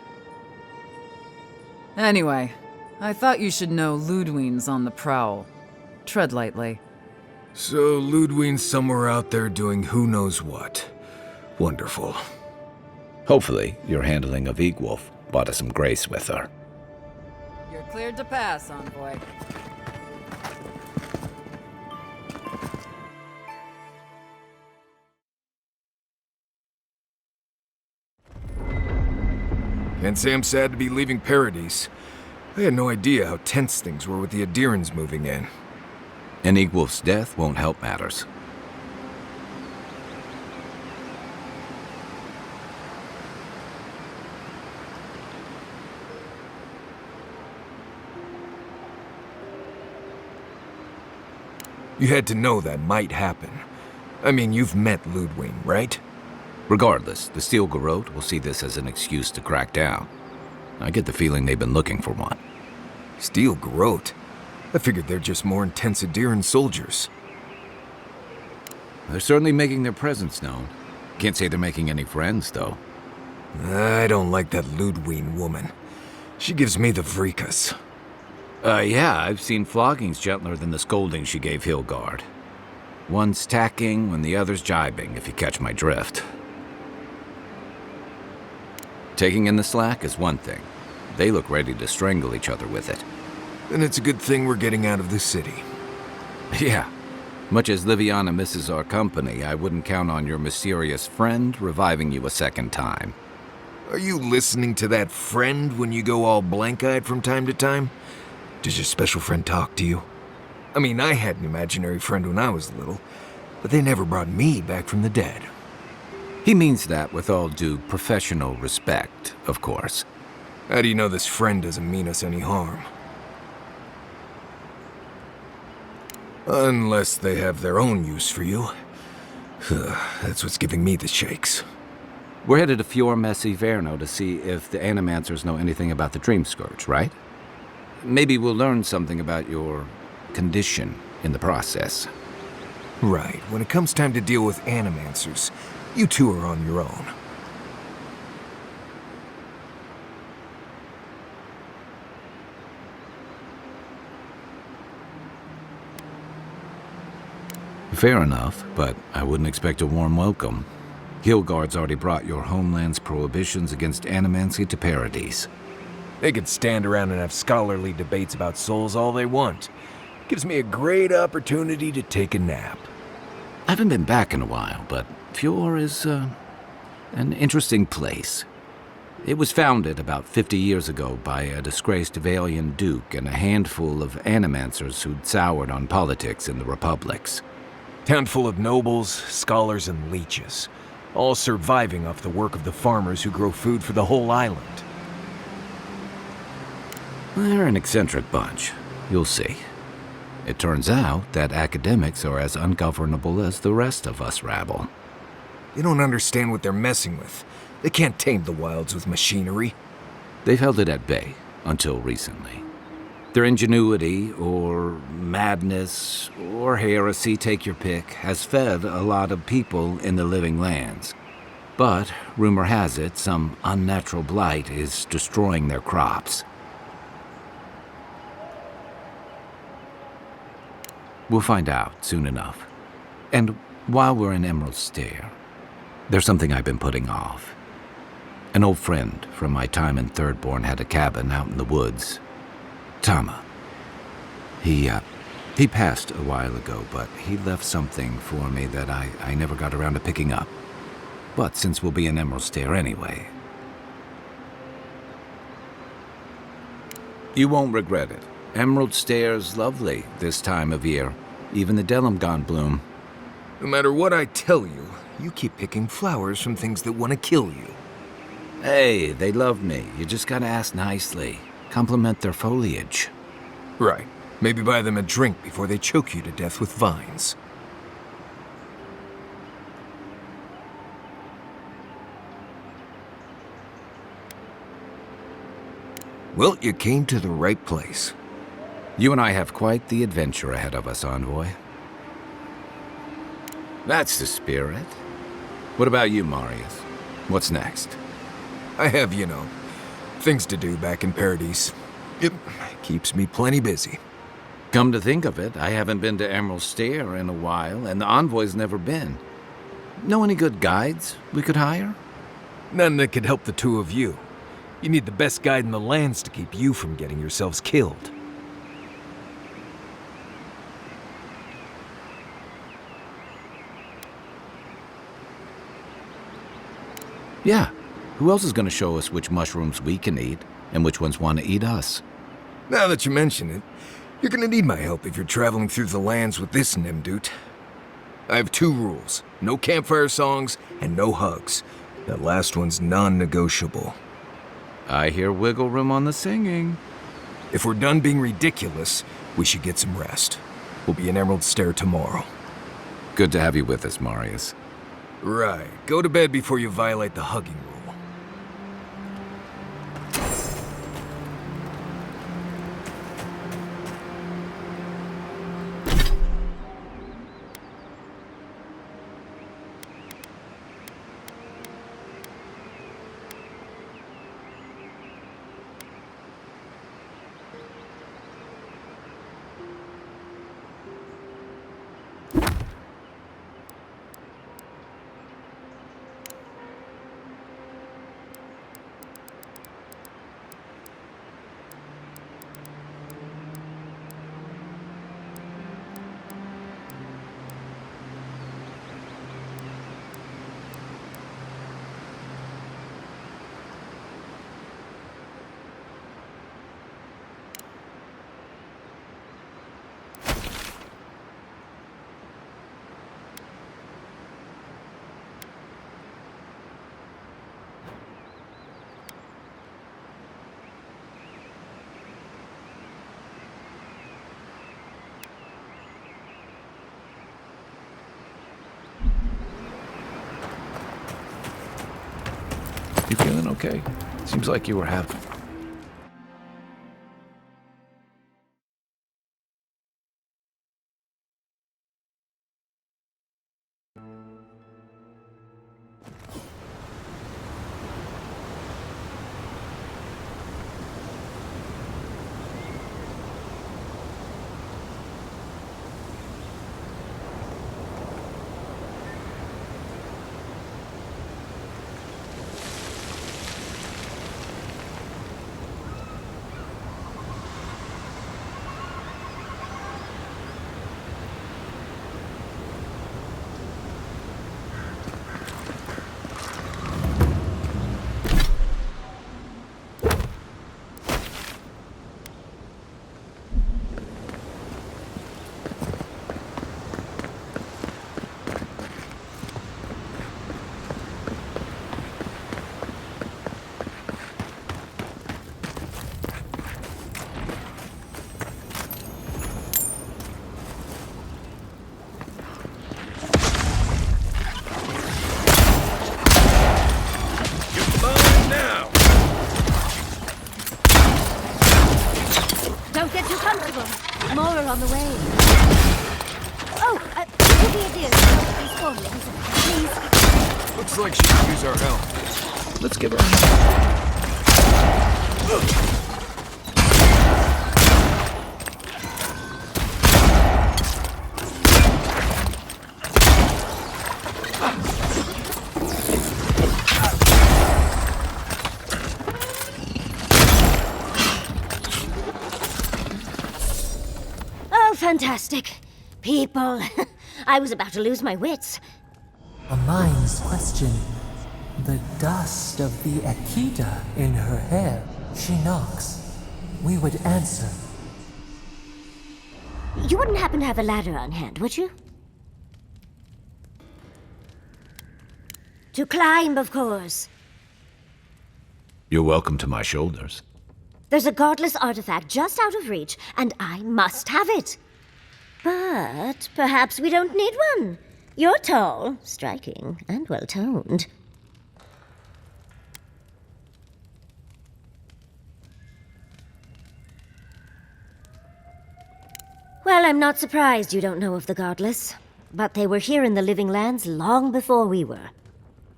Anyway, I thought you should know Ludwine's on the prowl. Tread lightly. So Ludwine's somewhere out there doing who knows what. Wonderful. Hopefully, your handling of Egwolf brought us some grace with her. You're cleared to pass, Envoy. Can't say I'm sad to be leaving Paradis. I had no idea how tense things were with the Adirans moving in. And Egwolf's death won't help matters. You had to know that might happen. I mean, you've met Ludwine, right? Regardless, the Steel Garrote will see this as an excuse to crack down. I get the feeling they've been looking for one. Steel Garrote? I figured they're just more intense Adiran soldiers. They're certainly making their presence known. Can't say they're making any friends, though. I don't like that Ludwine woman. She gives me the vrikas. Yeah, I've seen floggings gentler than the scolding she gave Hilgard. One's tacking when the other's jibing, if you catch my drift. Taking in the slack is one thing. They look ready to strangle each other with it. Then it's a good thing we're getting out of the city. Yeah. Much as Liviana misses our company, I wouldn't count on your mysterious friend reviving you a second time. Are you listening to that friend when you go all blank-eyed from time to time? Does your special friend talk to you? I mean, I had an imaginary friend when I was little, but they never brought me back from the dead. He means that with all due professional respect, of course. How do you know this friend doesn't mean us any harm? Unless they have their own use for you. That's what's giving me the shakes. We're headed to Fior Messi Verno to see if the Animancers know anything about the Dream Scourge, right? Maybe we'll learn something about your condition in the process. Right. When it comes time to deal with Animancers, you two are on your own. Fair enough, but I wouldn't expect a warm welcome. Hilgard's already brought your homeland's prohibitions against animancy to Paradis. They could stand around and have scholarly debates about souls all they want. Gives me a great opportunity to take a nap. I haven't been back in a while, but Fior is, an interesting place. It was founded about 50 years ago by a disgraced Valian duke and a handful of animancers who'd soured on politics in the republics. Town full of nobles, scholars, and leeches. all surviving off the work of the farmers who grow food for the whole island. They're an eccentric bunch. You'll see. It turns out that academics are as ungovernable as the rest of us rabble. They don't understand what they're messing with. They can't tame the wilds with machinery. They've held it at bay until recently. Their ingenuity, or madness, or heresy, take your pick, has fed a lot of people in the living lands. But, rumor has it, some unnatural blight is destroying their crops. We'll find out soon enough. And while we're in Emerald Stair, there's something I've been putting off. An old friend from my time in Thirdborn had a cabin out in the woods. Tama. He passed a while ago, but he left something for me that I never got around to picking up. But since we'll be in Emerald Stair anyway, you won't regret it. Emerald Stair's lovely this time of year. Even the Delimgon bloom. No matter what I tell you, you keep picking flowers from things that want to kill you. Hey, they love me. You just gotta ask nicely. Compliment their foliage. Right. Maybe buy them a drink before they choke you to death with vines. Well, you came to the right place. You and I have quite the adventure ahead of us, Envoy. That's the spirit. What about you, Marius? What's next? I have, things to do back in Paradise. It keeps me plenty busy. Come to think of it, I haven't been to Emerald Stair in a while, and the Envoy's never been. Know any good guides we could hire? None that could help the two of you. You need the best guide in the lands to keep you from getting yourselves killed. Yeah. Who else is going to show us which mushrooms we can eat and which ones want to eat us? Now that you mention it, you're going to need my help if you're traveling through the lands with this Nimdut. I have 2 rules. No campfire songs and no hugs. That last one's non-negotiable. I hear wiggle room on the singing. If we're done being ridiculous, we should get some rest. We'll be in Emerald Stair tomorrow. Good to have you with us, Marius. Right. Go to bed before you violate the hugging rule. You feeling okay? Seems like you were having... on the way. Oh, could be a deal. These formulas, please. Looks like she could use our help. Let's give her a hand. Oh, fantastic. People. I was about to lose my wits. A mind's question. The dust of the Akita in her hair. She knocks. We would answer. You wouldn't happen to have a ladder on hand, would you? To climb, of course. You're welcome to my shoulders. There's a godless artifact just out of reach, and I must have it. But perhaps we don't need one. You're tall, striking, and well-toned. Well, I'm not surprised you don't know of the Godless. But they were here in the Living Lands long before we were.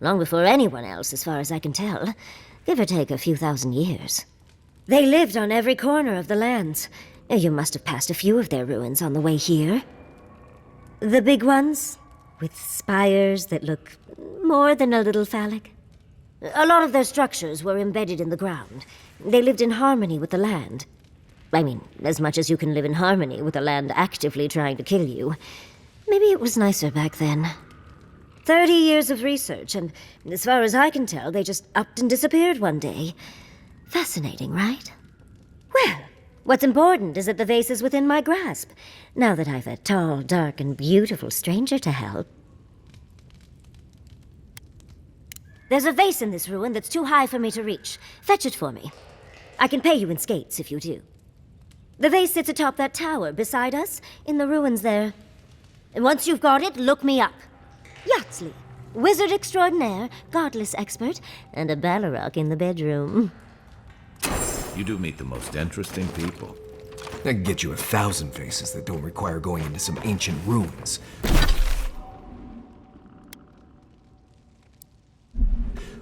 Long before anyone else, as far as I can tell. Give or take a few thousand years. They lived on every corner of the lands. You must have passed a few of their ruins on the way here. The big ones, with spires that look more than a little phallic. A lot of their structures were embedded in the ground. They lived in harmony with the land. I mean, as much as you can live in harmony with the land actively trying to kill you. Maybe it was nicer back then. 30 years of research, and as far as I can tell, they just upped and disappeared one day. Fascinating, right? Well, what's important is that the vase is within my grasp, now that I've a tall, dark, and beautiful stranger to help. There's a vase in this ruin that's too high for me to reach. Fetch it for me. I can pay you in skates if you do. The vase sits atop that tower beside us, in the ruins there. And once you've got it, look me up. Yatsley, wizard extraordinaire, godless expert, and a Balrog in the bedroom. You do meet the most interesting people. I can get you 1,000 faces that don't require going into some ancient ruins.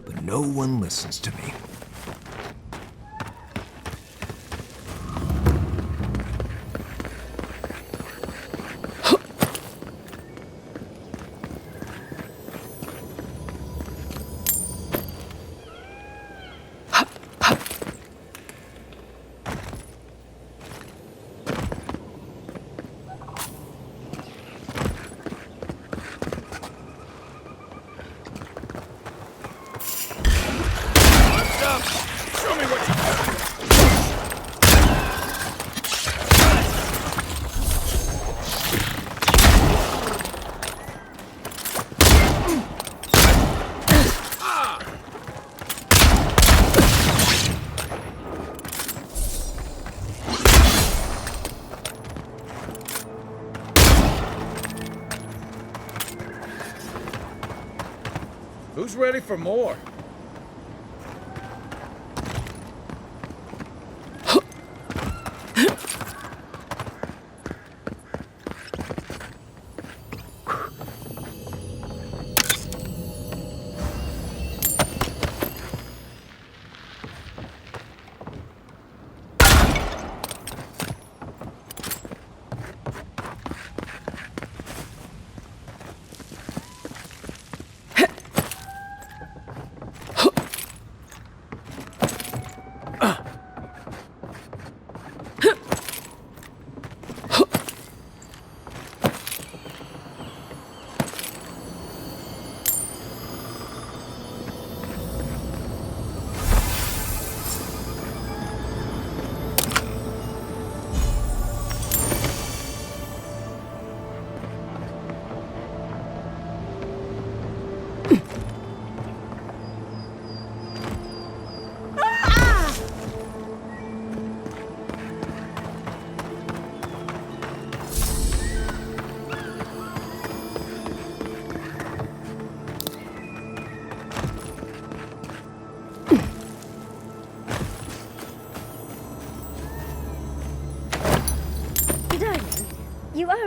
But no one listens to me. Who's ready for more?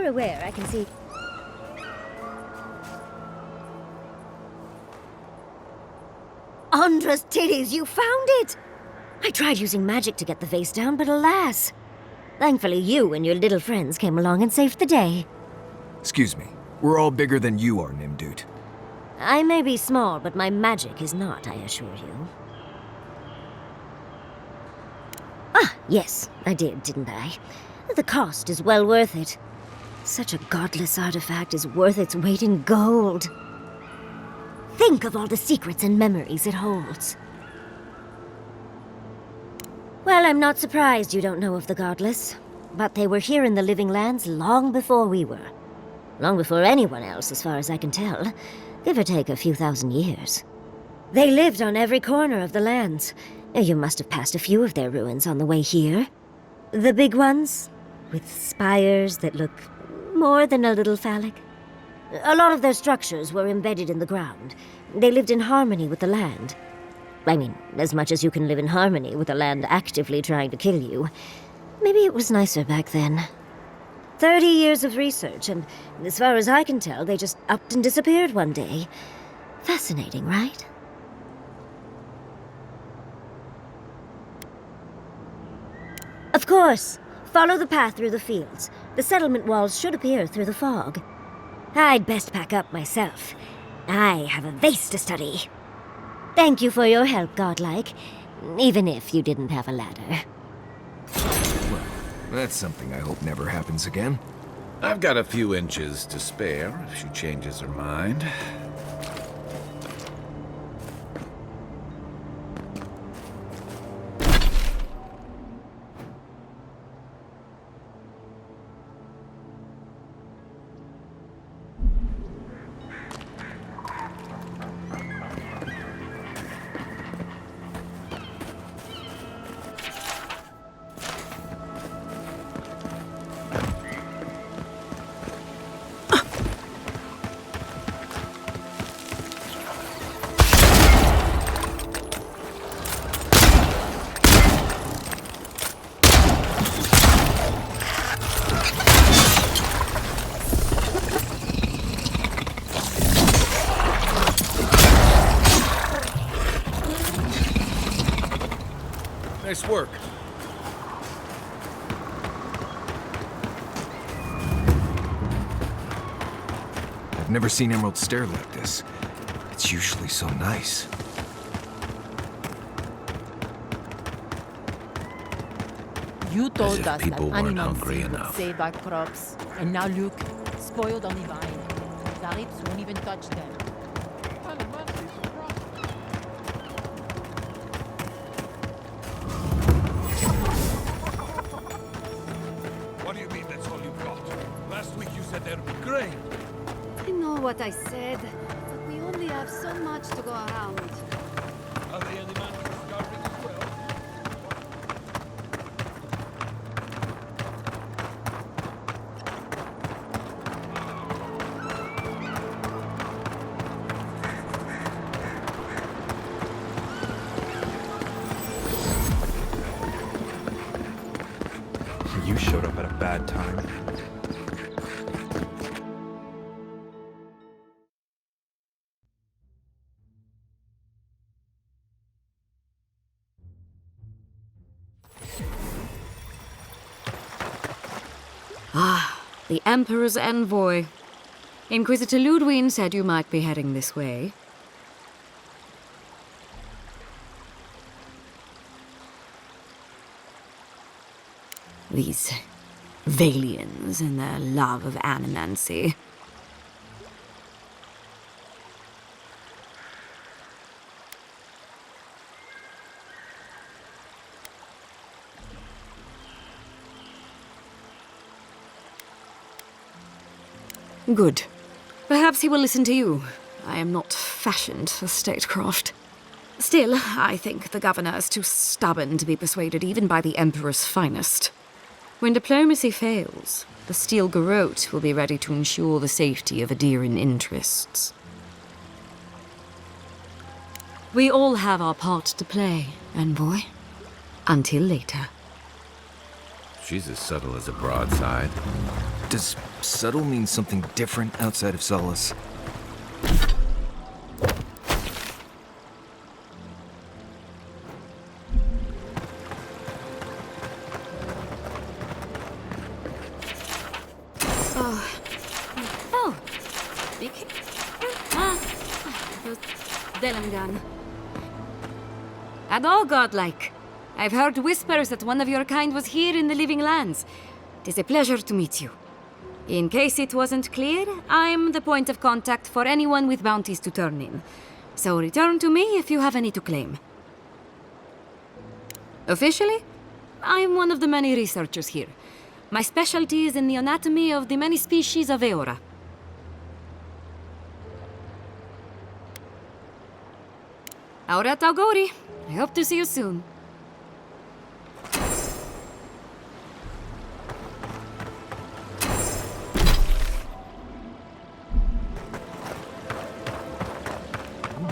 you're aware, I can see... Andra's titties, you found it! I tried using magic to get the vase down, but alas. Thankfully, you and your little friends came along and saved the day. Excuse me. We're all bigger than you are, Nimdut. I may be small, but my magic is not, I assure you. Ah, yes, I didn't I? The cost is well worth it. Such a godless artifact is worth its weight in gold. Think of all the secrets and memories it holds. Well, I'm not surprised you don't know of the godless. But they were here in the living lands long before we were. Long before anyone else, as far as I can tell. Give or take a few thousand years. They lived on every corner of the lands. You must have passed a few of their ruins on the way here. The big ones, with spires that look more than a little phallic. A lot of their structures were embedded in the ground. They lived in harmony with the land. I mean, as much as you can live in harmony with the land actively trying to kill you. Maybe it was nicer back then. 30 years of research, and as far as I can tell, they just upped and disappeared one day. Fascinating, right? Of course. Follow the path through the fields. The settlement walls should appear through the fog. I'd best pack up myself. I have a vase to study. Thank you for your help, Godlike. Even if you didn't have a ladder. Well, that's something I hope never happens again. I've got a few inches to spare if she changes her mind. Nice work. I've never seen Emerald Stair like this. It's usually so nice. You told us that people weren't animals hungry would enough. save our crops, and now look, spoiled on the vine. The apes won't even touch them. What do you mean that's all you've got? Last week you said there'd be grain. I know what I said, but we only have so much to go around. Are the animals starving as well? You showed up at a bad time. Ah, the Emperor's envoy. Inquisitor Ludwig said you might be heading this way. These Valians and their love of animancy. Good. Perhaps he will listen to you. I am not fashioned for statecraft. Still, I think the governor is too stubborn to be persuaded even by the Emperor's finest. When diplomacy fails, the Steel Garrote will be ready to ensure the safety of Adiran interests. We all have our part to play, envoy. Until later. She's as subtle as a broadside. Does subtle mean something different outside of Solace? Oh. Delangan. And all godlike. I've heard whispers that one of your kind was here in the living lands. It is a pleasure to meet you. In case it wasn't clear, I'm the point of contact for anyone with bounties to turn in. So return to me if you have any to claim. Officially, I'm one of the many researchers here. My specialty is in the anatomy of the many species of Eora. Aurat Auguri. I hope to see you soon.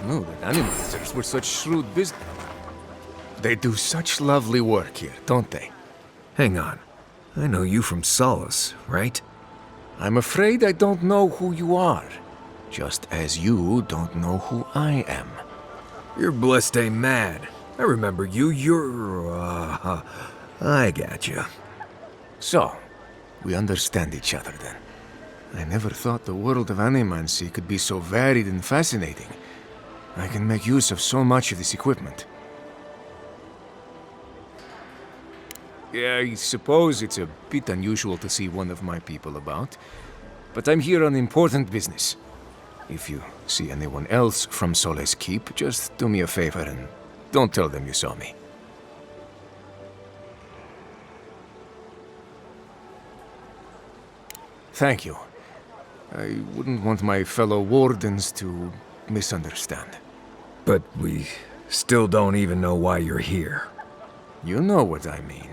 No, the animalizers were such shrewd business. They do such lovely work here, don't they? Hang on. I know you from Solace, right? I'm afraid I don't know who you are. Just as you don't know who I am. You're blessed mad. I remember you. I gotcha. So, we understand each other then. I never thought the world of animancy could be so varied and fascinating. I can make use of so much of this equipment. Yeah, I suppose it's a bit unusual to see one of my people about, but I'm here on important business. If you see anyone else from Sole's Keep, just do me a favor and don't tell them you saw me. Thank you. I wouldn't want my fellow wardens to misunderstand. But we still don't even know why you're here. You know what I mean.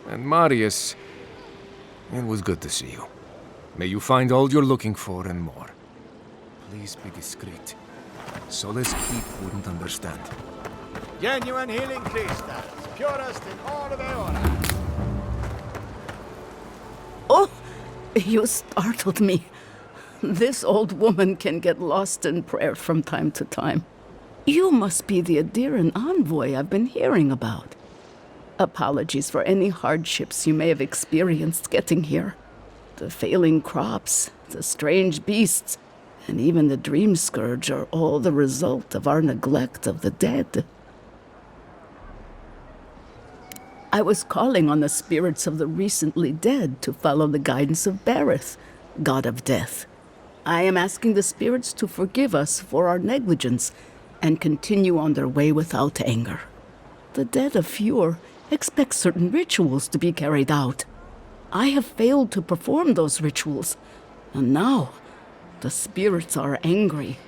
And Marius, it was good to see you. May you find all you're looking for and more. Please be discreet. Sole's Keep wouldn't understand. Genuine healing crystals, purest in all of Eora. Oh, you startled me. This old woman can get lost in prayer from time to time. You must be the Adiran envoy I've been hearing about. Apologies for any hardships you may have experienced getting here. The failing crops, the strange beasts, and even the dream scourge are all the result of our neglect of the dead. I was calling on the spirits of the recently dead to follow the guidance of Bareth, god of death. I am asking the spirits to forgive us for our negligence and continue on their way without anger. The dead of Fjord expect certain rituals to be carried out. I have failed to perform those rituals, and now the spirits are angry.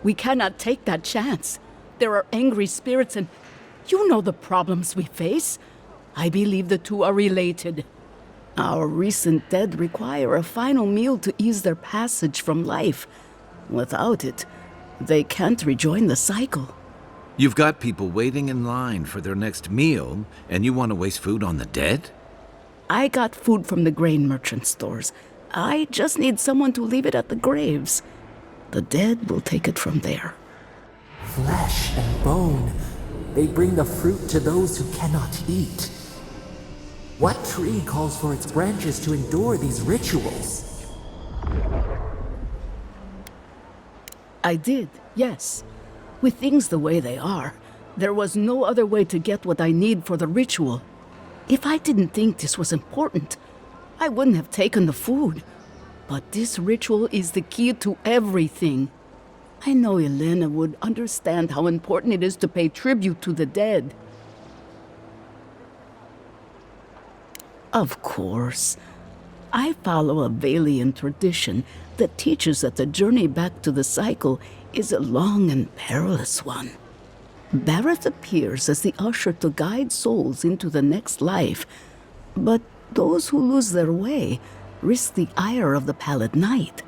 We cannot take that chance. There are angry spirits, and you know the problems we face. I believe the two are related. Our recent dead require a final meal to ease their passage from life. Without it, they can't rejoin the cycle. You've got people waiting in line for their next meal, and you want to waste food on the dead? I got food from the grain merchant stores. I just need someone to leave it at the graves. The dead will take it from there. Flesh and bone, they bring the fruit to those who cannot eat. What tree calls for its branches to endure these rituals? I did, yes. With things the way they are, there was no other way to get what I need for the ritual. If I didn't think this was important, I wouldn't have taken the food. But this ritual is the key to everything. I know Elena would understand how important it is to pay tribute to the dead. Of course. I follow a Valian tradition that teaches that the journey back to the cycle is a long and perilous one. Bareth appears as the usher to guide souls into the next life, but those who lose their way risk the ire of the Pallid Knight.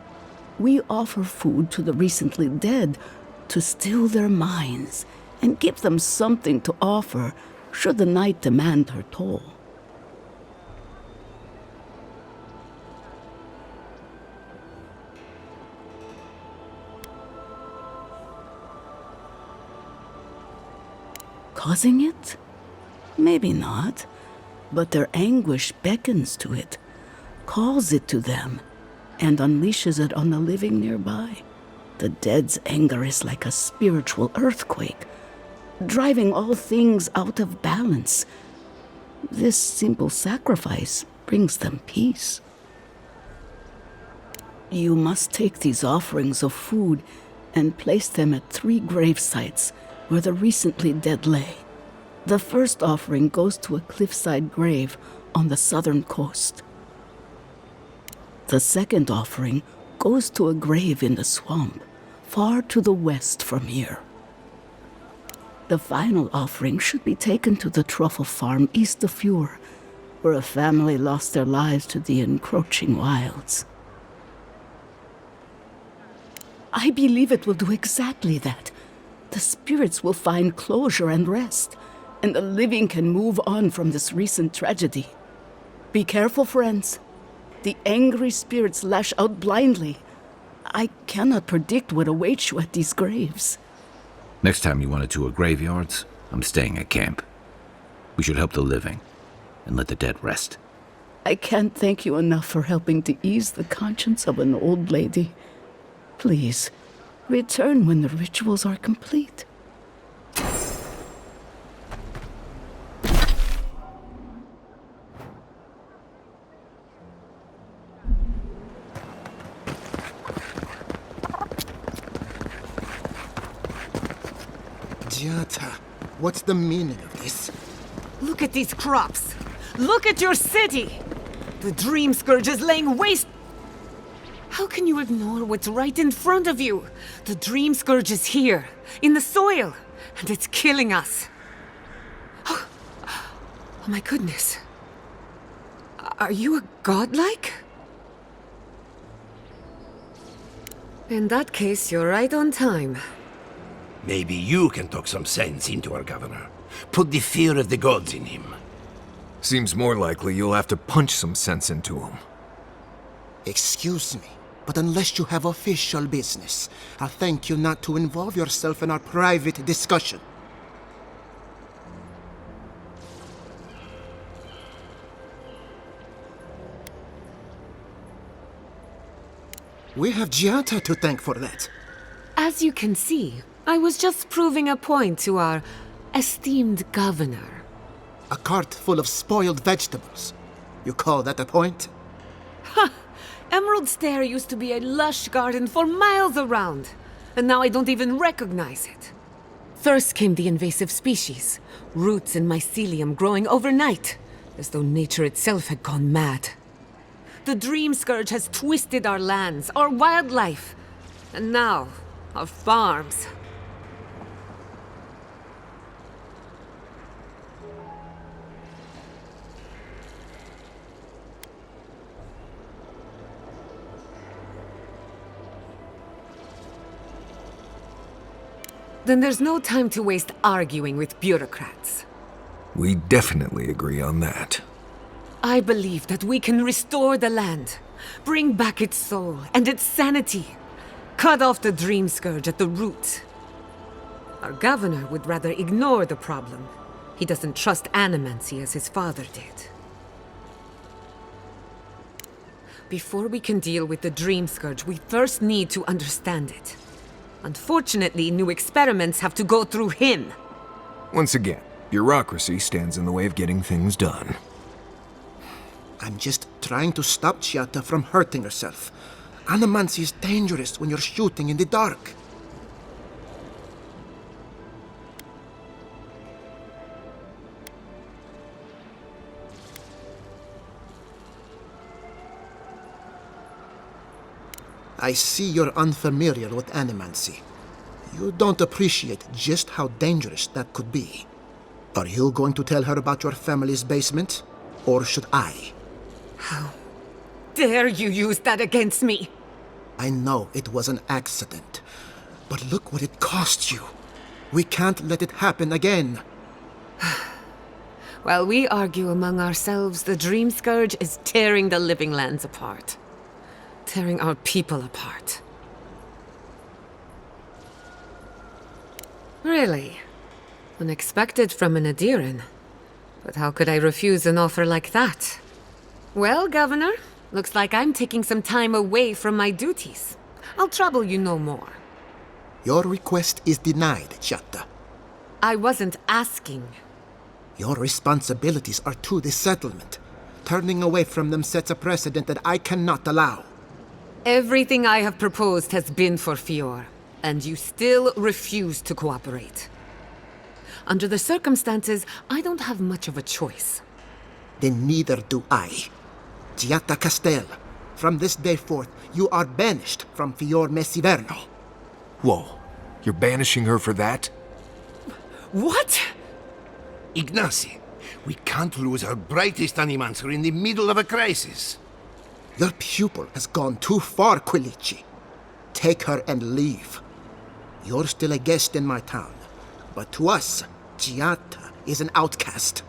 We offer food to the recently dead to still their minds and give them something to offer should the night demand her toll. Causing it? Maybe not, but their anguish beckons to it, calls it to them, and unleashes it on the living nearby. The dead's anger is like a spiritual earthquake, driving all things out of balance. This simple sacrifice brings them peace. You must take these offerings of food and place them at 3 grave sites where the recently dead lay. The first offering goes to a cliffside grave on the southern coast. The second offering goes to a grave in the swamp, far to the west from here. The final offering should be taken to the truffle farm east of Fure, where a family lost their lives to the encroaching wilds. I believe it will do exactly that. The spirits will find closure and rest, and the living can move on from this recent tragedy. Be careful, friends. The angry spirits lash out blindly. I cannot predict what awaits you at these graves. Next time you want to tour graveyards, I'm staying at camp. We should help the living and let the dead rest. I can't thank you enough for helping to ease the conscience of an old lady. Please, return when the rituals are complete. Giata, what's the meaning of this? Look at these crops. Look at your city. The Dream Scourge is laying waste. How can you ignore what's right in front of you? The Dream Scourge is here, in the soil, and it's killing us. Oh my goodness. Are you a godlike? In that case, you're right on time. Maybe you can talk some sense into our governor. Put the fear of the gods in him. Seems more likely you'll have to punch some sense into him. Excuse me, but unless you have official business, I'll thank you not to involve yourself in our private discussion. We have Giata to thank for that. As you can see, I was just proving a point to our esteemed governor. A cart full of spoiled vegetables. You call that a point? Ha! Emerald Stair used to be a lush garden for miles around, and now I don't even recognize it. First came the invasive species, roots and mycelium growing overnight, as though nature itself had gone mad. The Dream Scourge has twisted our lands, our wildlife, and now our farms. Then there's no time to waste arguing with bureaucrats. We definitely agree on that. I believe that we can restore the land, bring back its soul and its sanity, cut off the Dream Scourge at the root. Our governor would rather ignore the problem. He doesn't trust animancy as his father did. Before we can deal with the Dream Scourge, we first need to understand it. Unfortunately, new experiments have to go through him. Once again, bureaucracy stands in the way of getting things done. I'm just trying to stop Giata from hurting herself. Animancy is dangerous when you're shooting in the dark. I see you're unfamiliar with animancy. You don't appreciate just how dangerous that could be. Are you going to tell her about your family's basement? Or should I? How dare you use that against me? I know it was an accident, but look what it cost you. We can't let it happen again. While we argue among ourselves, the Dream Scourge is tearing the living lands apart. Tearing our people apart. Really? Unexpected from an Adiran. But how could I refuse an offer like that? Well, Governor, looks like I'm taking some time away from my duties. I'll trouble you no more. Your request is denied, Chatta. I wasn't asking. Your responsibilities are to this settlement. Turning away from them sets a precedent that I cannot allow. Everything I have proposed has been for Fior, and you still refuse to cooperate. Under the circumstances, I don't have much of a choice. Then neither do I. Giatta Castel, from this day forth, you are banished from Fior Messiverno. Whoa, you're banishing her for that? What? Ignacy, we can't lose our brightest animancer in the middle of a crisis. Your pupil has gone too far, Quilici. Take her and leave. You're still a guest in my town, but to us, Giatta is an outcast.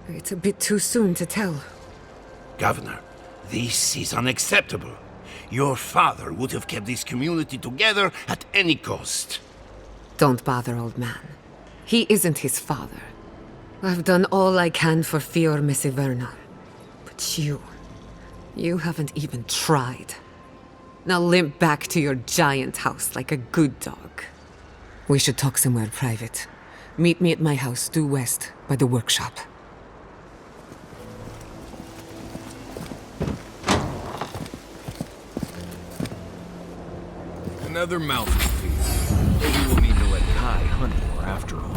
It's a bit too soon to tell. Governor, this is unacceptable. Your father would have kept this community together at any cost. Don't bother, old man. He isn't his father. I've done all I can for Fior Messiverno. But you haven't even tried. Now limp back to your giant house like a good dog. We should talk somewhere private. Meet me at my house due west by the workshop. Another mouthful feast. Maybe we'll need to let Kai hunt more after all.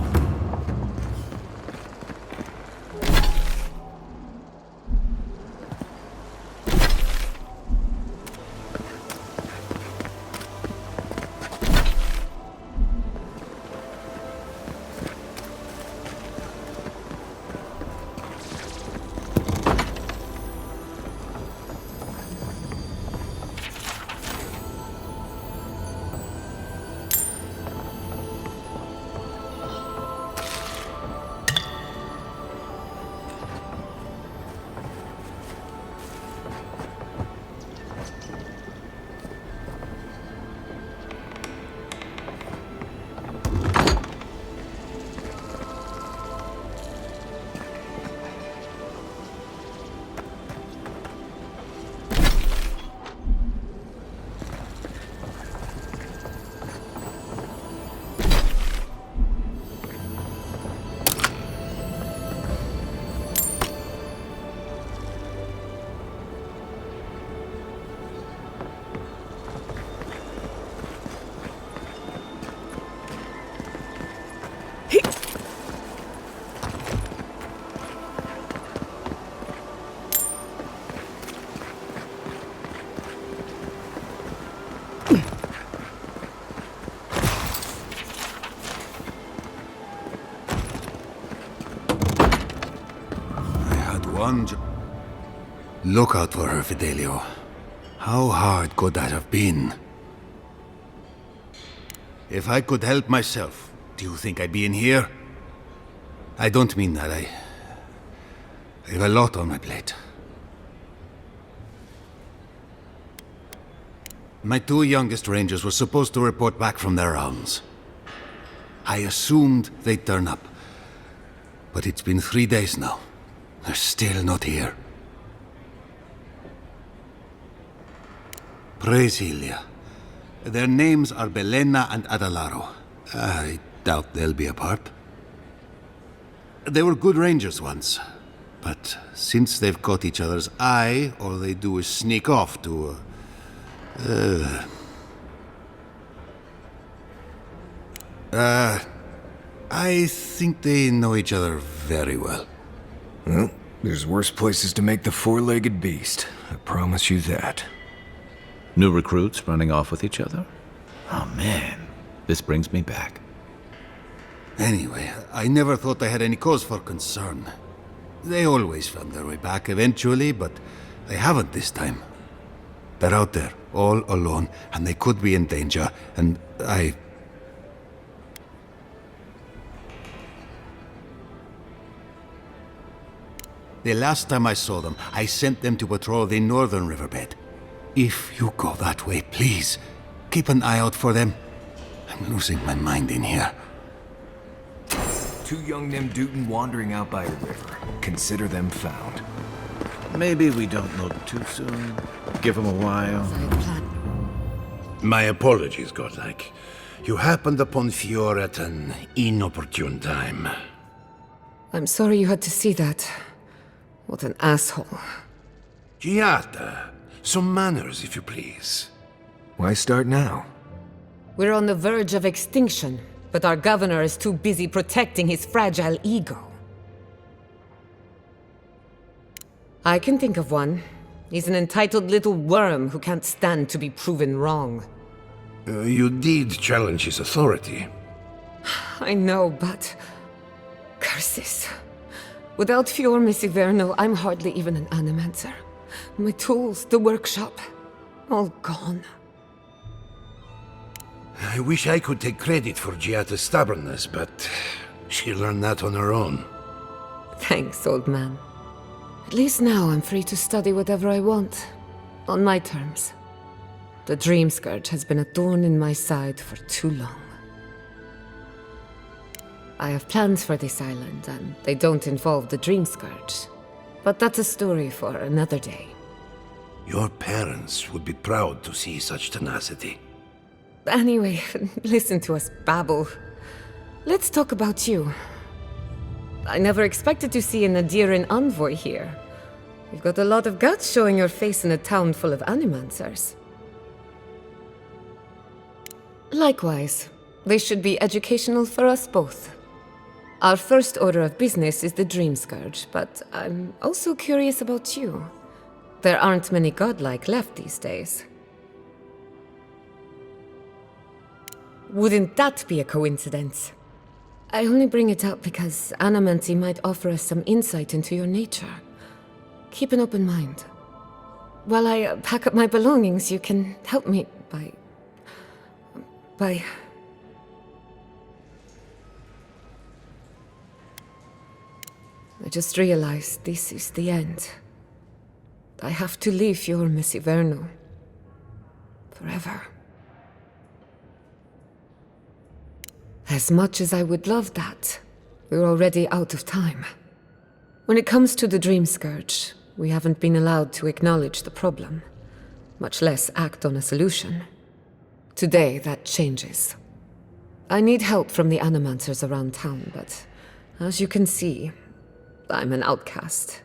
Look out for her, Fidelio. How hard could that have been? If I could help myself, do you think I'd be in here? I don't mean that. I have a lot on my plate. My two youngest rangers were supposed to report back from their rounds. I assumed they'd turn up. But it's been 3 days now. They're still not here. Praise Ilia. Their names are Belena and Adalaro. I doubt they'll be apart. They were good rangers once, but since they've caught each other's eye, all they do is sneak off to... I think they know each other very well. Well, there's worse places to make the four-legged beast. I promise you that. New recruits running off with each other? Oh man, this brings me back. Anyway, I never thought I had any cause for concern. They always found their way back eventually, but they haven't this time. They're out there, all alone, and they could be in danger, and The last time I saw them, I sent them to patrol the northern riverbed. If you go that way, please, keep an eye out for them. I'm losing my mind in here. 2 young Nemdutin wandering out by a river. Consider them found. Maybe we don't look too soon. Give them a while. My apologies, Godlike. You happened upon Fior at an inopportune time. I'm sorry you had to see that. What an asshole. Giata, some manners, if you please. Why start now? We're on the verge of extinction, but our governor is too busy protecting his fragile ego. I can think of one. He's an entitled little worm who can't stand to be proven wrong. You did challenge his authority. I know, but... curses. Without Fior Messiverno, I'm hardly even an animancer. My tools, the workshop, all gone. I wish I could take credit for Giata's stubbornness, but she learned that on her own. Thanks, old man. At least now I'm free to study whatever I want, on my terms. The Dream Scourge has been a thorn in my side for too long. I have plans for this island, and they don't involve the Dream Scourge. But that's a story for another day. Your parents would be proud to see such tenacity. Anyway, listen to us babble. Let's talk about you. I never expected to see an Nadiran envoy here. You've got a lot of guts showing your face in a town full of animancers. Likewise, they should be educational for us both. Our first order of business is the Dream Scourge, but I'm also curious about you. There aren't many godlike left these days. Wouldn't that be a coincidence? I only bring it up because Animancy might offer us some insight into your nature. Keep an open mind. While I pack up my belongings, you can help me by... I just realized this is the end. I have to leave your Messiverno. Forever. As much as I would love that, we're already out of time. When it comes to the Dream Scourge, we haven't been allowed to acknowledge the problem, much less act on a solution. Today, that changes. I need help from the animancers around town, but as you can see, I'm an outcast.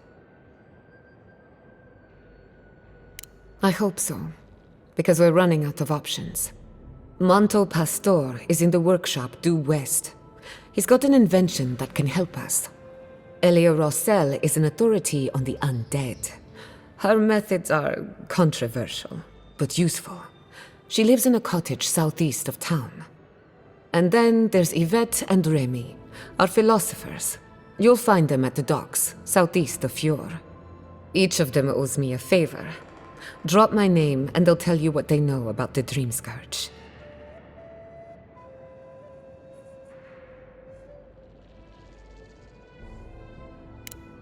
I hope so, because we're running out of options. Monto Pastor is in the workshop due west. He's got an invention that can help us. Elia Rossell is an authority on the undead. Her methods are controversial, but useful. She lives in a cottage southeast of town. And then there's Yvette and Remy, our philosophers. You'll find them at the docks, southeast of Fior. Each of them owes me a favor. Drop my name and they'll tell you what they know about the Dream Scourge.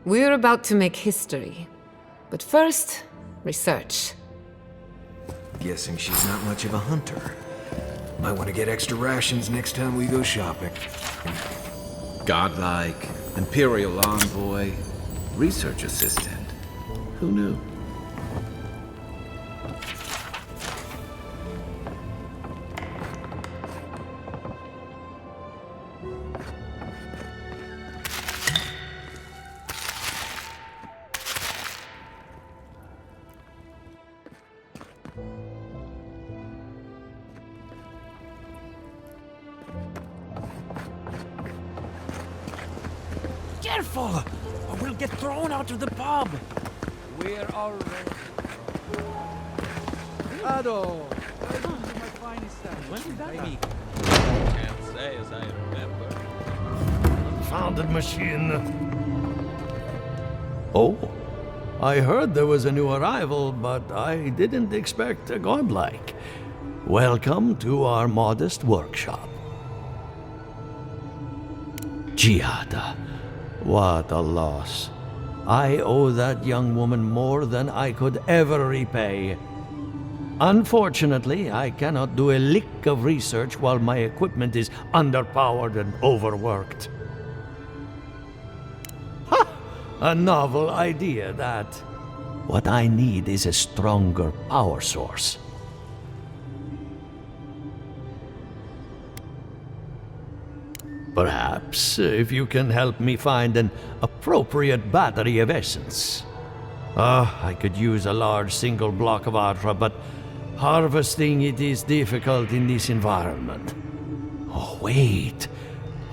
We're about to make history. But first, research. Guessing she's not much of a hunter. Might want to get extra rations next time we go shopping. Godlike, Imperial Envoy, Research Assistant. Who knew? Careful! Or we'll get thrown out of the pub! We're already... Ado! My finest sandwich. Can't say as I remember. confounded machine. Oh, I heard there was a new arrival, but I didn't expect a godlike. Welcome to our modest workshop. Giada, what a loss. I owe that young woman more than I could ever repay. Unfortunately, I cannot do a lick of research while my equipment is underpowered and overworked. Ha! A novel idea, that. What I need is a stronger power source. Perhaps if you can help me find an appropriate battery of essence. I could use a large single block of Atra, but harvesting it is difficult in this environment. Oh, wait.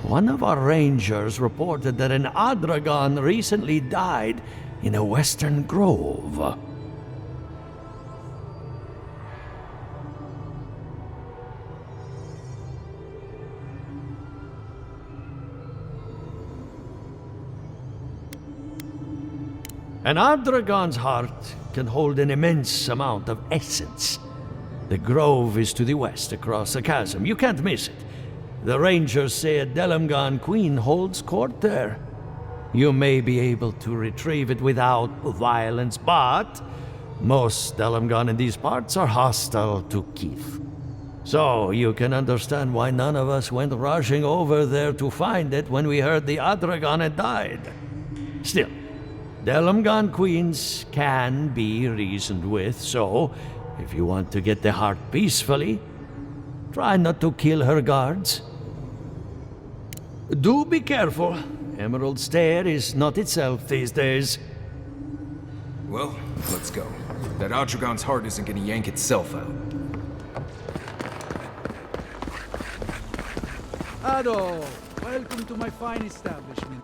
One of our rangers reported that an Adragon recently died in a western grove. An Adragon's heart can hold an immense amount of essence. The grove is to the west, across the chasm. You can't miss it. The rangers say a Delamgan queen holds court there. You may be able to retrieve it without violence, but most Delamgan in these parts are hostile to Keith. So you can understand why none of us went rushing over there to find it when we heard the Adragon had died. Still, Delamgan queens can be reasoned with, so if you want to get the heart peacefully, try not to kill her guards. Do be careful. Emerald Stair is not itself these days. Well, let's go. That Adragon's heart isn't gonna yank itself out. Ado, welcome to my fine establishment.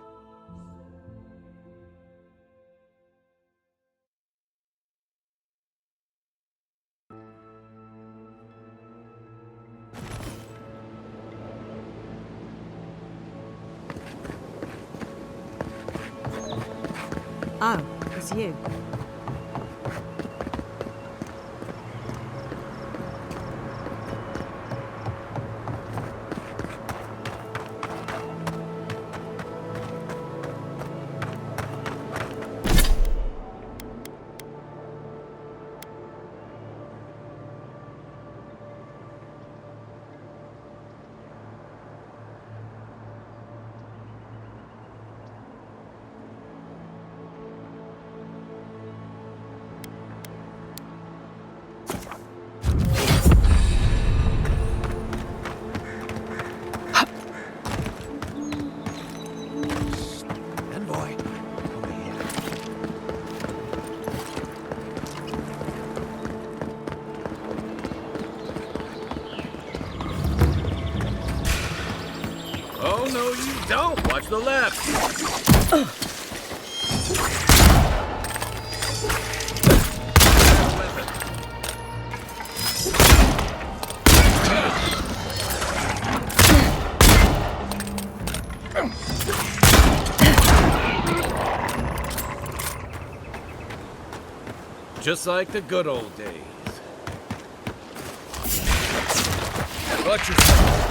Oh, it's you. Oh, no, you don't. Watch the left. Just like the good old days. Watch yourself.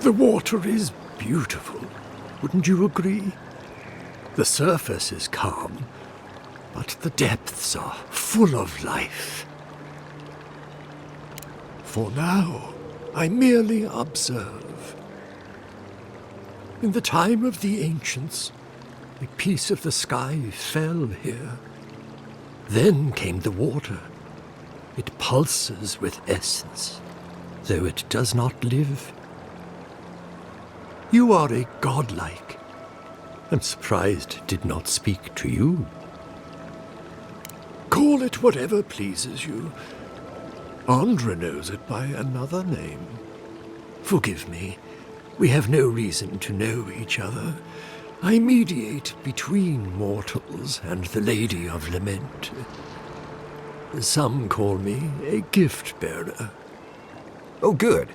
The water is beautiful, wouldn't you agree? The surface is calm, but the depths are full of life. For now, I merely observe. In the time of the ancients, a piece of the sky fell here. Then came the water. It pulses with essence, though it does not live. You are a godlike. I'm surprised it did not speak to you. Call it whatever pleases you. Andra knows it by another name. Forgive me. We have no reason to know each other. I mediate between mortals and the Lady of Lament. Some call me a gift-bearer. Oh, good.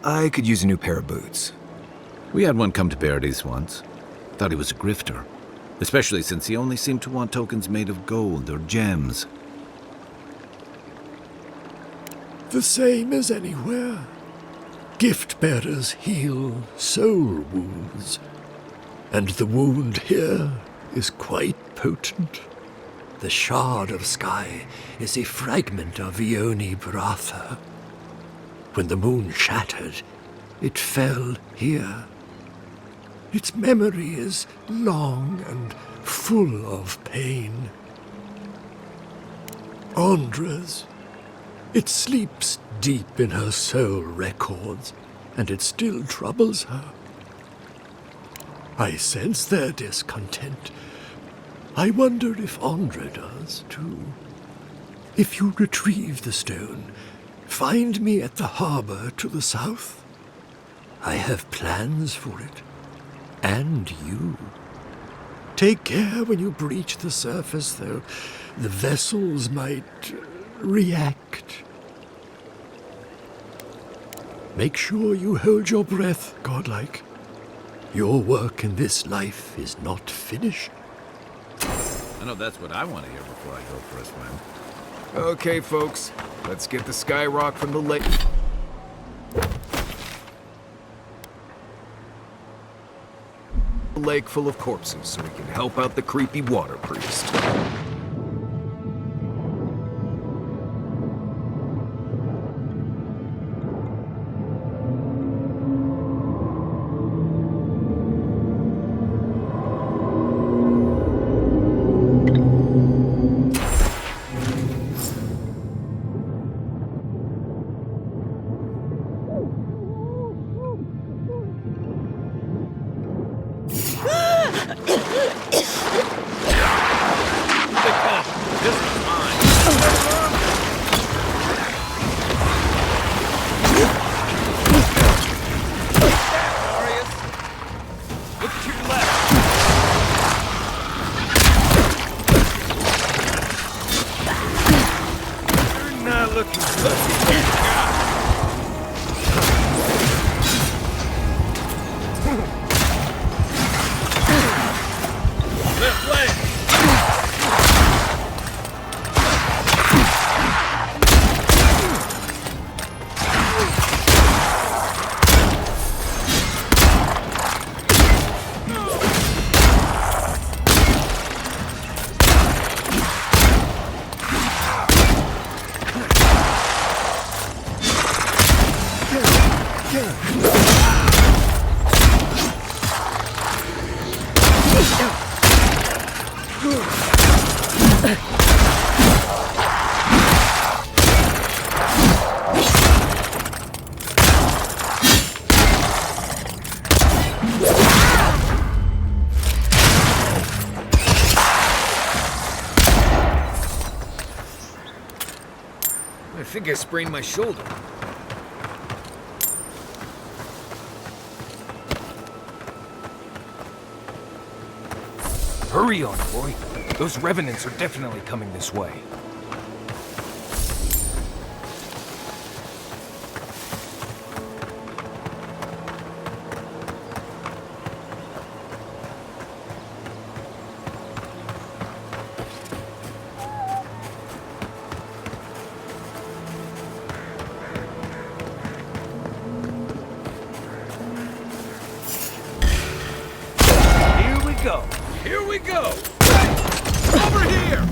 I could use a new pair of boots. We had one come to Paradise once. Thought he was a grifter, especially since he only seemed to want tokens made of gold or gems. The same as anywhere. Gift-bearers heal soul wounds, and the wound here is quite potent. The shard of sky is a fragment of Ione Bratha. When the moon shattered, it fell here. Its memory is long and full of pain. Andra's. It sleeps deep in her soul records, and it still troubles her. I sense their discontent. I wonder if Andra does, too. If you retrieve the stone, find me at the harbor to the south. I have plans for it. And you. Take care when you breach the surface, though. The vessels might react. Make sure you hold your breath, godlike. Your work in this life is not finished. I know that's what I want to hear before I go for a swim. Okay, folks. Let's get the sky rock from the lake. A lake full of corpses so we can help out the creepy water priest. I think I sprained my shoulder. Hurry on, boy. Those revenants are definitely coming this way. go! Here we go! Over here!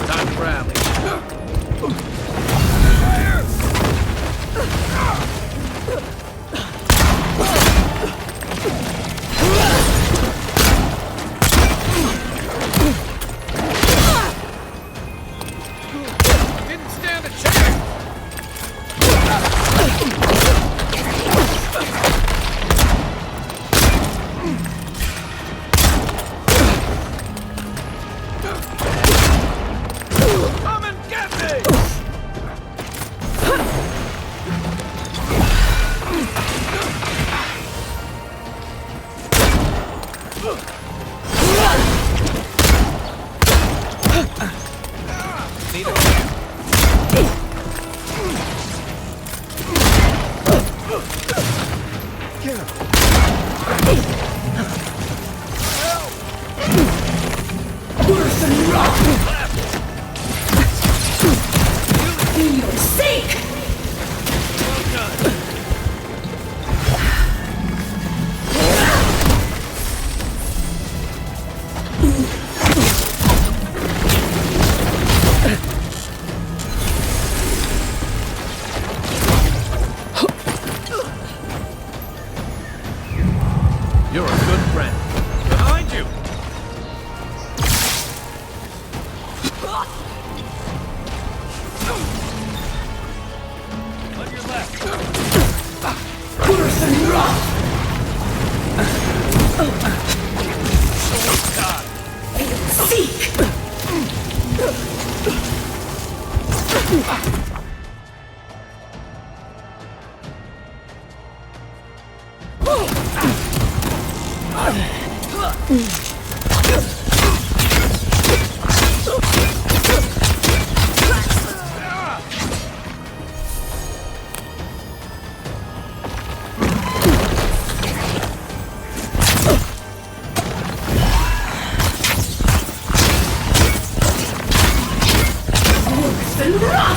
Time to rally. Didn't stand a chance! Come and get me! Need a hand. Worse than rock! For your sake! You're a good friend. Behind you! On your left. Worse than rock! Seek! Worse than rock!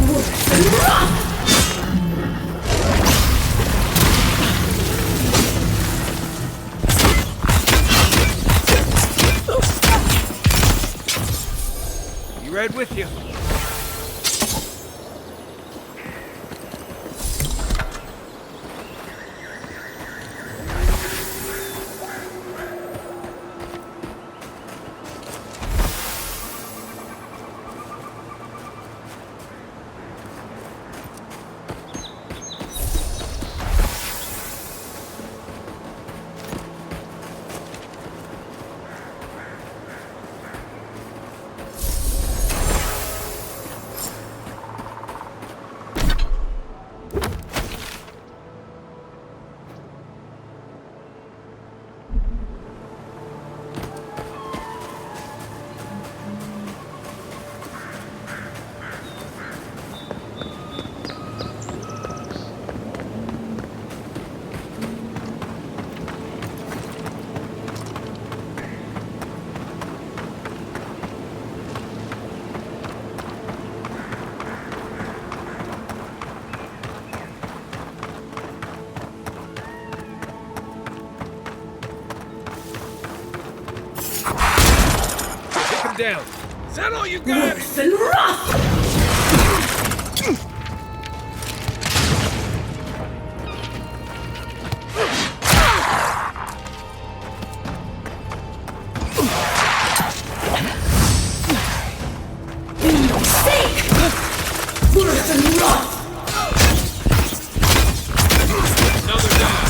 Worse than rock! Be right with you. Down. Is that all you got? Worse than rock! For your sake! Worse than rock! Another down.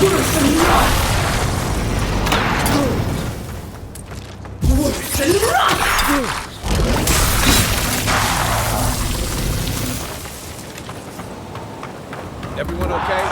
Worse than rock! Worse than rock! Everyone okay?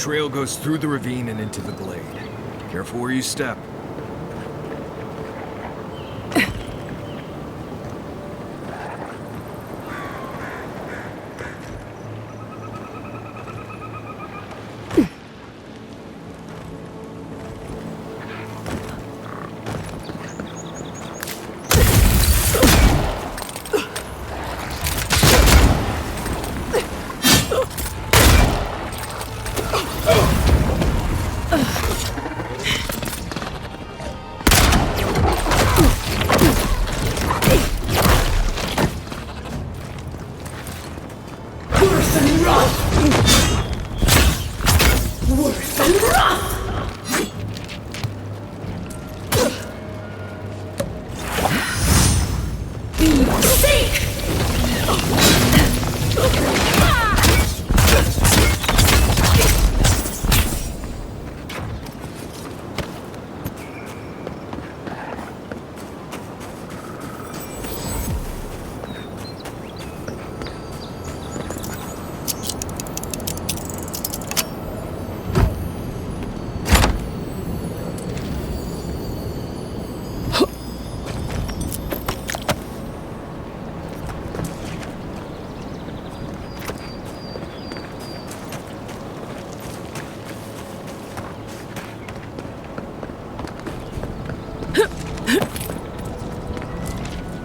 trail goes through the ravine and into the glade. Careful where you step.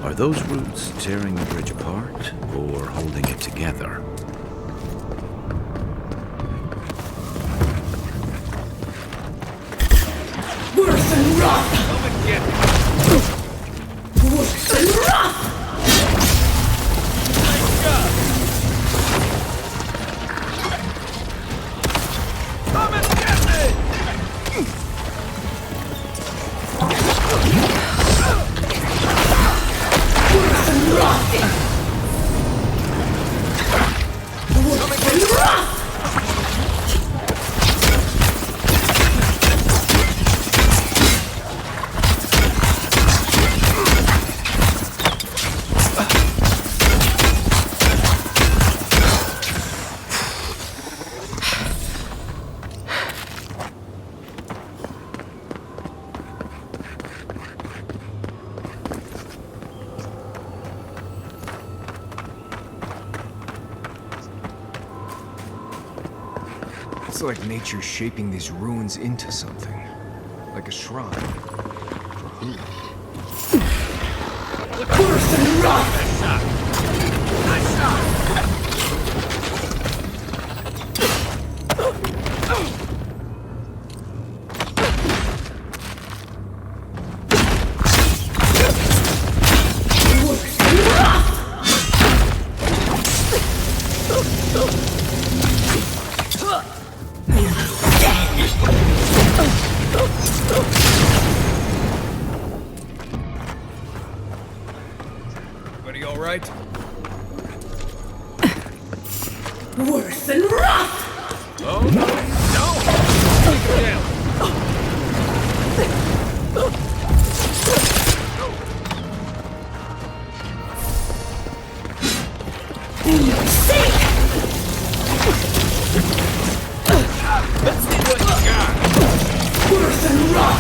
Are those roots tearing the bridge apart, or holding it together? Worse than rot! Come and get me! Worse than rot! Nice job! Come and get me! Worse than rot! Worse than rot! It's like nature shaping these ruins into something. Like a shrine. For who? Worse than rot! Nice shot! Nice shot! Everybody all right? Worse than rot! Oh, no! Take it down! Let's see what you got! Worse than rot!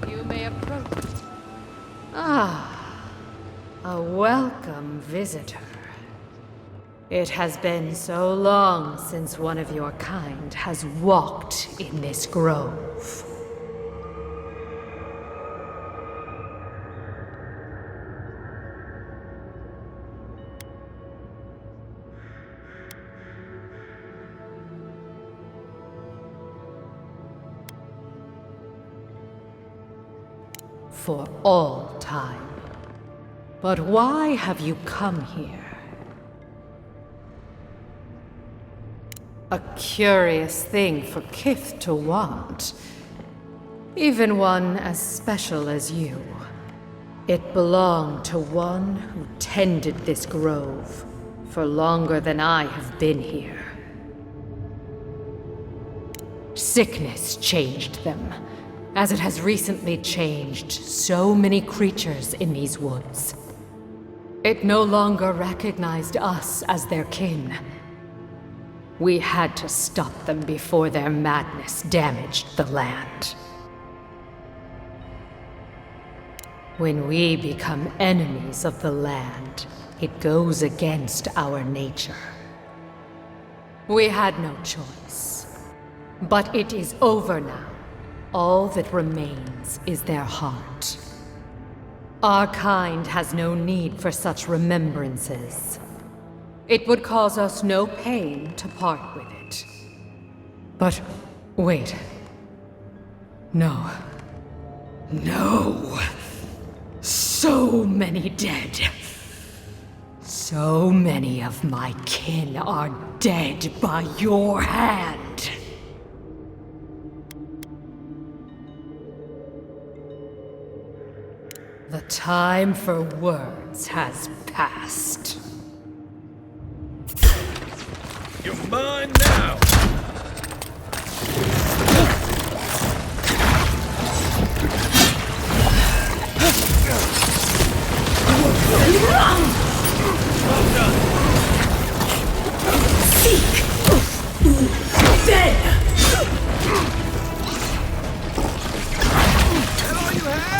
You may approach. Ah, a welcome visitor. It has been so long since one of your kind has walked in this grove. For all time. But why have you come here? A curious thing for Kith to want. Even one as special as you. It belonged to one who tended this grove for longer than I have been here. Sickness changed them, as it has recently changed so many creatures in these woods. It no longer recognized us as their kin. We had to stop them before their madness damaged the land. When we become enemies of the land, it goes against our nature. We had no choice. But it is over now. All that remains is their heart. Our kind has no need for such remembrances. It would cause us no pain to part with it. But wait. No. No! So many dead. So many of my kin are dead by your hand. The time for words has passed. You're mine now! Well done! Seek! Dead! That all you have?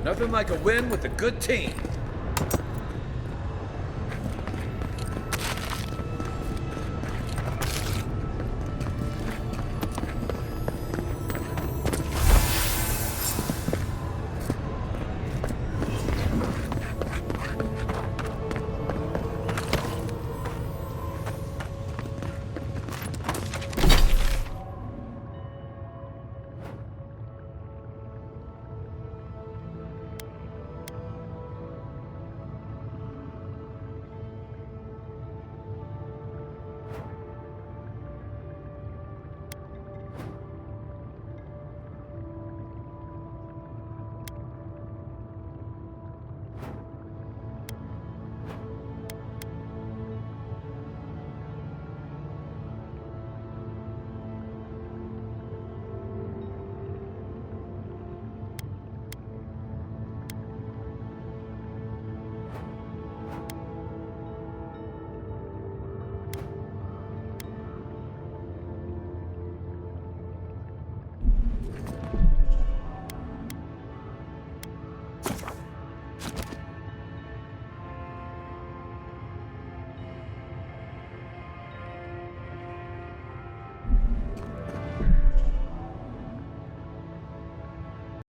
Nothing like a win with a good team.